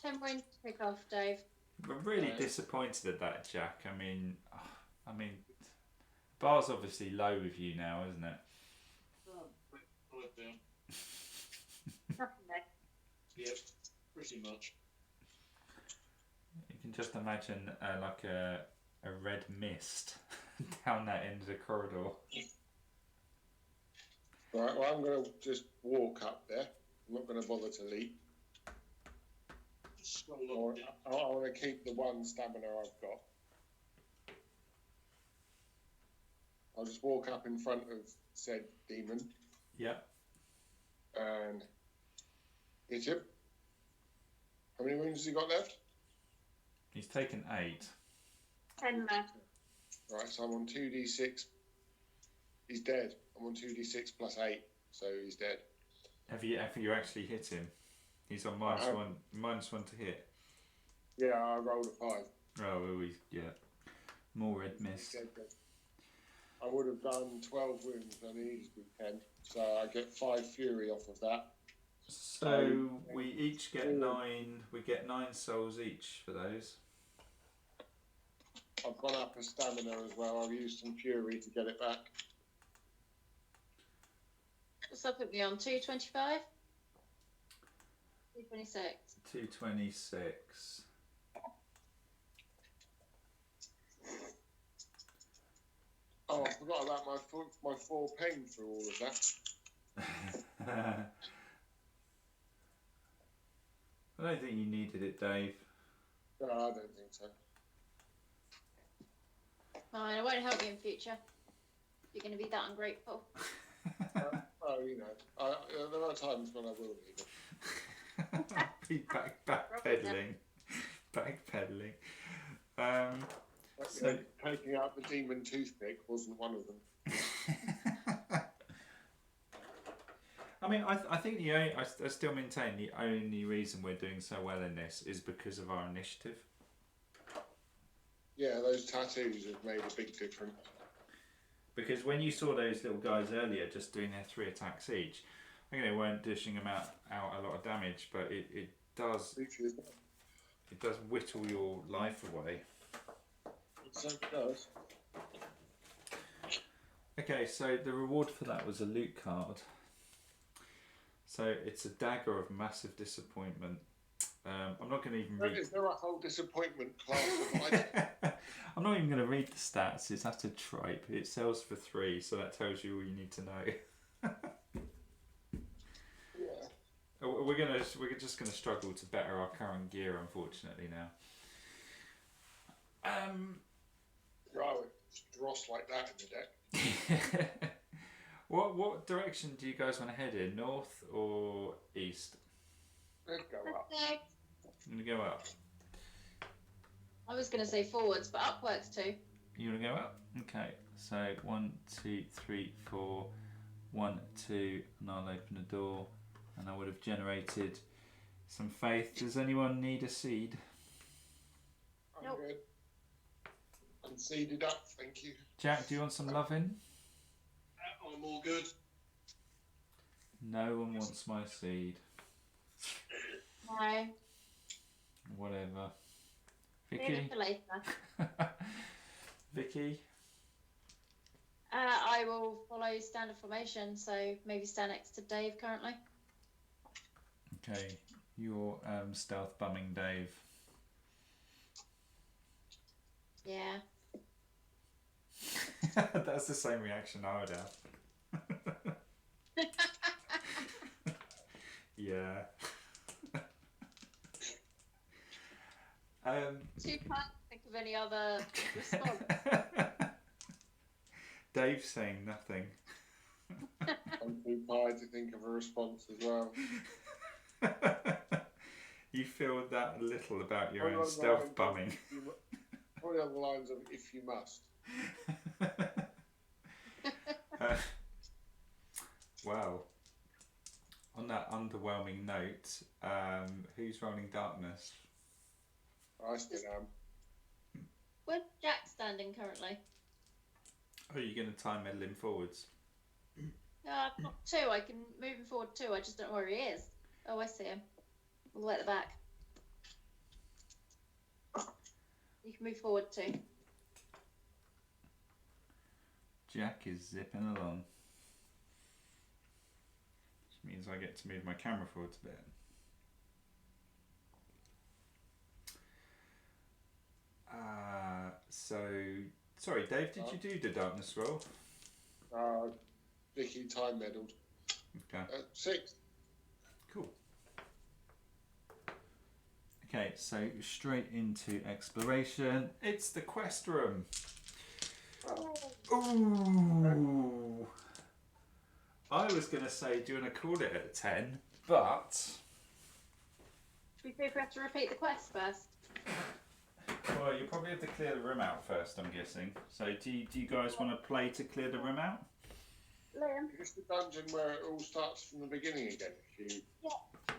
10 wounds to pick off, Dave. I'm really disappointed at that, Jack. I mean, bar's obviously low with you now, isn't it? Pull it down. Nothing there. Yep, pretty much. You can just imagine like a red mist down that end of the corridor. Right, well, I'm going to just walk up there. I'm not going to bother to leap. Scroll up. I want to keep the 1 stamina I've got. I'll just walk up in front of said demon Yeah. and hit him. How many wounds has he got left? He's taken 8. 10 left. Right, so I'm on 2d6 He's dead. I'm on 2d6 plus 8, so he's dead. Have you actually hit him? He's on -1 to hit. Yeah, I rolled a 5. Oh, yeah. More red mist. I would have done 12 wounds, I needed to do 10. So I get 5 fury off of that. So we each get 9. We get 9 souls each for those. I've gone up a stamina as well. I've used some fury to get it back. What's that put me on? 225? 226. 226. Oh, I forgot about my 4 pain through all of that. I don't think you needed it, Dave. No, I don't think so. Fine, I won't help you in future. You're going to be that ungrateful. Oh, you know, there are times when I will need it. Be backpedaling. Backpedaling. So Taking out the demon toothpick wasn't one of them. I mean, I think I still maintain the only reason we're doing so well in this is because of our initiative. Yeah, those tattoos have made a big difference. Because when you saw those little guys earlier just doing their 3 attacks each, I think they weren't dishing them out a lot of damage, but it does whittle your life away. It so does. Okay, so the reward for that was a loot card. So it's a dagger of massive disappointment. I'm not going to even read. Is there a whole disappointment class of items? I'm not even going to read the stats. It's at a tripe. It sells for 3, so that tells you all you need to know. Yeah. We're just going to struggle to better our current gear, unfortunately now. Right, dross like that in the deck. What direction do you guys want to head in? North or east? Let's go up. I'm going to go up. I was going to say forwards, but up works too. You want to go up? Okay, so 1, 2, 3, 4, 1, 2, and I'll open the door, and I would have generated some faith. Does anyone need a seed? I'm Nope. good. I'm seeded up, thank you. Jack, do you want some loving? I'm all good. No one wants my seed. No. Whatever. Leave Vicky? it for later. Vicky? I will follow standard formation, so maybe stand next to Dave currently. Okay, you're stealth bumming Dave. Yeah. That's the same reaction I would have. Yeah. Too can't think of any other response. Dave's saying nothing. I'm too tired to think of a response as well. You feel that little about your Probably own on the stealth lines of, bumming. Probably on the lines of if you must. Well, on that underwhelming note, who's rolling darkness? I still am. Where's Jack standing currently? Oh, you're going to time medal him forwards? I've got 2. I can move him forward 2. I just don't know where he is. Oh, I see him. All the way at the back. You can move forward 2. Jack is zipping along. Which means I get to move my camera forwards a bit. Sorry, Dave, did you do the darkness roll? Vicky time medalled. Okay. 6. Cool. Okay, so straight into exploration. It's the quest room. Ooh. I was going to say, do you want to call it at 10? But... Should we see if we have to repeat the quest first? Well, you probably have to clear the room out first, I'm guessing. So do you guys want to play to clear the room out? Liam, Is this the dungeon where it all starts from the beginning again?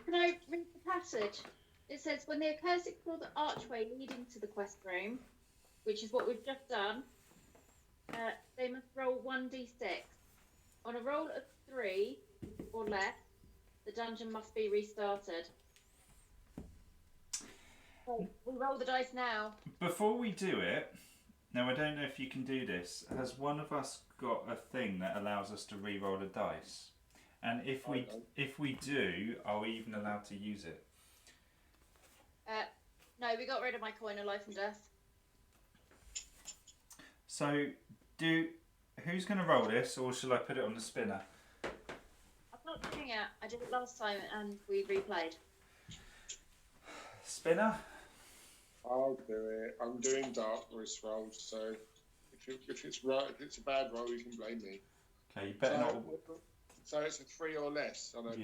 can I read the passage? It says, when the Accursed explore the archway leading to the quest room, which is what we've just done, they must roll 1d6. On a roll of 3 or less, the dungeon must be restarted. So we roll the dice now. Before we do it, now I don't know if you can do this. Has one of us got a thing that allows us to re-roll a dice? And if we do, are we even allowed to use it? No, we got rid of my coin of life and death. So, who's going to roll this, or shall I put it on the spinner? I'm not doing it. I did it last time and we replayed. Spinner? I'll do it. I'm doing dark risk rolls, so if it's a bad roll, you can blame me. Okay, you better not. So it's a 3 or less, and I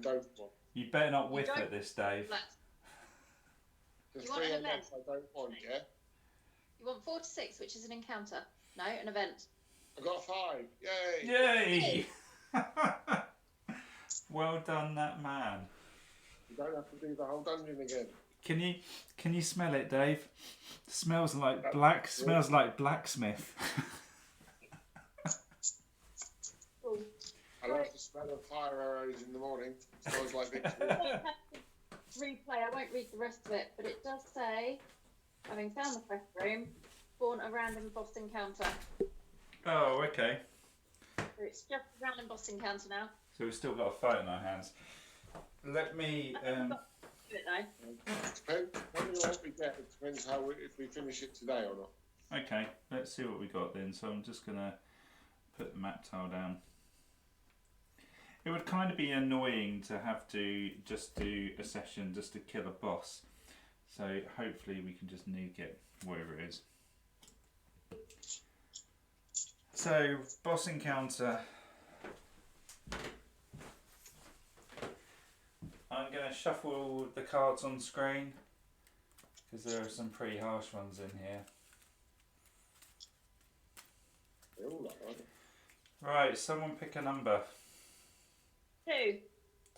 don't want. You better not whiff at this, Dave. The You 3 want an or event? less, I don't want. Yeah. You want 4 to 6, which is an encounter. No, an event. I got 5. Yay! Yay! Well done, that man. You don't have to do the whole dungeon again. Can you smell it, Dave? Smells like blacksmith. Cool. I love the smell of fire arrows in the morning. Smells like victory. Replay. I won't read the rest of it, but it does say, having found the quest room, spawn a random boss encounter. Oh, okay. So it's just a random boss encounter now. So we've still got a fight in our hands. Let me. Do it though. Depending on what we get, it depends if we finish it today or not. Okay, let's see what we got then. So I'm just gonna put the map tile down. It would kind of be annoying to have to just do a session just to kill a boss. So hopefully we can just nuke it, whatever it is. So, boss encounter. I'm going to shuffle the cards on screen because there are some pretty harsh ones in here. They're all like that. Right, someone pick a number. 2.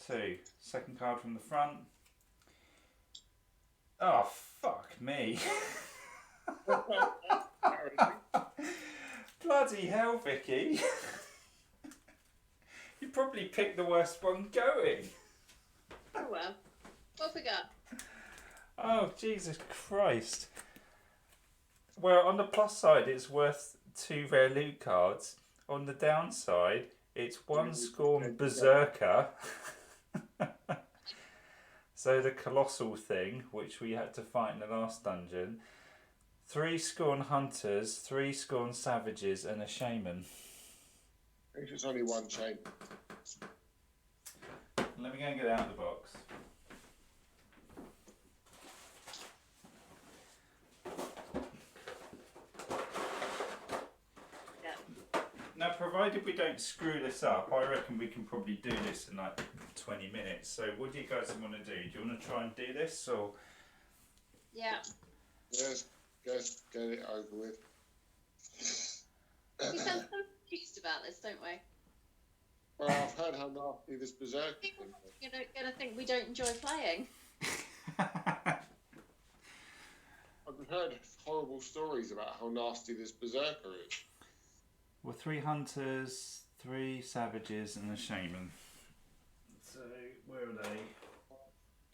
2. Second card from the front. Oh, fuck me. Bloody hell, Vicky. You probably picked the worst one going. Oh well. What have we got? Oh, Jesus Christ. Well, on the plus side, it's worth 2 rare loot cards. On the downside, it's 1 Scorn Berserker. So the colossal thing, which we had to fight in the last dungeon. 3 Scorn Hunters, 3 Scorn Savages, and a Shaman. I think it's only 1 chain. Let me go and get it out of the box. Yeah. Now, provided we don't screw this up, I reckon we can probably do this in like 20 minutes. So what do you guys want to do? Do you want to try and do this, or...? Yeah. Yes, just get it over with. We sound so confused about this, don't we? Well, I've heard how nasty this berserk People thing is. are going to think we don't enjoy playing. I've heard horrible stories about how nasty this berserker is. Well, 3 Hunters, 3 Savages, and a Shaman. So, where are they?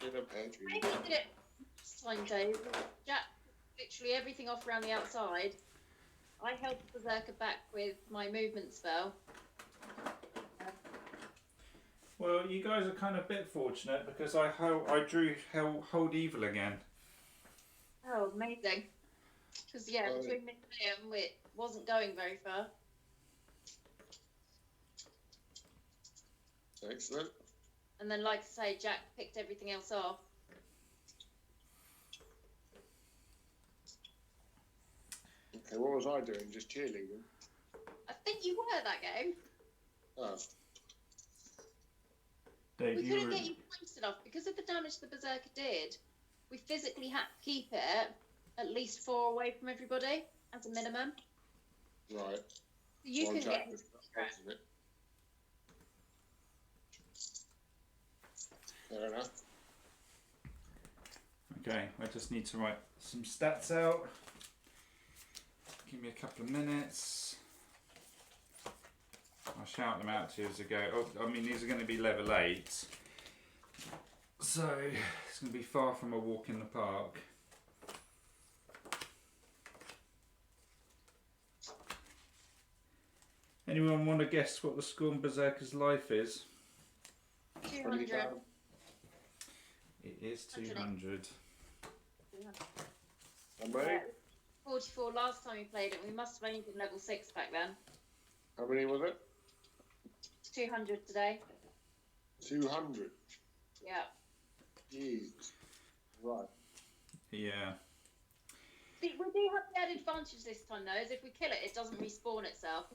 In a pantry. I did it last time, Dave. Jack literally everything off around the outside. I held the berserker back with my movement spell. Well, you guys are kind of a bit fortunate because I drew Hold Evil again. Oh, amazing. Because, yeah, between me and Liam, it wasn't going very far. Excellent. And then, like I say, Jack picked everything else off. Okay, what was I doing? Just cheerleading? I think you were that game. Oh. Dave, We you couldn't were... get you close enough because of the damage the berserker did. We physically had to keep it at least 4 away from everybody as a minimum. Right. So you Well, can Jack get was him. wasn't it? Fair enough. Okay, I just need to write some stats out. Give me a couple of minutes. I'll shout them out to you as I go. Oh, I mean, these are going to be level 8. So, it's going to be far from a walk in the park. Anyone want to guess what the Scorn Berserker's life is? 200. It is 200. How many? 44 last time we played it. We must have only been level 6 back then. How many was it? 200 today. 200. Yeah. Jeez. Right. Yeah. See, we do have the added advantage this time though, is if we kill it, it doesn't respawn itself.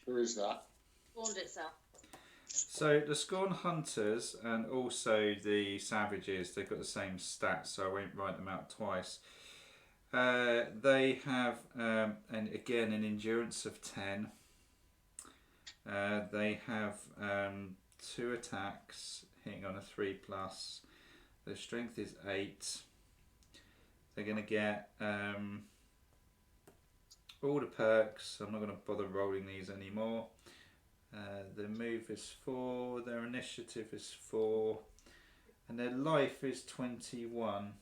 Who is that? Spawned itself. So the Scorn Hunters and also the Savages, they've got the same stats, so I won't write them out twice. They have, an endurance of 10. They have 2 attacks, hitting on a 3+. Their strength is 8. They're going to get all the perks. I'm not going to bother rolling these anymore. Their move is 4, their initiative is 4, and their life is 21.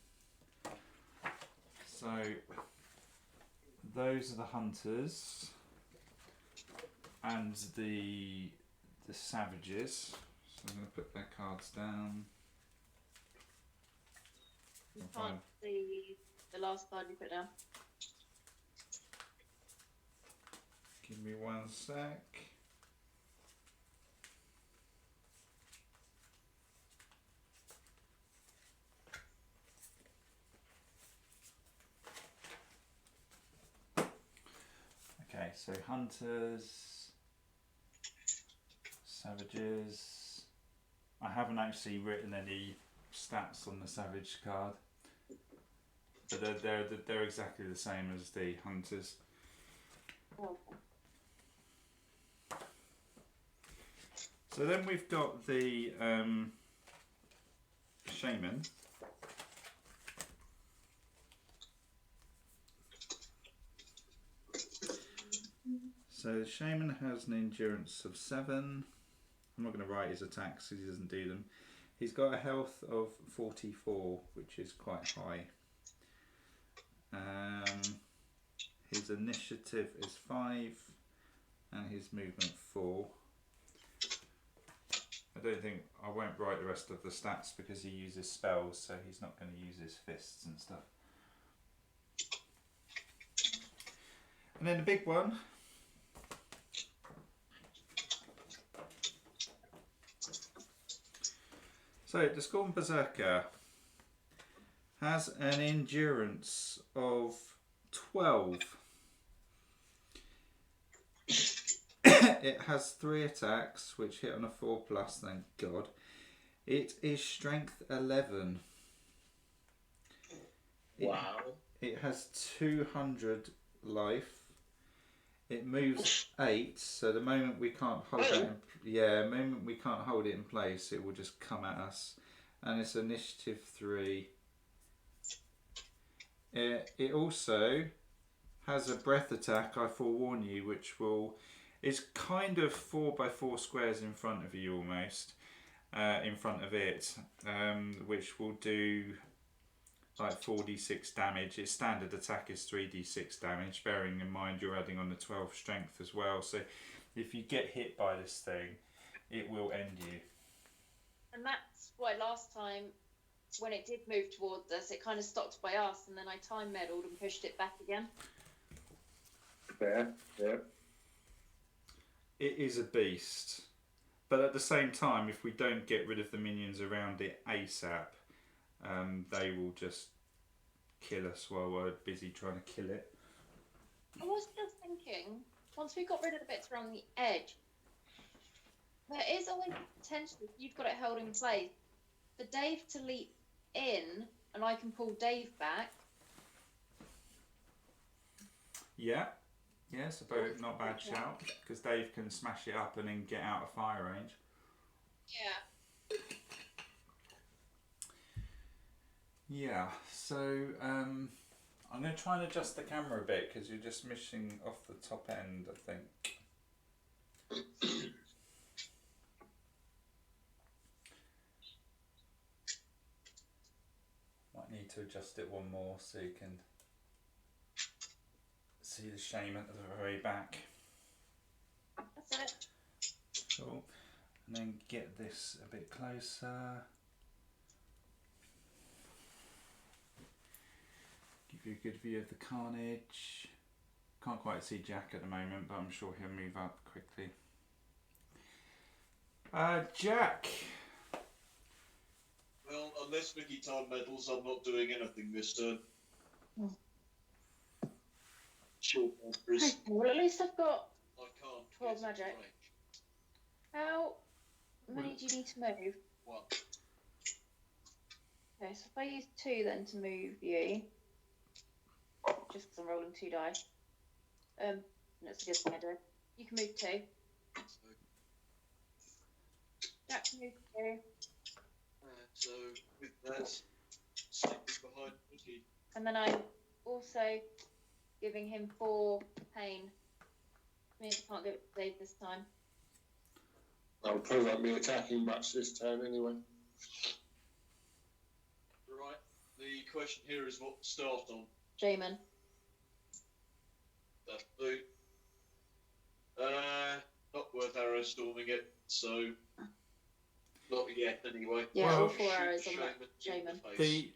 So those are the hunters and the savages. So I'm going to put their cards down. You can't see the last card you put down. Give me 1 sec. Okay, so hunters, savages. I haven't actually written any stats on the savage card, but they're exactly the same as the hunters. Oh. So then we've got the shaman. So the shaman has an endurance of 7. I'm not going to write his attacks because he doesn't do them. He's got a health of 44, which is quite high. His initiative is 5 and his movement 4. I won't write the rest of the stats because he uses spells, so he's not going to use his fists and stuff. And then the big one. So the Scorn Berserker has an endurance of 12. It has 3 attacks which hit on a 4+, thank God. It is strength 11. Wow. It has 200 life. It moves 8, so the moment we can't hold it in place, it will just come at us. And it's initiative 3. It also has a breath attack, I forewarn you, which is kind of 4x4 squares in front of you almost, in front of it, which will do like 4d6 damage. Its standard attack is 3d6 damage, bearing in mind you're adding on the 12 strength as well. So if you get hit by this thing, it will end you. And that's why last time, when it did move towards us, it kind of stopped by us, and then I time meddled and pushed it back again. Fair, yeah. It is a beast, but at the same time, if we don't get rid of the minions around it ASAP, they will just kill us while we're busy trying to kill it. I was just thinking, once we got rid of the bits around the edge, there is always potential, if you've got it held in place, for Dave to leap in and I can pull Dave back. Yeah, it's a not bad shout, because Dave can smash it up and then get out of fire range. Yeah. Yeah, so I'm going to try and adjust the camera a bit because you're just missing off the top end, I think. Might need to adjust it one more so you can see the shaman at the very back. That's it. Cool. And then get this a bit closer. Give you a good view of the carnage. Can't quite see Jack at the moment, but I'm sure he'll move up quickly. Jack! Well, unless Vicky time medals, I'm not doing anything this turn. Oh. Sure, Okay, well, at least I've got I can't. 12 get magic. it right. How many do you need to move? One. Okay, so if I use 2 then to move you, just because I'm rolling 2 dice. That's a good thing I do. You can move 2. So, Jack can move 2. so with that, slightly behind Vicky. And then I'm also giving him 4 pain. Means I can't get it saved this time. I'll prove up me attacking much this turn anyway. Right. The question here is what to start on. Shaman. That'll do. Not worth arrow storming it, so not yet anyway. Yeah, Well, all 4 arrows on that Shaman in shaman. the face.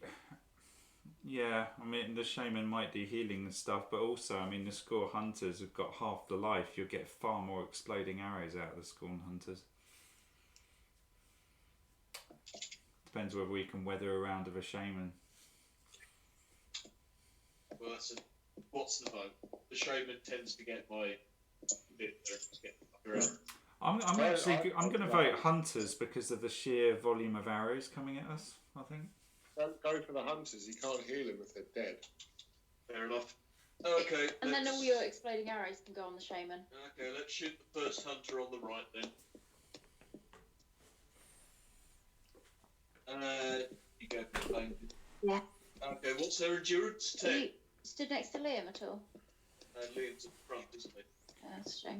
Yeah, I mean, the shaman might do healing and stuff, but also, I mean, the Scorn Hunters have got half the life. You'll get far more exploding arrows out of the Scorn Hunters. Depends whether we can weather a round of a shaman. Well, what's the vote? The shaman tends to get my bit to get around. I'm going to vote Hunters because of the sheer volume of arrows coming at us, I think. Don't go for the hunters. You can't heal them if they're dead. Fair enough. Okay. And then all your exploding arrows can go on the shaman. Okay, let's shoot the first hunter on the right then. You go for the pain. Yeah. Okay, what's their endurance? Are 10. you stood next to Liam at all? Liam's at the front, isn't he? That's a shame.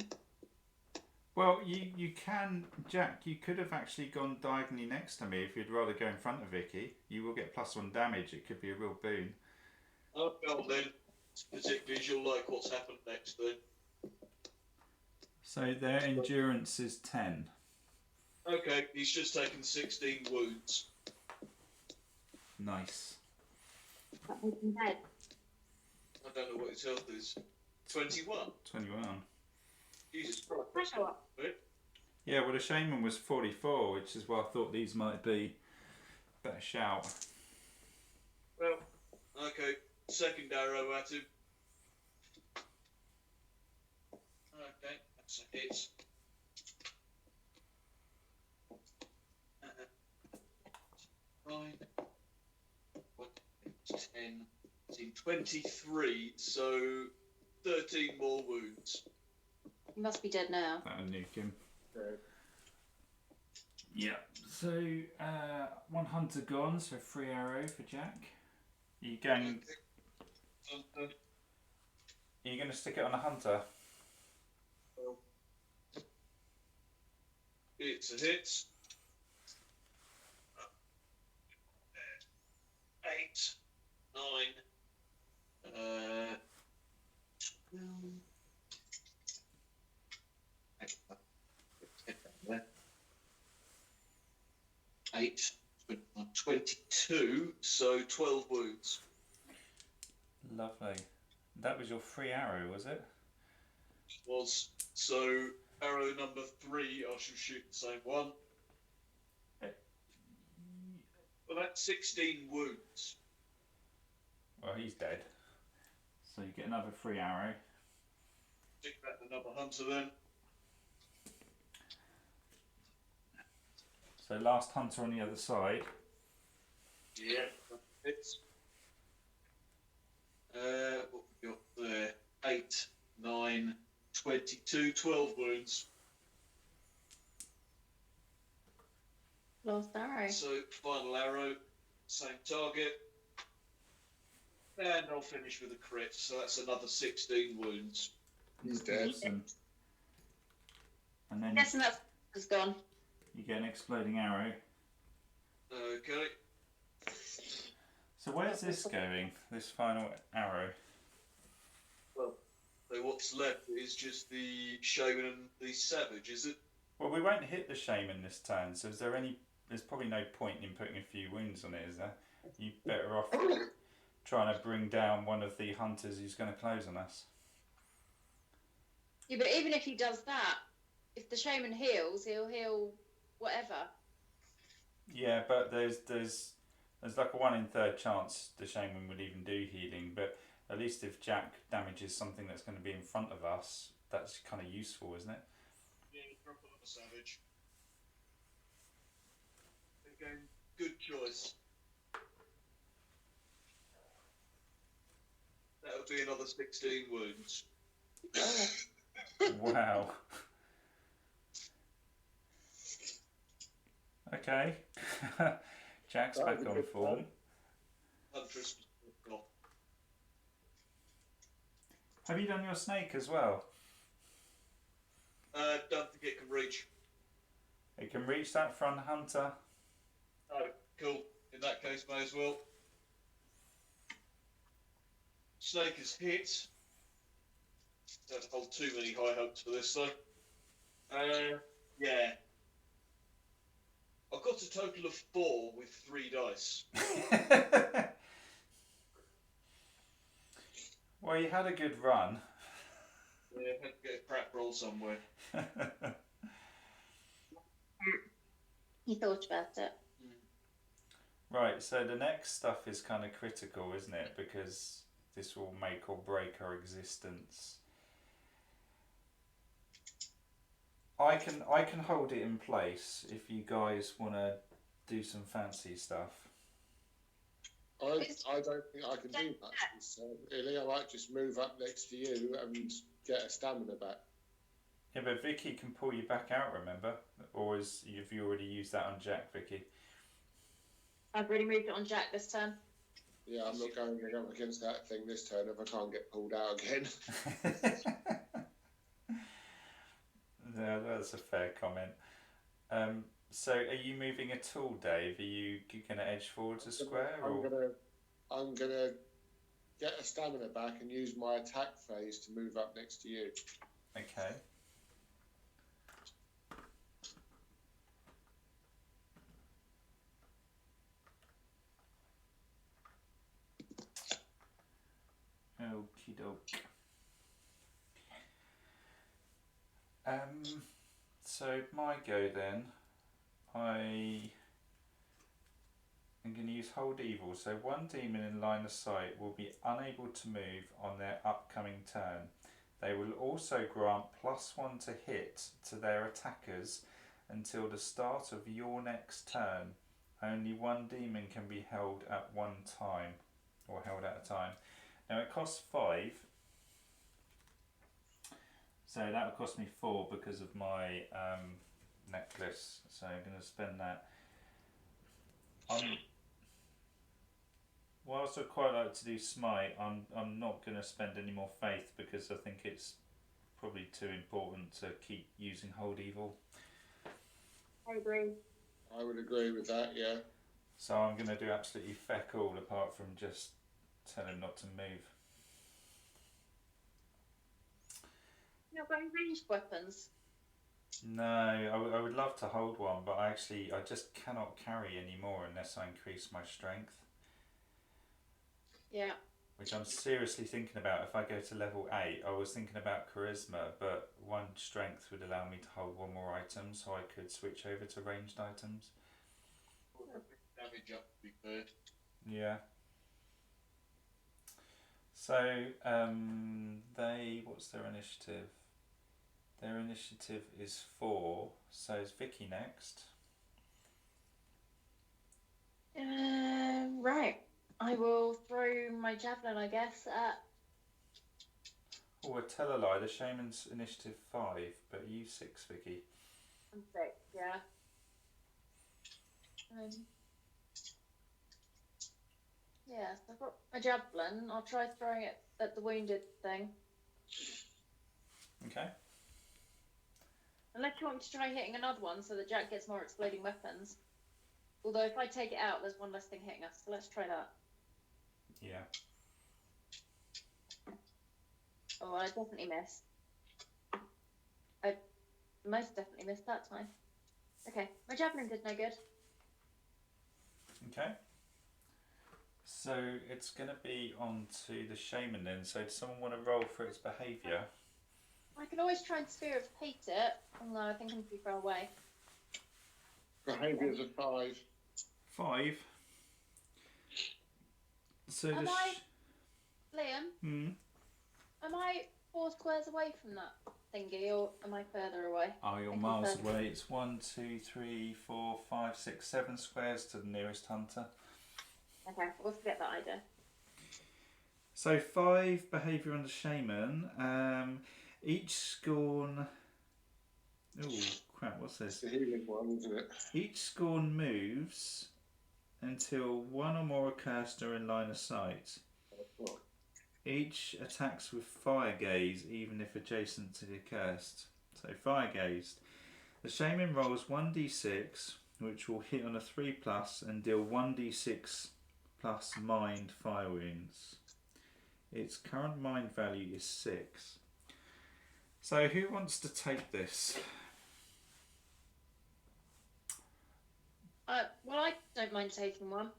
Well, you can, Jack, you could have actually gone diagonally next to me if you'd rather go in front of Vicky. You will get +1 damage. It could be a real boon. Oh, well then, particularly as you'll like what's happened next then. So their endurance is 10. Okay, he's just taken 16 wounds. Nice. That makes him dead. I don't know what his health is. 21. 21. Jesus Christ. Show up. Yeah, well, the shaman was 44, which is why I thought these might be a better shout. Well, okay, second arrow at him. Okay, that's a hit. 9, 10, 23, so 13 more wounds. He must be dead now. That'll nuke him. Dead. Yeah, so 1 hunter gone, so 3 arrow for Jack. Are you going to stick it on a hunter? Well, it's a hit. 8, 9, 8, 22, so 12 wounds. Lovely. That was your 3 arrow, was it? Was so arrow number 3, I shall shoot the same one. Well, that's 16 wounds. Well, he's dead. So you get another 3 arrow. Stick that to another hunter then. So last hunter on the other side. Yeah, it's what we got there? 8, 9, 22, 12 wounds. Last arrow. So final arrow, same target. And I'll finish with a crit, so that's another 16 wounds. He's dead. Awesome. And then I'm guessing that's gone. you get an exploding arrow. Okay. So where's this going? This final arrow? Well, so what's left is just the shaman and the savage, is it? Well, we won't hit the shaman this turn, so is there any... There's probably no point in putting a few wounds on it, is there? You better off trying to bring down one of the hunters who's going to close on us. Yeah, but even if he does that, if the shaman heals, he'll heal whatever. Yeah, but there's like a 1 in 3 chance the shaman would even do healing, but at least if Jack damages something that's going to be in front of us, that's kind of useful, isn't it? Yeah, drop on the savage. Again, good choice. That would be another 16 wounds. Wow. Okay. Jack's back on form. Huntress. Have you done your snake as well? Don't think it can reach. It can reach that front hunter. Oh, cool. In that case, may as well. Snake is hit. Don't hold too many high hopes for this, though. Yeah. I've got a total of 4 with 3 dice. Well, you had a good run. Yeah, had to get a crap roll somewhere. He thought about it. Right, so the next stuff is kind of critical, isn't it? Because this will make or break our existence. I can hold it in place if you guys want to do some fancy stuff. I don't think I can do that. So really, I might just move up next to you and get a stamina back. Yeah, but Vicky can pull you back out, remember? Or have you already used that on Jack, Vicky? I've already moved it on Jack this turn. Yeah, I'm not going up against that thing this turn if I can't get pulled out again. Yeah, that's a fair comment. So, are you moving at all, Dave? Are you going to edge forwards a square? I'm gonna get a stamina back and use my attack phase to move up next to you. Okay. Okie doke. So my go then. I am going to use Hold Evil. So one demon in line of sight will be unable to move on their upcoming turn. They will also grant +1 to hit to their attackers until the start of your next turn. Only one demon can be held at one time, or held at a time. Now it costs 5, so that would cost me 4 because of my necklace. So I'm going to spend that. Whilst I'd quite like to do Smite, I'm not going to spend any more Faith because I think it's probably too important to keep using Hold Evil. I agree. I would agree with that, yeah. So I'm going to do absolutely feck all apart from just tell him not to move. You're not going ranged weapons. No, I would love to hold one, but I just cannot carry any more unless I increase my strength. Yeah. Which I'm seriously thinking about. If I go to level 8, I was thinking about charisma, but 1 strength would allow me to hold 1 more item, so I could switch over to ranged items. Damage up to be fair. Yeah. So, what's their initiative? Their initiative is 4, so is Vicky next. Right. I will throw my javelin, I guess, at... Oh, I tell a lie, the shaman's initiative 5, but you 6, Vicky. I'm 6, yeah. Yeah, so I've got my javelin. I'll try throwing it at the wounded thing. Okay. Unless you want me to try hitting another one so that Jack gets more exploding weapons. Although if I take it out, there's one less thing hitting us, so let's try that. Yeah. Oh, I definitely missed. I most definitely missed that time. Okay, my javelin did no good. Okay. So it's going to be on to the shaman then. So does someone want to roll for its behaviour? I can always try and Sphere of Hate it, although I think I'm too far away. Behaviour's a 5. 5. So Am the Liam, am I 4 squares away from that thingy, or am I further away? Oh, you're miles away. It's 1, 2, 3, 4, 5, 6, 7 squares to the nearest hunter. Okay, we'll forget that idea. So 5 behaviour on the shaman. Each scorn. Oh crap! What's It's this? the healing one, isn't it? Each scorn moves until one or more accursed are in line of sight. Oh. Each attacks with fire gaze, even if adjacent to the accursed. So fire gazed. The shaman rolls 1d6, which will hit on a 3+ and deal 1d6 plus mind fire wounds. Its current mind value is 6. So who wants to take this? Well, I don't mind taking one.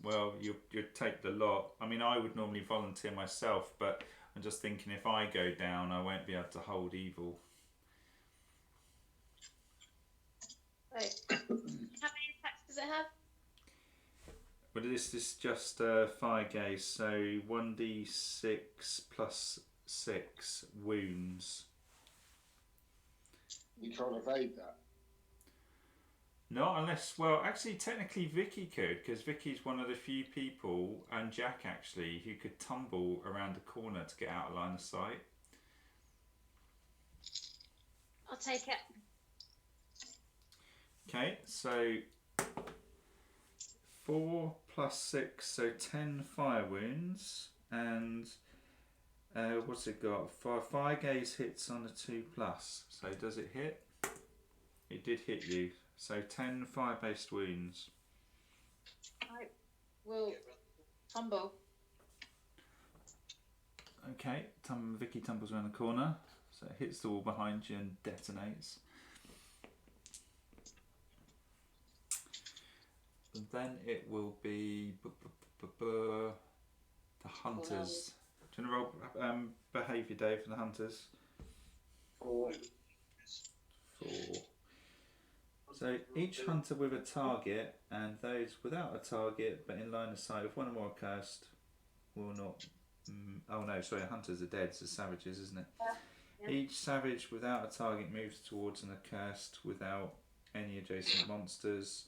Well, you'd take the lot. I mean, I would normally volunteer myself, but I'm just thinking if I go down, I won't be able to hold evil. Right. How many attacks does it have? But this is just fire gaze, so 1d6 plus 6 wounds. You can't evade that. Not unless, well, actually, technically Vicky could, because Vicky's one of the few people, and Jack actually, who could tumble around a corner to get out of line of sight. I'll take it. Okay, so 4 plus 6, so 10 fire wounds, and what's it got? Fire gaze hits on a 2+. So does it hit? It did hit you. So 10 fire-based wounds. I will tumble. Okay, Vicky tumbles around the corner, so it hits the wall behind you and detonates. And then it will be the hunters. Do you want to roll behaviour, Dave, for the hunters? 4. 4. So each hunter with a target, and those without a target but in line of sight of one or more accursed will not. Oh no, sorry, hunters are dead, it's the savages, isn't it? Yeah. Each savage without a target moves towards an accursed without any adjacent monsters,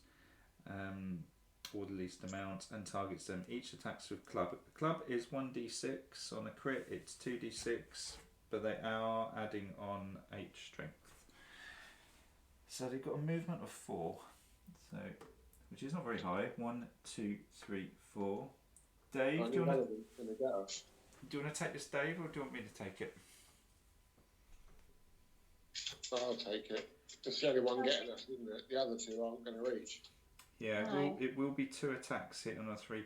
or the least amount, and targets them. Each attacks with club. The club is 1d6. On a crit, it's 2d6, but they are adding on H strength. So they've got a movement of 4, so which is not very high. 1, 2, 3, 4. Dave, do you want to take this, Dave, or do you want me to take it? I'll take it. It's the only one getting us, isn't it? The other 2 aren't going to reach. Yeah, No. it will be 2 attacks hit on a 3+.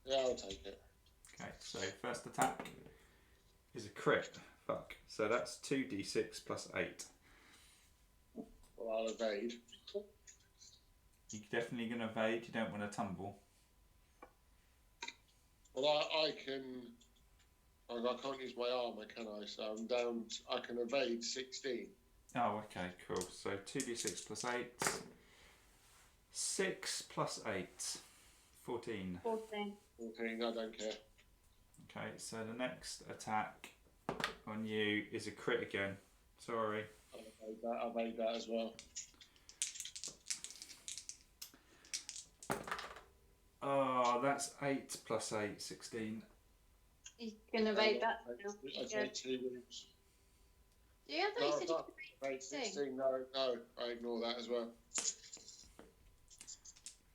Yeah, I'll take it. Okay, so first attack is a crit. Fuck. So that's 2d6 plus 8. Well, I'll evade. You're definitely going to evade. You don't want to tumble. Well, I can. I can't use my armour, can I? So I'm down. I can evade 16. Oh, okay, cool. So 2d6 plus 8. 6 plus 8. 14. 14. 14. I don't care. Okay, so the next attack on you is a crit again. Sorry. I'll evade that as well. Oh, that's 8 plus 8, 16. You can evade that. I take 2 wounds. Yeah, I thought you said you could Evade 16. No, I ignore that as well.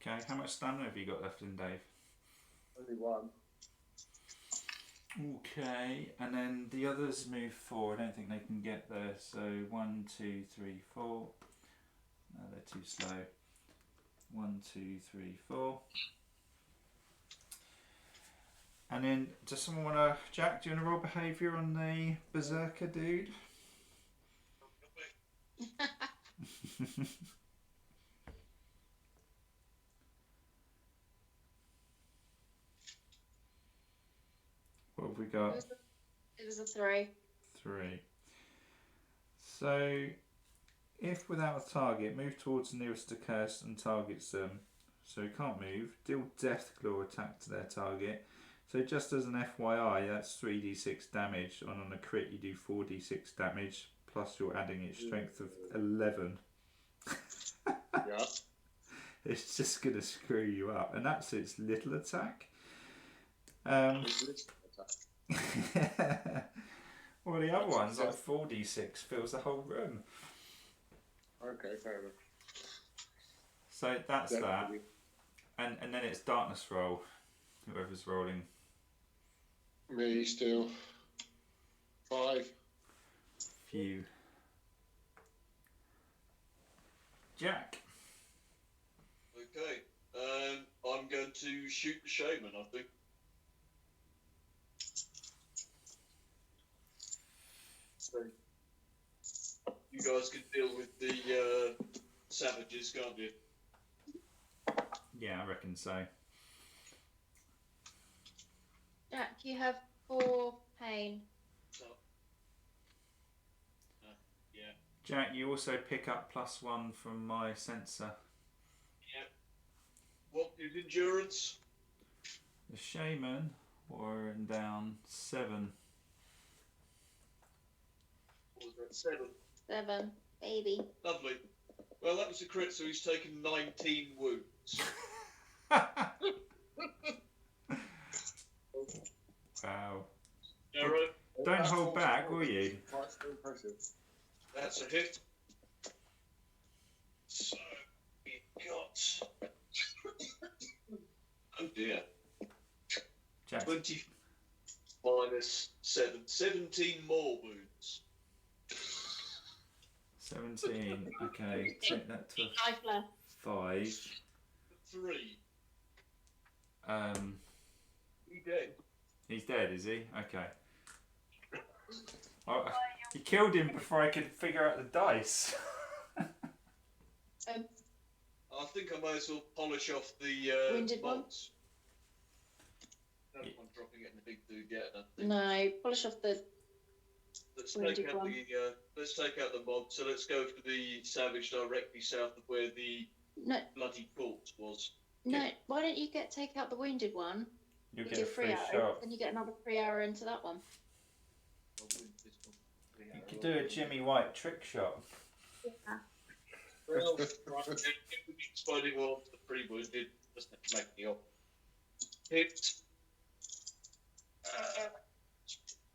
Okay, how much stamina have you got left in, Dave? Only one. Okay, and then the others move 4. I don't think they can get there. So 1, 2, 3, 4. No, they're too slow. 1, 2, 3, 4. And then, does someone want to... Jack, do you want to roll behaviour on the berserker dude? What have we got? It was a 3. 3. So, if without a target, move towards the nearest accursed and targets them. So he can't move. Deal death claw attack to their target. So just as an FYI, that's 3d6 damage. And on a crit, you do 4d6 damage. Plus, you're adding its strength of 11. Yeah. It's just going to screw you up. And that's its little attack. Well, the other one's like 4d6, fills the whole room. Okay, fair enough. So that's that. Definitely. And then it's darkness roll. Whoever's rolling. Me still. 5. Phew. Jack. Okay. I'm going to shoot the shaman, I think. So you guys can deal with the savages, can't you? Yeah, I reckon so. Jack, you have 4 pain. So, yeah. Jack, you also pick up +1 from my sensor. Yeah. What is endurance? The shaman wore down 7. What was that? 7. 7. Baby. Lovely. Well, that was a crit, so he's taken 19 wounds. Wow. Arrow. Don't hold back, will you? Quite still impressive. That's a hit. So we got. Oh dear. Jack. 20 minus 7. 17 more wounds. 17. Okay, take that to 5 left. 5. 3. He dead. He's dead, is he? Okay. Oh, you killed him before I could figure out the dice. I think I might as well polish off the Wounded one? mods. No one dropping it in the big dude yet. I think. No, polish off the. Let's Wounded take out one. let's take out the mob. So let's go for the savage directly south of where the No, bloody corpse was. no. Why don't you take out the wounded one? You'll You get do a 3 free arrows, shot. then you get another 3 arrow into that one. I'll win this one. You could do a Jimmy White trick shot. Well, right, if we keep spider one to the pre-wounded, doesn't have to make me up. Hit.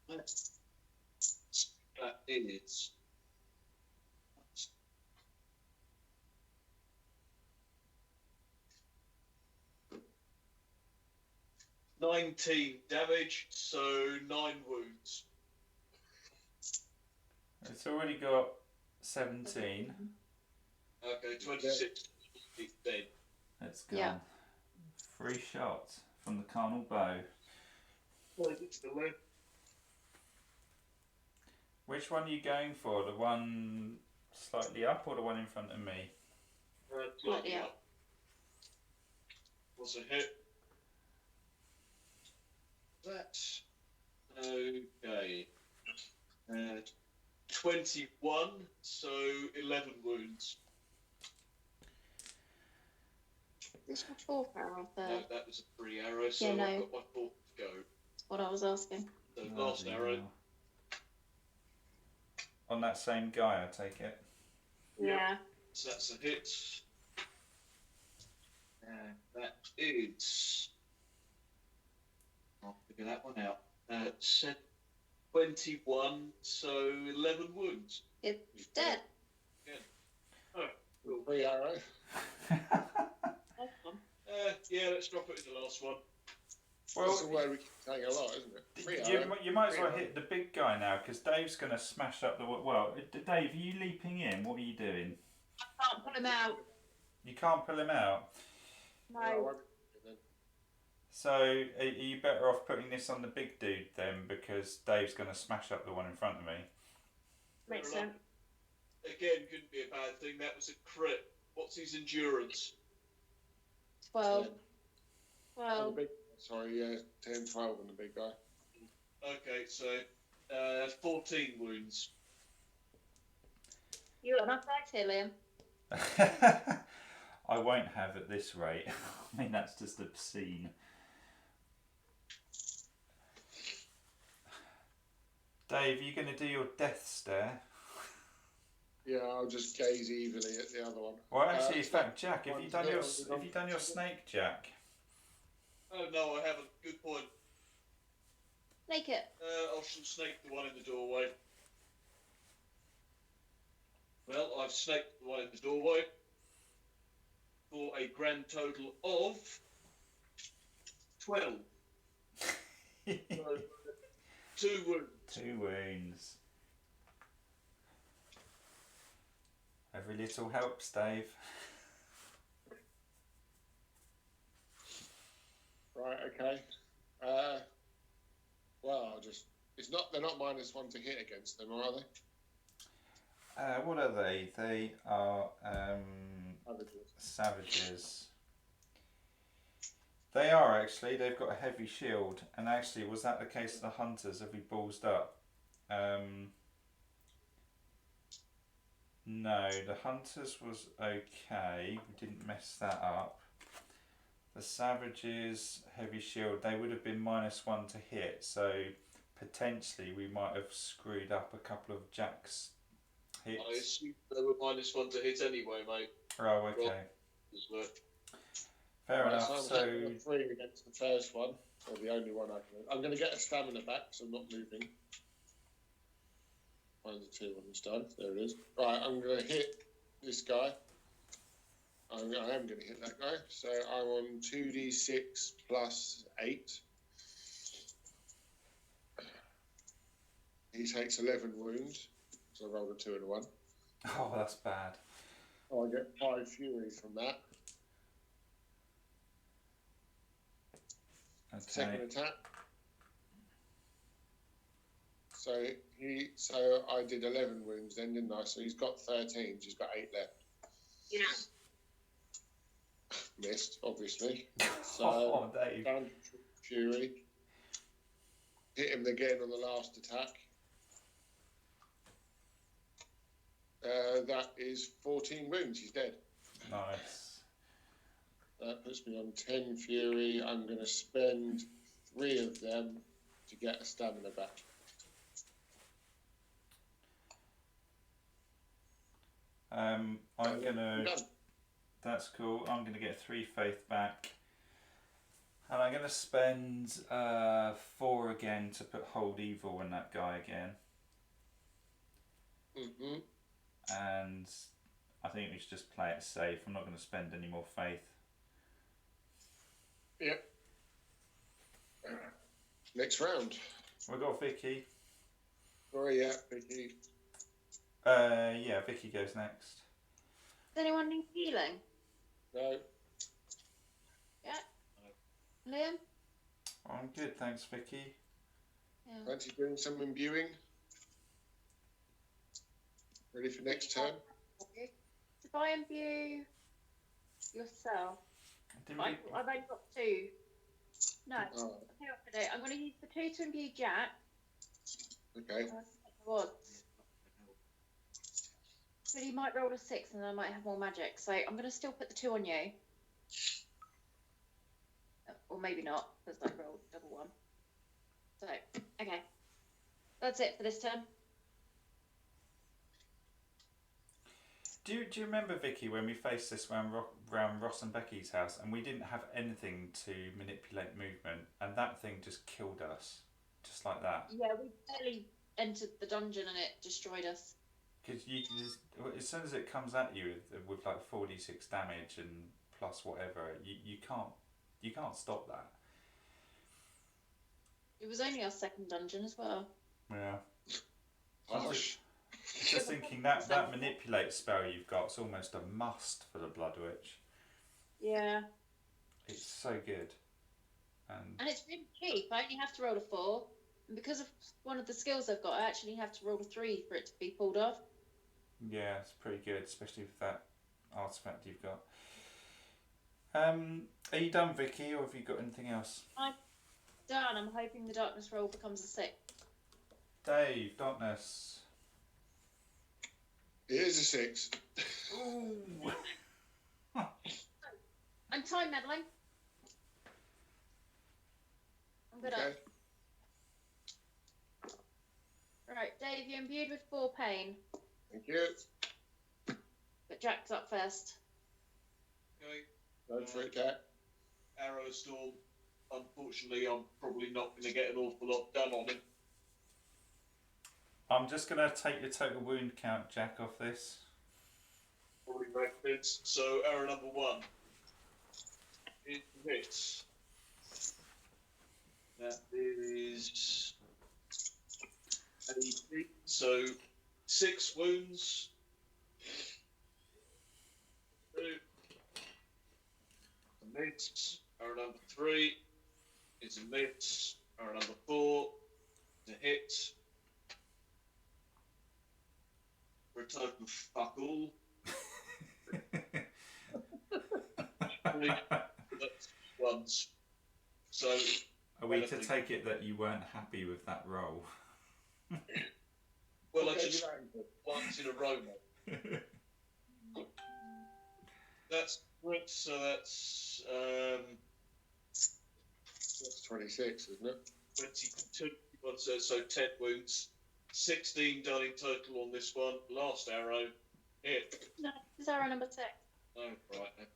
That is. 19 damage, so 9 wounds. It's already got 17. Okay, 26 dead. It's gone. Yeah. 3 shots from the carnal bow. Well, it's still there. Which one are you going for? The one slightly up or the one in front of me? Slightly up. Was a hit. That's okay. 21, so 11 wounds. This my 4th arrow, No, 3rd. that was a free arrow, so Yeah, no. I've got my 4th to go. What I was asking. So Oh, last arrow. hell. On that same guy, I take it. Yeah. So that's a hit. And that is. I'll figure that one out. 21, so 11 wounds. It's dead. Oh, cool. 3 arrow. That's fun. Yeah, let's drop it in the last one. That's Well, the way we keep saying a lot, isn't it? 3 you might as well Freylar. hit the big guy now, because Dave's going to smash up the... Well, Dave, are you leaping in? What are you doing? Can't pull him out. You can't pull him out. No. I won't be then. So, are you better off putting this on the big dude then, because Dave's going to smash up the one in front of me? Makes Fair enough. sense. Again, couldn't be a bad thing. That was a crit. What's his endurance? 12. 10. On 12. the big, sorry, yeah, 10, 12 on the big guy. Okay, so 14 wounds. You got enough dice here, Liam. I won't have at this rate. I mean, that's just obscene. Dave, are you going to do your death stare? Yeah, I'll just gaze evilly at the other one. Well, actually, in Uh, fact, Jack, have you done your one's have you done your snake, Jack? Oh no, I haven't. Good point. Make it. I shall snake the one in the doorway. Well, I've snaked the one in the doorway for a grand total of 12. So, 2 wounds. 2 wounds. Every little helps, Dave. Right, okay. Well, I'll just... They're not -1 to hit against them, are they? What are they? They are Savages. savages. They are actually. They've got a heavy shield. And actually, was that the case of the hunters? Have we ballsed up? No, the hunters was okay. We didn't mess that up. The savages, heavy shield, they would have been -1 to hit. So potentially we might have screwed up a couple of Jack's hits. I assume they were -1 to hit anyway, mate. Oh, okay. As well. Fair Right, enough. I'm So hitting a 3 against the first one. Or the only one I can... I'm going to get a stamina back, so I'm not moving. Find the 2 on this time. There it is. Right, I'm going to hit this guy. I am going to hit that guy. So I'm on 2d6 plus 8. He takes 11 wounds. So I rolled a 2 and a 1. oh, that's bad. Oh, I get 5 fury from that. Second Okay. attack. So I did 11 wounds then, didn't I? So he's got 13. He's got 8 left. Yeah. Missed, obviously. So Oh, Dave. down to fury. Hit him again on the last attack. That is 14 wounds. He's dead. Nice. That puts me on 10 fury. I'm going to spend 3 of them to get a stamina back. I'm gonna. Done. That's cool. I'm gonna get 3 faith back, and I'm gonna spend 4 again to put hold evil in that guy again. Mm-hmm. And I think we should just play it safe. I'm not going to spend any more faith. Yep. Next round. We've got Vicky. Oh yeah, Vicky. Yeah, Vicky goes next. Does anyone need healing? No. Liam? I'm good, thanks, Vicky. Yeah. Fancy doing some imbuing? Ready for next turn? If I imbue yourself, Didn't I've we- only got 2. No, Oh, I'll tell you what to do. I'm going to use the 2 to imbue Jack. okay. But he might roll a 6 and I might have more magic. So I'm going to still put the 2 on you. Or maybe not, because I rolled double 1. So, okay. That's it for this turn. Do you remember, Vicky, when we faced this round Ross and Becky's house and we didn't have anything to manipulate movement and that thing just killed us? Just like that. Yeah, we barely entered the dungeon and it destroyed us. Because you can just, as soon as it comes at you with like 46 damage and plus whatever, you can't You can't stop that. It was only our second dungeon as well. Yeah. Harsh. Just thinking that manipulate spell you've got is almost a must for the Blood Witch. Yeah. It's so good. And it's really cheap. I only have to roll a 4. And because of one of the skills I've got, I actually have to roll a 3 for it to be pulled off. Yeah, it's pretty good, especially with that artefact you've got. Are you done, Vicky, or have you got anything else? I'm done. I'm hoping the darkness roll becomes a 6. Dave, darkness. It is a 6. Ooh. I'm time meddling. I'm good Okay. at. Right, Dave, you're imbued with 4 pain, Thank you. but Jack's up first. Okay. Go for it, Jack. Arrow Storm. Unfortunately, I'm probably not going to get an awful lot done on him. I'm just going to take your total wound count, Jack, off this. Probably backwards. So, arrow number 1. It hits. That is 18. So, 6 wounds. 2. A miss. Arrow number 3 is a miss. Arrow number 4 is a hit. For a total of fuck all. That's once. So, Are we to take it that you weren't happy with that roll? well, I Okay, just once in a row, mate. That's good. So that's 26, isn't it? 22. So 10 wounds, 16 done in total on this one. Last arrow hit. No, this is arrow number 6. Oh, right then.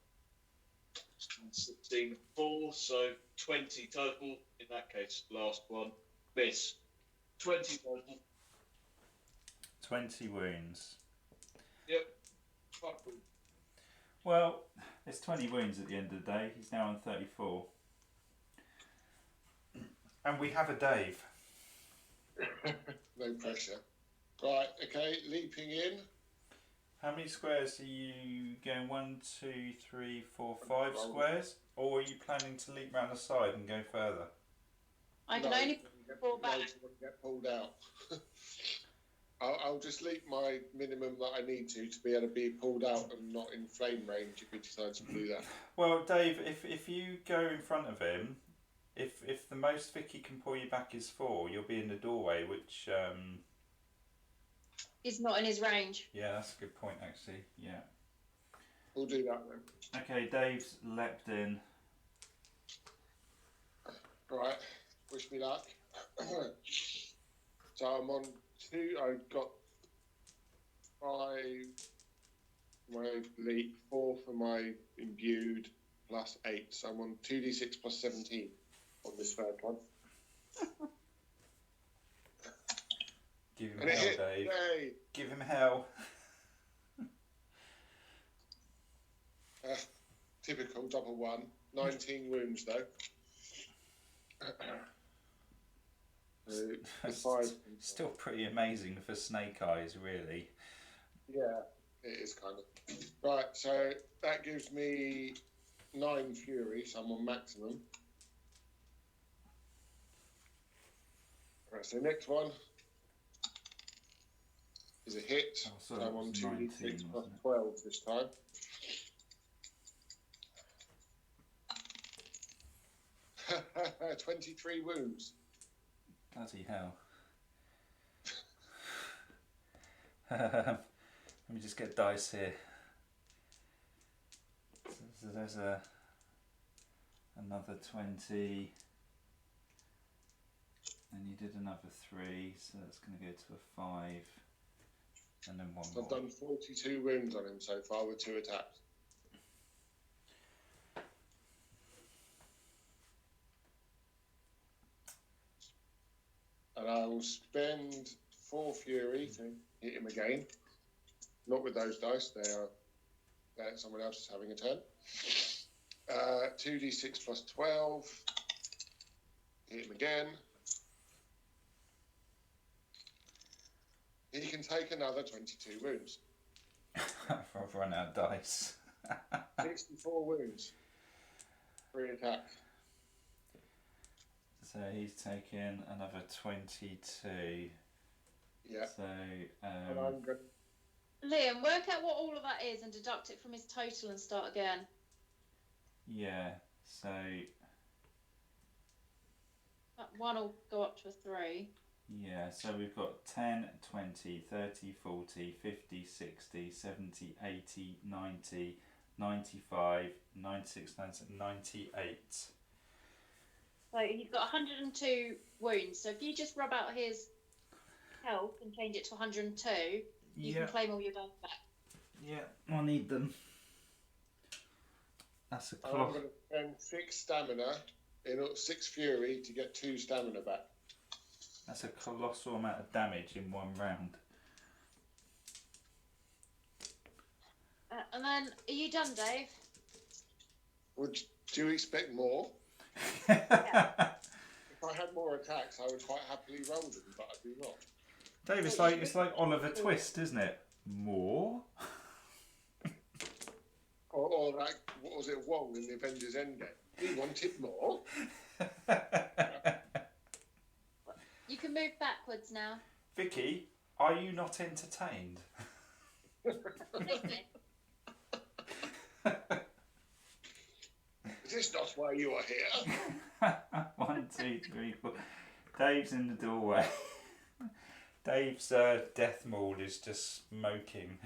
16, 4, so 20 total. In that case, last one miss. 20 total. 20 wounds. Yep. Fuck all. Well, it's 20 wounds at the end of the day. He's now on 34. And we have a Dave. No pressure. Right, okay, leaping in. How many squares are you going? 1, 2, 3, 4, 5 squares? Or are you planning to leap round the side and go further? I can only fall back. Get pulled out. I'll just leap my minimum that I need to be able to be pulled out and not in flame range if he decides to do that. Well, Dave, if you go in front of him, if the most Vicky can pull you back is 4, you'll be in the doorway, which... He's not in his range. yeah, that's a good point, actually. Yeah. We'll do that then. Okay, Dave's leapt in. Right, wish me luck. So I'm on 2, I've got 5 my leap, 4 for my imbued, plus 8. So I'm on 2d6 plus 17 on this third one. Give him And it hell, hit. Dave. Yay! Give him hell. Typical double 1. 19 wounds though. So, the 5. Still pretty amazing for Snake Eyes, really. Yeah, it is kind of. Right, so that gives me 9 fury, so I'm on maximum. Right, so next one is a hit. Oh, so So that I'm on was 2d6 19, plus wasn't it? 12 this time. – 23 wounds. Bloody hell. Let me just get dice here. So there's another 20. And you did another 3, so that's going to go to a 5. And then 1 more. I've done 42 wounds on him so far with 2 attacks. And I will spend 4 fury to hit him again. Not with those dice, they're someone else is having a turn. 2d6 plus 12. Hit him again. He can take another 22 wounds. I've run out of dice. 64 wounds. 3 attack. So he's taken another 22. Yeah. So, And I'm going Liam, work out what all of that is and deduct it from his total and start again. yeah, so, That one will go up to a 3. yeah, so we've got 10, 20, 30, 40, 50, 60, 70, 80, 90, 95, 96, 97, 98. So he's got 102 wounds. So if you just rub out his health and change it to 102, you can claim all your dice back. Yeah, I need them. That's a I'm cloth. going to spend 6 stamina in 6 fury to get 2 stamina back. That's a colossal amount of damage in one round. And then, are you done, Dave? Do you expect more? Yeah. If I had more attacks, I would quite happily roll them, but I do not. Dave, it's like Oliver Twist, isn't it? More? Or like, what was it, Wong in the Avengers Endgame? He wanted more. You can move backwards now. Vicky, are you not entertained? Is this not why you are here? 1, 2, 3, 4. Dave's in the doorway. Dave's death maul is just smoking.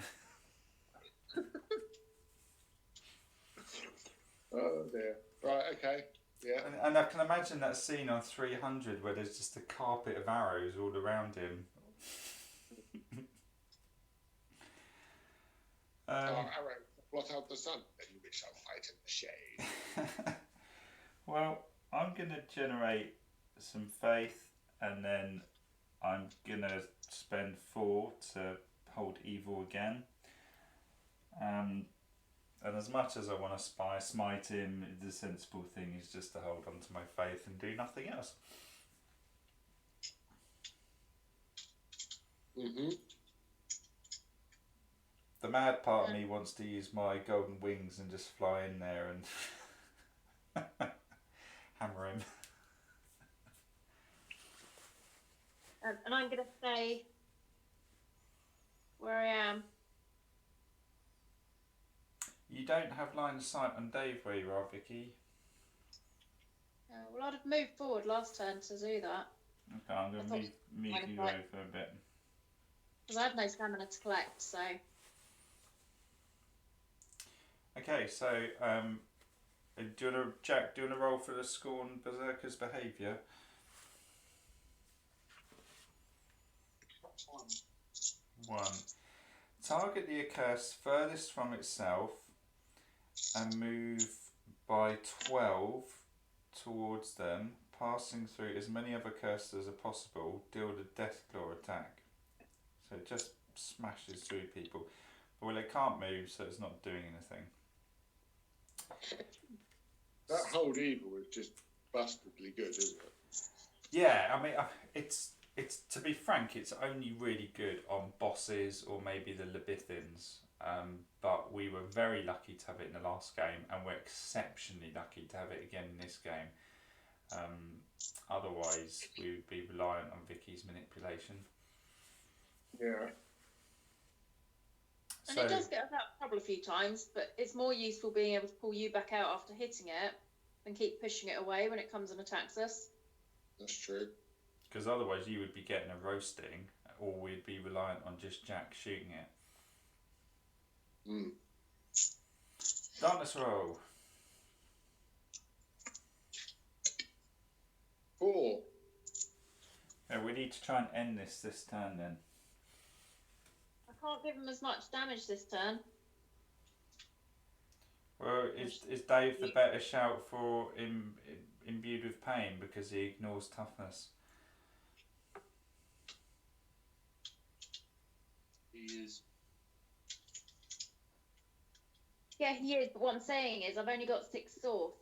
Oh dear. Right, okay. Yeah. And I can imagine that scene on 300 where there's just a carpet of arrows all around him. Arrow, blot out the sun, then we shall fight in the shade. Well, I'm going to generate some faith, and then I'm going to spend 4 to hold evil again. And as much as I want to smite him, the sensible thing is just to hold on to my faith and do nothing else. Mm-hmm. The mad part of me wants to use my golden wings and just fly in there and hammer him. And I'm going to stay where I am. You don't have line of sight on Dave where you are, Vicky. Well, I'd have moved forward last turn to do that. Okay, I'm going to move you over a bit. Because I have no stamina to collect, so... Okay, so do you want to, Jack, do you want to roll for the Scorn Berserker's behaviour? 1. Target the Accursed furthest from itself and move by 12 towards them, passing through as many other Accursed as possible. Deal the Deathclaw attack. So it just smashes through people. Well, it can't move, so it's not doing anything. That hold evil is just bastardly good, isn't it? Yeah, I mean, it's to be frank, it's only really good on bosses or maybe the Labithins. But we were very lucky to have it in the last game, and we're exceptionally lucky to have it again in this game. Otherwise, we would be reliant on Vicky's manipulation. Yeah. And it does get us out of trouble a few times, but it's more useful being able to pull you back out after hitting it than keep pushing it away when it comes and attacks us. That's true. Because otherwise you would be getting a roasting, or we'd be reliant on just Jack shooting it. Mm. Darkness roll. 4. Yeah, we need to try and end this turn then. I can't give him as much damage this turn. Well, is Dave the better shout for imbued with pain because he ignores toughness? He is. Yeah, he is, but what I'm saying is I've only got 6 source.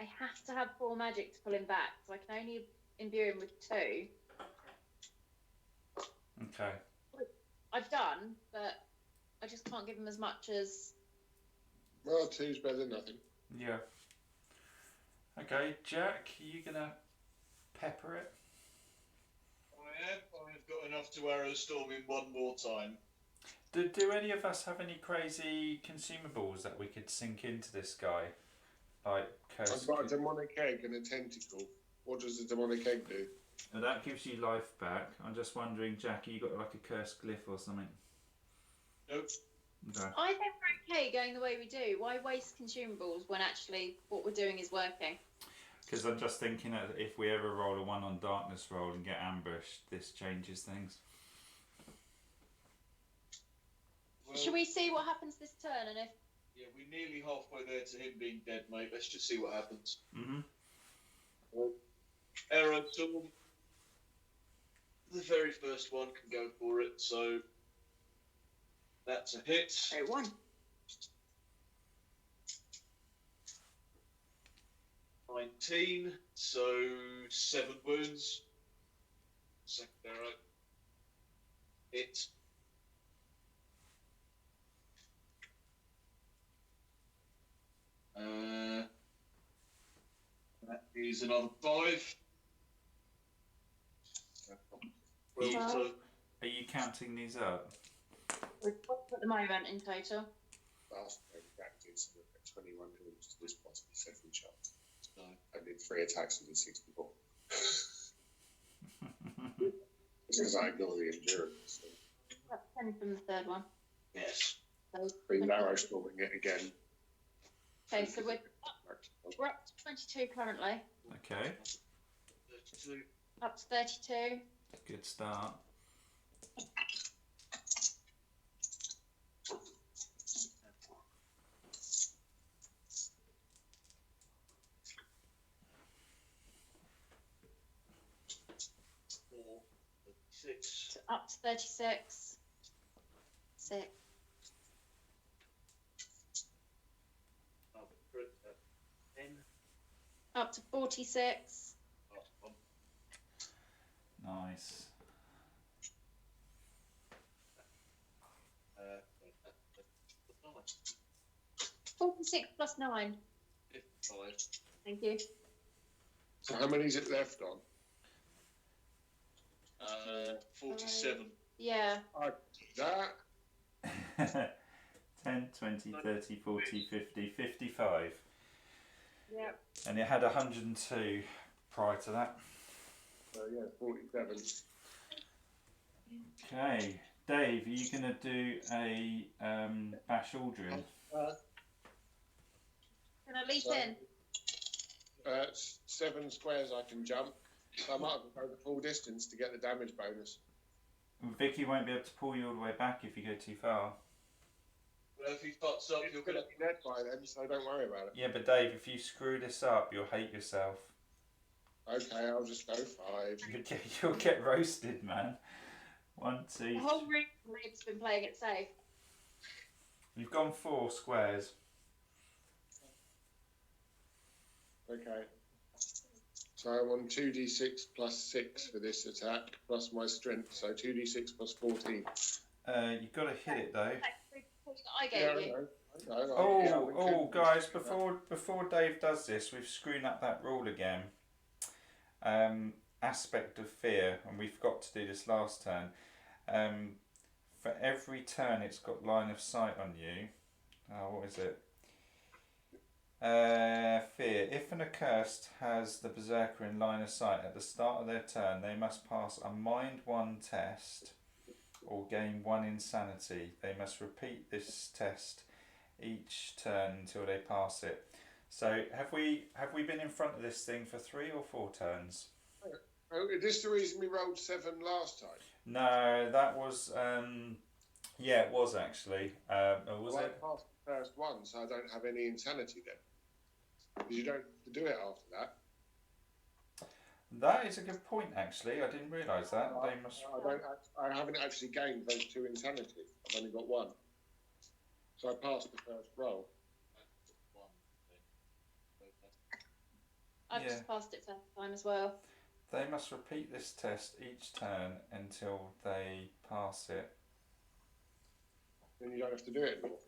I have to have 4 magic to pull him back, so I can only imbue him with 2. Okay. I've done, but I just can't give him as much as. Well, 2's better than nothing. Yeah. Okay, Jack, are you gonna pepper it? I've got enough to arrow storm him one more time. Do any of us have any crazy consumables that we could sink into this guy? Like I've got a demonic egg and a tentacle. What does the demonic egg do? And that gives you life back. I'm just wondering, Jack, you got like a cursed glyph or something? Nope. Okay. I think we're okay going the way we do. Why waste consumables when actually what we're doing is working? Because I'm just thinking that if we ever roll a 1 on darkness roll and get ambushed, this changes things. Well, Should we see what happens this turn? And if yeah, we're nearly halfway there to him being dead, mate. Let's just see what happens. Mm-hmm. Arrow storm. The very first one can go for it, so that's a hit. 1. 19, so 7 wounds. Second arrow. Hit. That is another 5. Well, Wow. so Are you counting these up? we're at the moment in total. Last game practice, I got 21 hoops to this possible second shot. So I did 3 attacks with the 64. Because I got the endurance. So. That's 10 from the third one. yes. So, Been arrow storming it again. okay, so we're up to 22 currently. Okay, 32. Up to 32. good start. Four, 36. Up to 36. 6. Oh, 10. Up to 46. Last one. Nice. 46 plus 9. 55. Thank you. So how many is it left on? 47. Yeah. I do that. 10, 20, 30, 40, 50, 55. Yeah. And it had 102 prior to that. So yeah, 47. Okay, Dave, are you going to do a Bash Aldrin? Can I leap So- in? 7 squares I can jump. So I might have to go the full distance to get the damage bonus. Vicky won't be able to pull you all the way back if you go too far. Well, if he fucks up, you're You're going going to be dead by then, so don't worry about it. Yeah, but Dave, if you screw this up, you'll hate yourself. Okay, I'll just go 5. You'll get roasted, man. 1, 2. The whole room has been playing it safe. You've gone 4 squares. Okay. So I'm on 2d6 plus 6 for this attack, plus my strength, so 2d6 plus 14. You've got to hit it though. I gave you. I know. Oh, guys! Before Dave does this, we've screwed up that rule again. Aspect of fear, and we forgot to do this last turn. For every turn, it's got line of sight on you. Oh, what is it? Fear. If an accursed has the berserker in line of sight at the start of their turn, they must pass a mind 1 test or gain 1 insanity. They must repeat this test each turn until they pass it. So have we been in front of this thing for 3 or 4 turns? Oh, is this the reason we rolled 7 last time? No, that was yeah, it was actually. Or was Well, it? I passed the first one, so I don't have any insanity then. Because you don't have to do it after that. That is a good point, actually. I didn't realise that. They must. I haven't actually gained those 2 insanity. I've only got 1. So I passed the first roll. I've Yeah. just passed it first time as well. They must repeat this test each turn until they pass it. Then you don't have to do it anymore.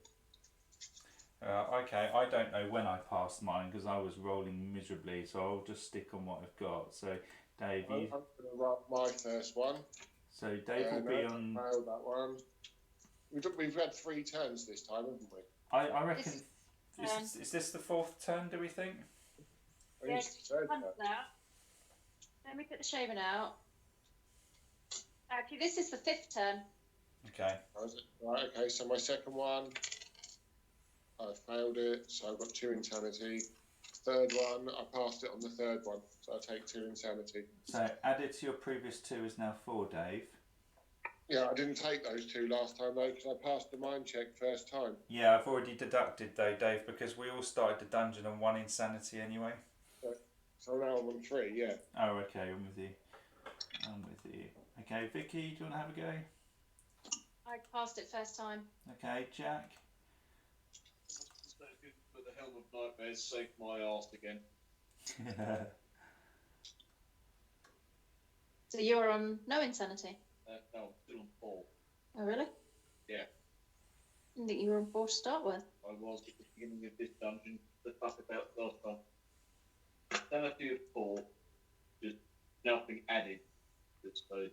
Okay, I don't know when I passed mine because I was rolling miserably, so I'll just stick on what I've got. So, Dave, I'm you. going to write my first one. So Dave will be No, on. failed that one. We've had 3 turns this time, haven't we? I reckon. This- Is this the 4th turn? Do we think? I think it's the third turn. Let me put the shaman out. Actually, this is the 5th turn. Okay. Oh, is it? Right, okay, so my second one, I failed it, so I've got 2 insanity. Third one, I passed it on the third one, so I take 2 insanity. So added to your previous 2 is now 4, Dave. Yeah, I didn't take those 2 last time though, because I passed the mind check first time. Yeah, I've already deducted though, Dave, because we all started the dungeon on 1 insanity anyway. So now I'm on 3, yeah. Oh, okay, I'm with you. Okay, Vicky, do you want to have a go? I passed it first time. Okay, Jack. But the Helm of Nightmares saved my arse again. So you're on no insanity? No, I'm still on 4. Oh, really? Yeah. I didn't think you were on 4 to start with. I was at the beginning of this dungeon, the fuck about last time. Sanity of 4, just nothing added. So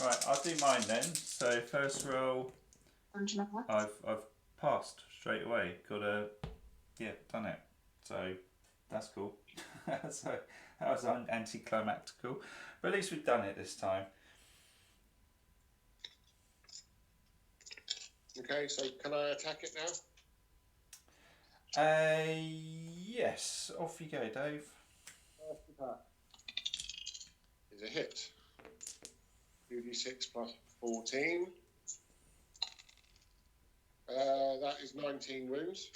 Right, I'll do mine then. So first roll, Dungeon of what? I've passed straight away. Done it. So that's cool. So that was anticlimactical, but at least we've done it this time. Okay, so can I attack it now? Yes. Off you go, Dave. First attack is a hit. 2d6 plus 14. That is 19 wounds.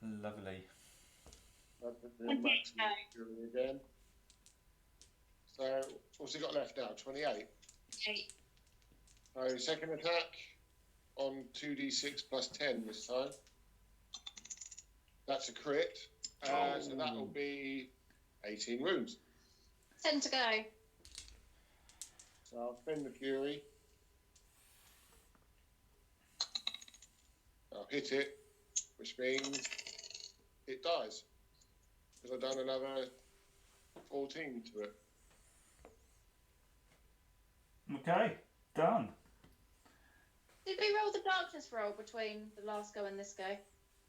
Lovely. That's the maximum fury again. So what's he got left now? 28. 8. So second attack on 2d6 plus 10 this time. That's a crit. So that will be 18 wounds. 10 to go. So I'll spend the fury. I'll hit it, which means it dies. Because I've done another 14 to it. Okay, done. Did we roll the darkness roll between the last go and this go?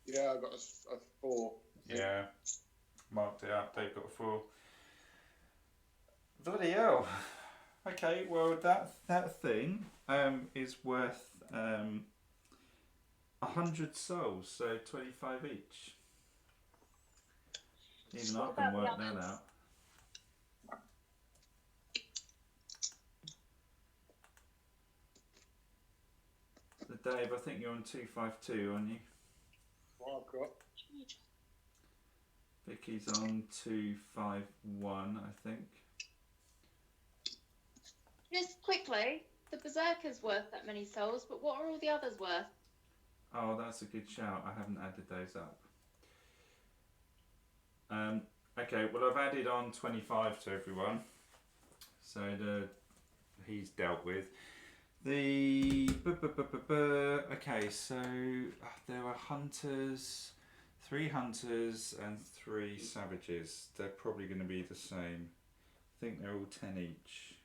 Yeah, I got a 4. Yeah, marked it up. They've got 4. Bloody hell. Okay, well that thing is worth 100 souls, so 25 each. Even I can work that out. So Dave, I think you're on 252, aren't you? What I've got. Vicky's on 251, I think. Just quickly, the Berserker's worth that many souls, but what are all the others worth? Oh, that's a good shout. I haven't added those up. Okay, well I've added on 25 to everyone. So he's dealt with. Okay, so there are hunters, 3 hunters and 3 savages. They're probably going to be the same. I think they're all 10 each.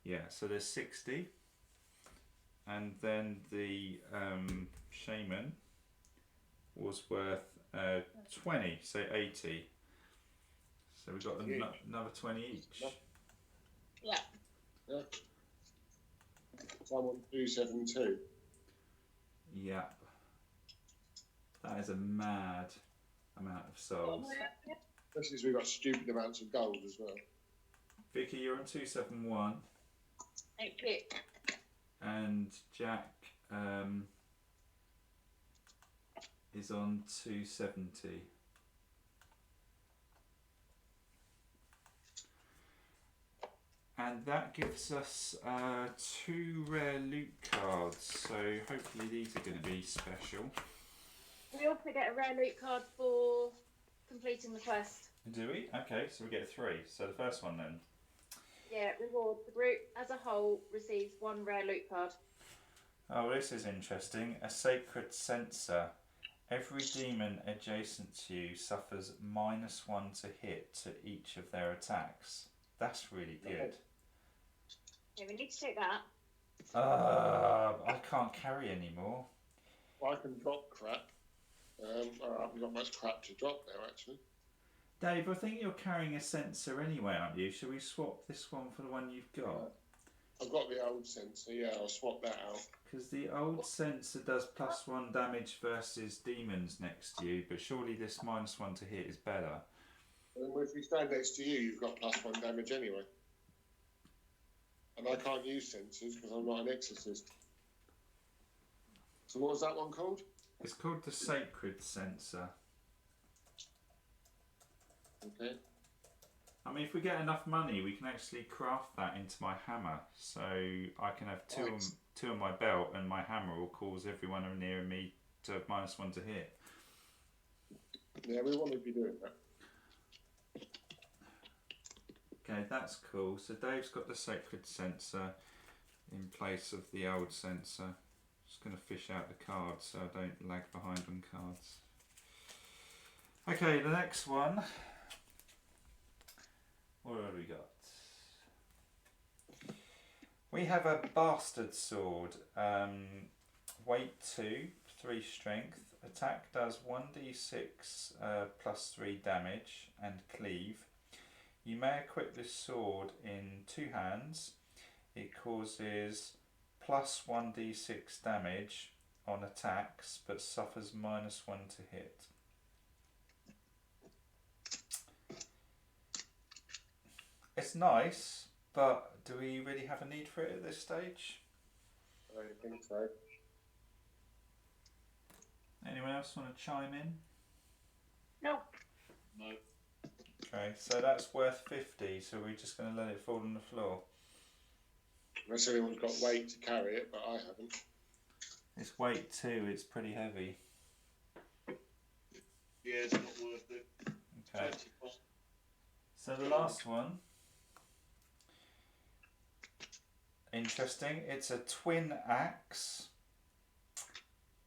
Yeah, so there's 60. And then the shaman was worth 20, so 80. So we've got another 20 each. Yeah. Yeah. So I'm on 272. Yep. That is a mad amount of souls. Especially as we've got stupid amounts of gold as well. Vicky, you're on 271. Thank you. And Jack is on 270. And that gives us 2 rare loot cards, so hopefully these are going to be special. We also get a rare loot card for completing the quest. Do we? Okay, so we get 3. So the first one then. Yeah, reward. The group as a whole receives 1 rare loot card. Oh, this is interesting. A sacred censer. Every demon adjacent to you suffers -1 to hit to each of their attacks. That's really good. Yeah, we need to take that. I can't carry anymore. Well, I can drop crap. I haven't got much crap to drop there, actually. Dave, I think you're carrying a sensor anyway, aren't you? Shall we swap this one for the one you've got? I've got the old sensor, yeah, I'll swap that out. Because the old sensor does +1 damage versus demons next to you, but surely this -1 to hit is better. And if we stand next to you, you've got +1 damage anyway. And I can't use sensors because I'm not an exorcist. So what was that one called? It's called the sacred sensor. Okay. I mean, if we get enough money, we can actually craft that into my hammer. So I can have two on my belt, and my hammer will cause everyone near me to have -1 to hit. Yeah, we want to be doing that. Okay, that's cool. So Dave's got the sacred sensor in place of the old sensor. Just going to fish out the cards so I don't lag behind on cards. Okay, the next one. What have we got? We have a bastard sword. Weight 2, 3 strength. Attack does 1d6 +3 damage and cleave. You may equip this sword in 2 hands. It causes +1d6 damage on attacks, but suffers -1 to hit. It's nice, but do we really have a need for it at this stage? I don't think so. Anyone else want to chime in? No. No. Okay, so that's worth 50, so we're just going to let it fall on the floor. Unless anyone's got weight to carry it, but I haven't. It's weight 2, it's pretty heavy. Yeah, it's not worth it. Okay, 20 cost. so the last one. Interesting, it's a twin axe.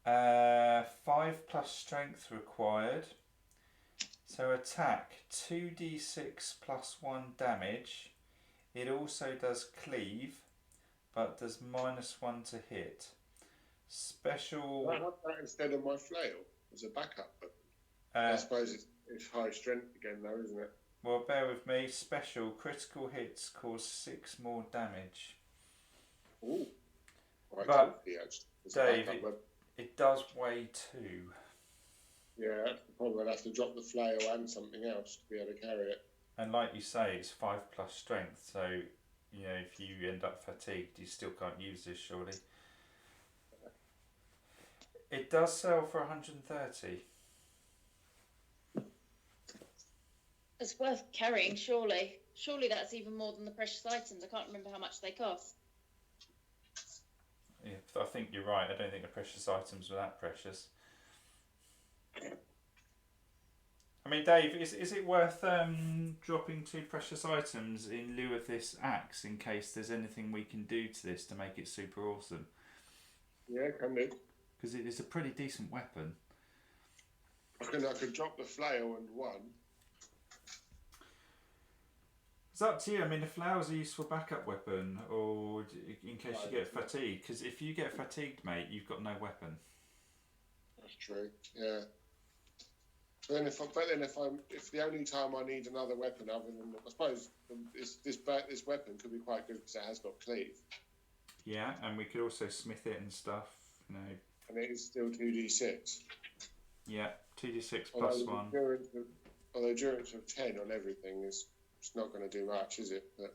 5+ strength required. So attack 2d6 +1 damage. It also does cleave, but does -1 to hit. Special. I have that instead of my flail as a backup, but I suppose it's high strength again, though, isn't it? Well, bear with me. Special critical hits cause 6 more damage. Ooh. Quite But, healthy, actually. As a Dave, backup, but It does weigh 2. yeah, that's the problem. I'd have to drop the flail and something else to be able to carry it. And like you say, it's 5+ strength, so you know if you end up fatigued, you still can't use this, surely. It does sell for 130. It's worth carrying, surely. Surely that's even more than the precious items. I can't remember how much they cost. Yeah, I think you're right. I don't think the precious items were that precious. I mean, Dave, is it worth dropping 2 precious items in lieu of this axe in case there's anything we can do to this to make it super awesome? Yeah, can do. Because it is a pretty decent weapon. I could drop the flail and 1. It's up to you. I mean, the flail's a useful backup weapon, or in case you get fatigued. Because if you get fatigued, mate, you've got no weapon. That's true. Yeah. But then if the only time I need another weapon other than, I suppose this weapon could be quite good because it has got cleave. Yeah, and we could also smith it and stuff. You know. And it is still 2d6. Yeah, 2d6 Although plus 1. Endurance of 10 on everything is. It's not going to do much, is it? But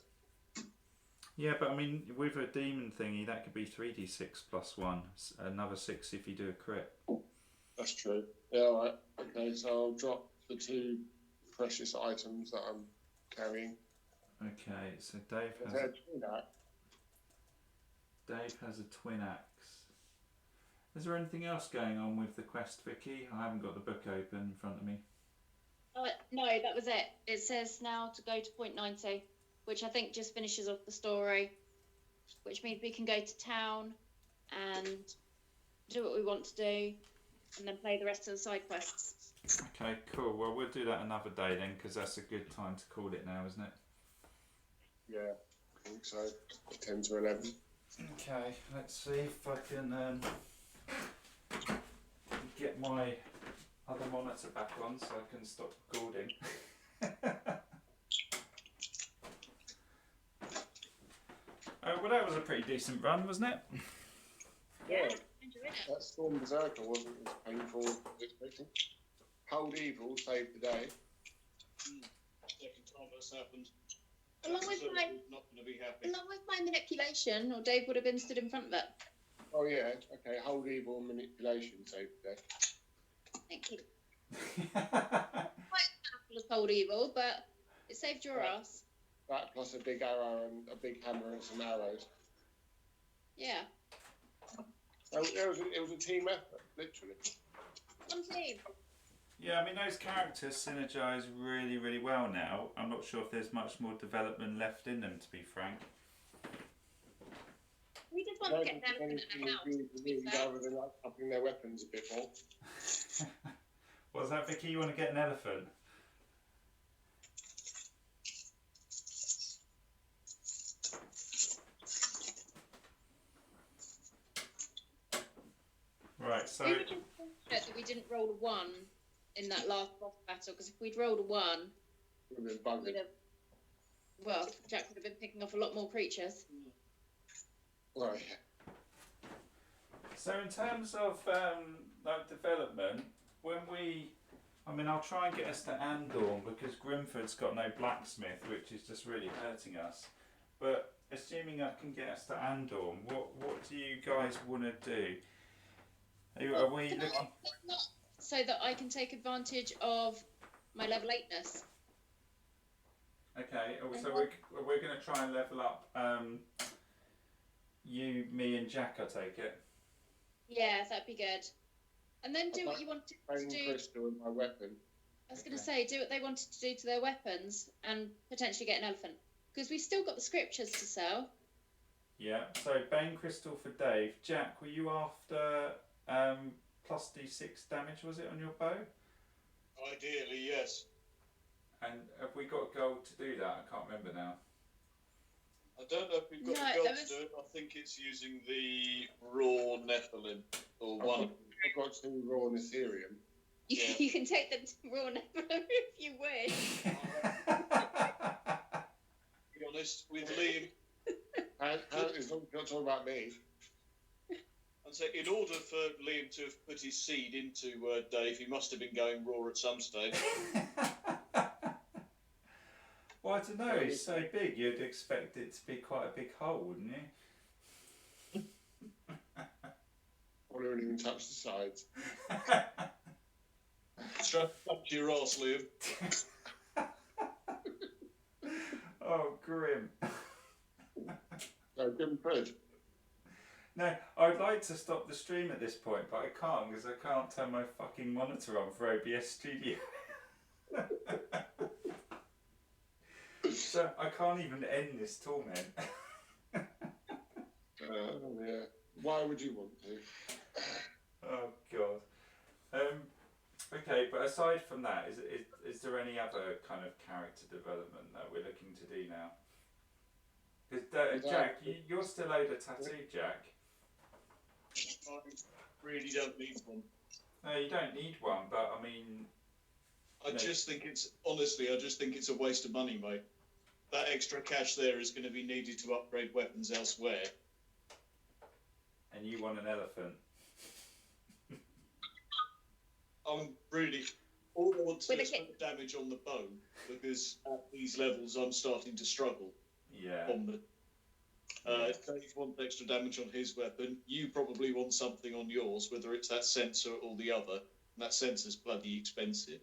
yeah, but I mean, with a demon thingy, that could be 3d6 plus 1. Another 6 if you do a crit. that's true. Yeah, all right. Okay, so I'll drop the 2 precious items that I'm carrying. Okay, so Dave Is has there a twin axe? Dave has a twin axe. Is there anything else going on with the quest, Vicky? I haven't got the book open in front of me. No, that was it. It says now to go to point 90, which I think just finishes off the story, which means we can go to town and do what we want to do and then play the rest of the side quests. Okay, cool. Well, we'll do that another day then, because that's a good time to call it now, isn't it? Yeah, I think so. 10 to 11. Okay, let's see if I can get my other monitor back on so I can stop recording. Well, that was a pretty decent run, wasn't it? Yeah, Enjoyed it. that Storm Berserker wasn't as painful as expected. Hold Evil saved the day. Second time that's happened. Along with So my not going to be happy. along with my manipulation, or Dave would have been stood in front of it. Oh yeah, okay. Hold Evil and Manipulation saved the day. Thank you. Was cold evil, but it saved your ass. That plus a big arrow and a big hammer and some arrows. Yeah. So it was a team effort, literally. One team. Yeah, I mean, those characters synergise really, really well now. I'm not sure if there's much more development left in them, to be frank. We just want to get them in the house. Rather than like upping their weapons a bit more. What's that, Vicky? You want to get an elephant? Right, so... We were just fortunate that we didn't roll a 1 in that last boss battle, because if we'd rolled a 1, we'd have... Well, Jack would have been picking off a lot more creatures. Right, yeah. So in terms of like development, when we... I mean, I'll try and get us to Andorn, because Grimford's got no blacksmith, which is just really hurting us. But assuming I can get us to Andorn, what do you guys want to do? Are we looking... So that I can take advantage of my level 8ness. Okay, so we're going to try and level up you, me and Jack, I take it? Yeah, that'd be good. And then do what you wanted to Bone do. crystal in my weapon. I was going to say, do what they wanted to do to their weapons and potentially get an elephant. Because we've still got the scriptures to sell. Yeah, so Bane Crystal for Dave. Jack, were you after plus D6 damage, was it, on your bow? Ideally, yes. And have we got gold to do that? I can't remember now. I don't know if we've got the gold to do it. I think it's using the raw Nephilim or one. I've got some raw Ethereum. Yeah. You can take them to raw Nephilim if you wish. To be honest, with Liam, As long as you're not talking about me. and so in order for Liam to have put his seed into Dave, he must have been going raw at some stage. Well, I don't know, it's so big, you'd expect it to be quite a big hole, wouldn't you? I wouldn't even touch the sides. Strap up to your arse, Liam. Oh, grim. No, good food. No, I'd like to stop the stream at this point, but I can't because I can't turn my fucking monitor on for OBS Studio. So I can't even end this torment. Yeah. Why would you want to? Oh God. Okay, but aside from that, is there any other kind of character development that we're looking to do now? Because Jack, you're still owed a tattoo, Jack. I really don't need one. No, you don't need one, but I mean... I just think it's a waste of money, mate. That extra cash there is going to be needed to upgrade weapons elsewhere. And you want an elephant. I'm really... All I want to do is put damage on the bow, because at these levels I'm starting to struggle. Yeah. On the... Dave wants extra damage on his weapon. You probably want something on yours, whether it's that sensor or the other. And that sensor's bloody expensive.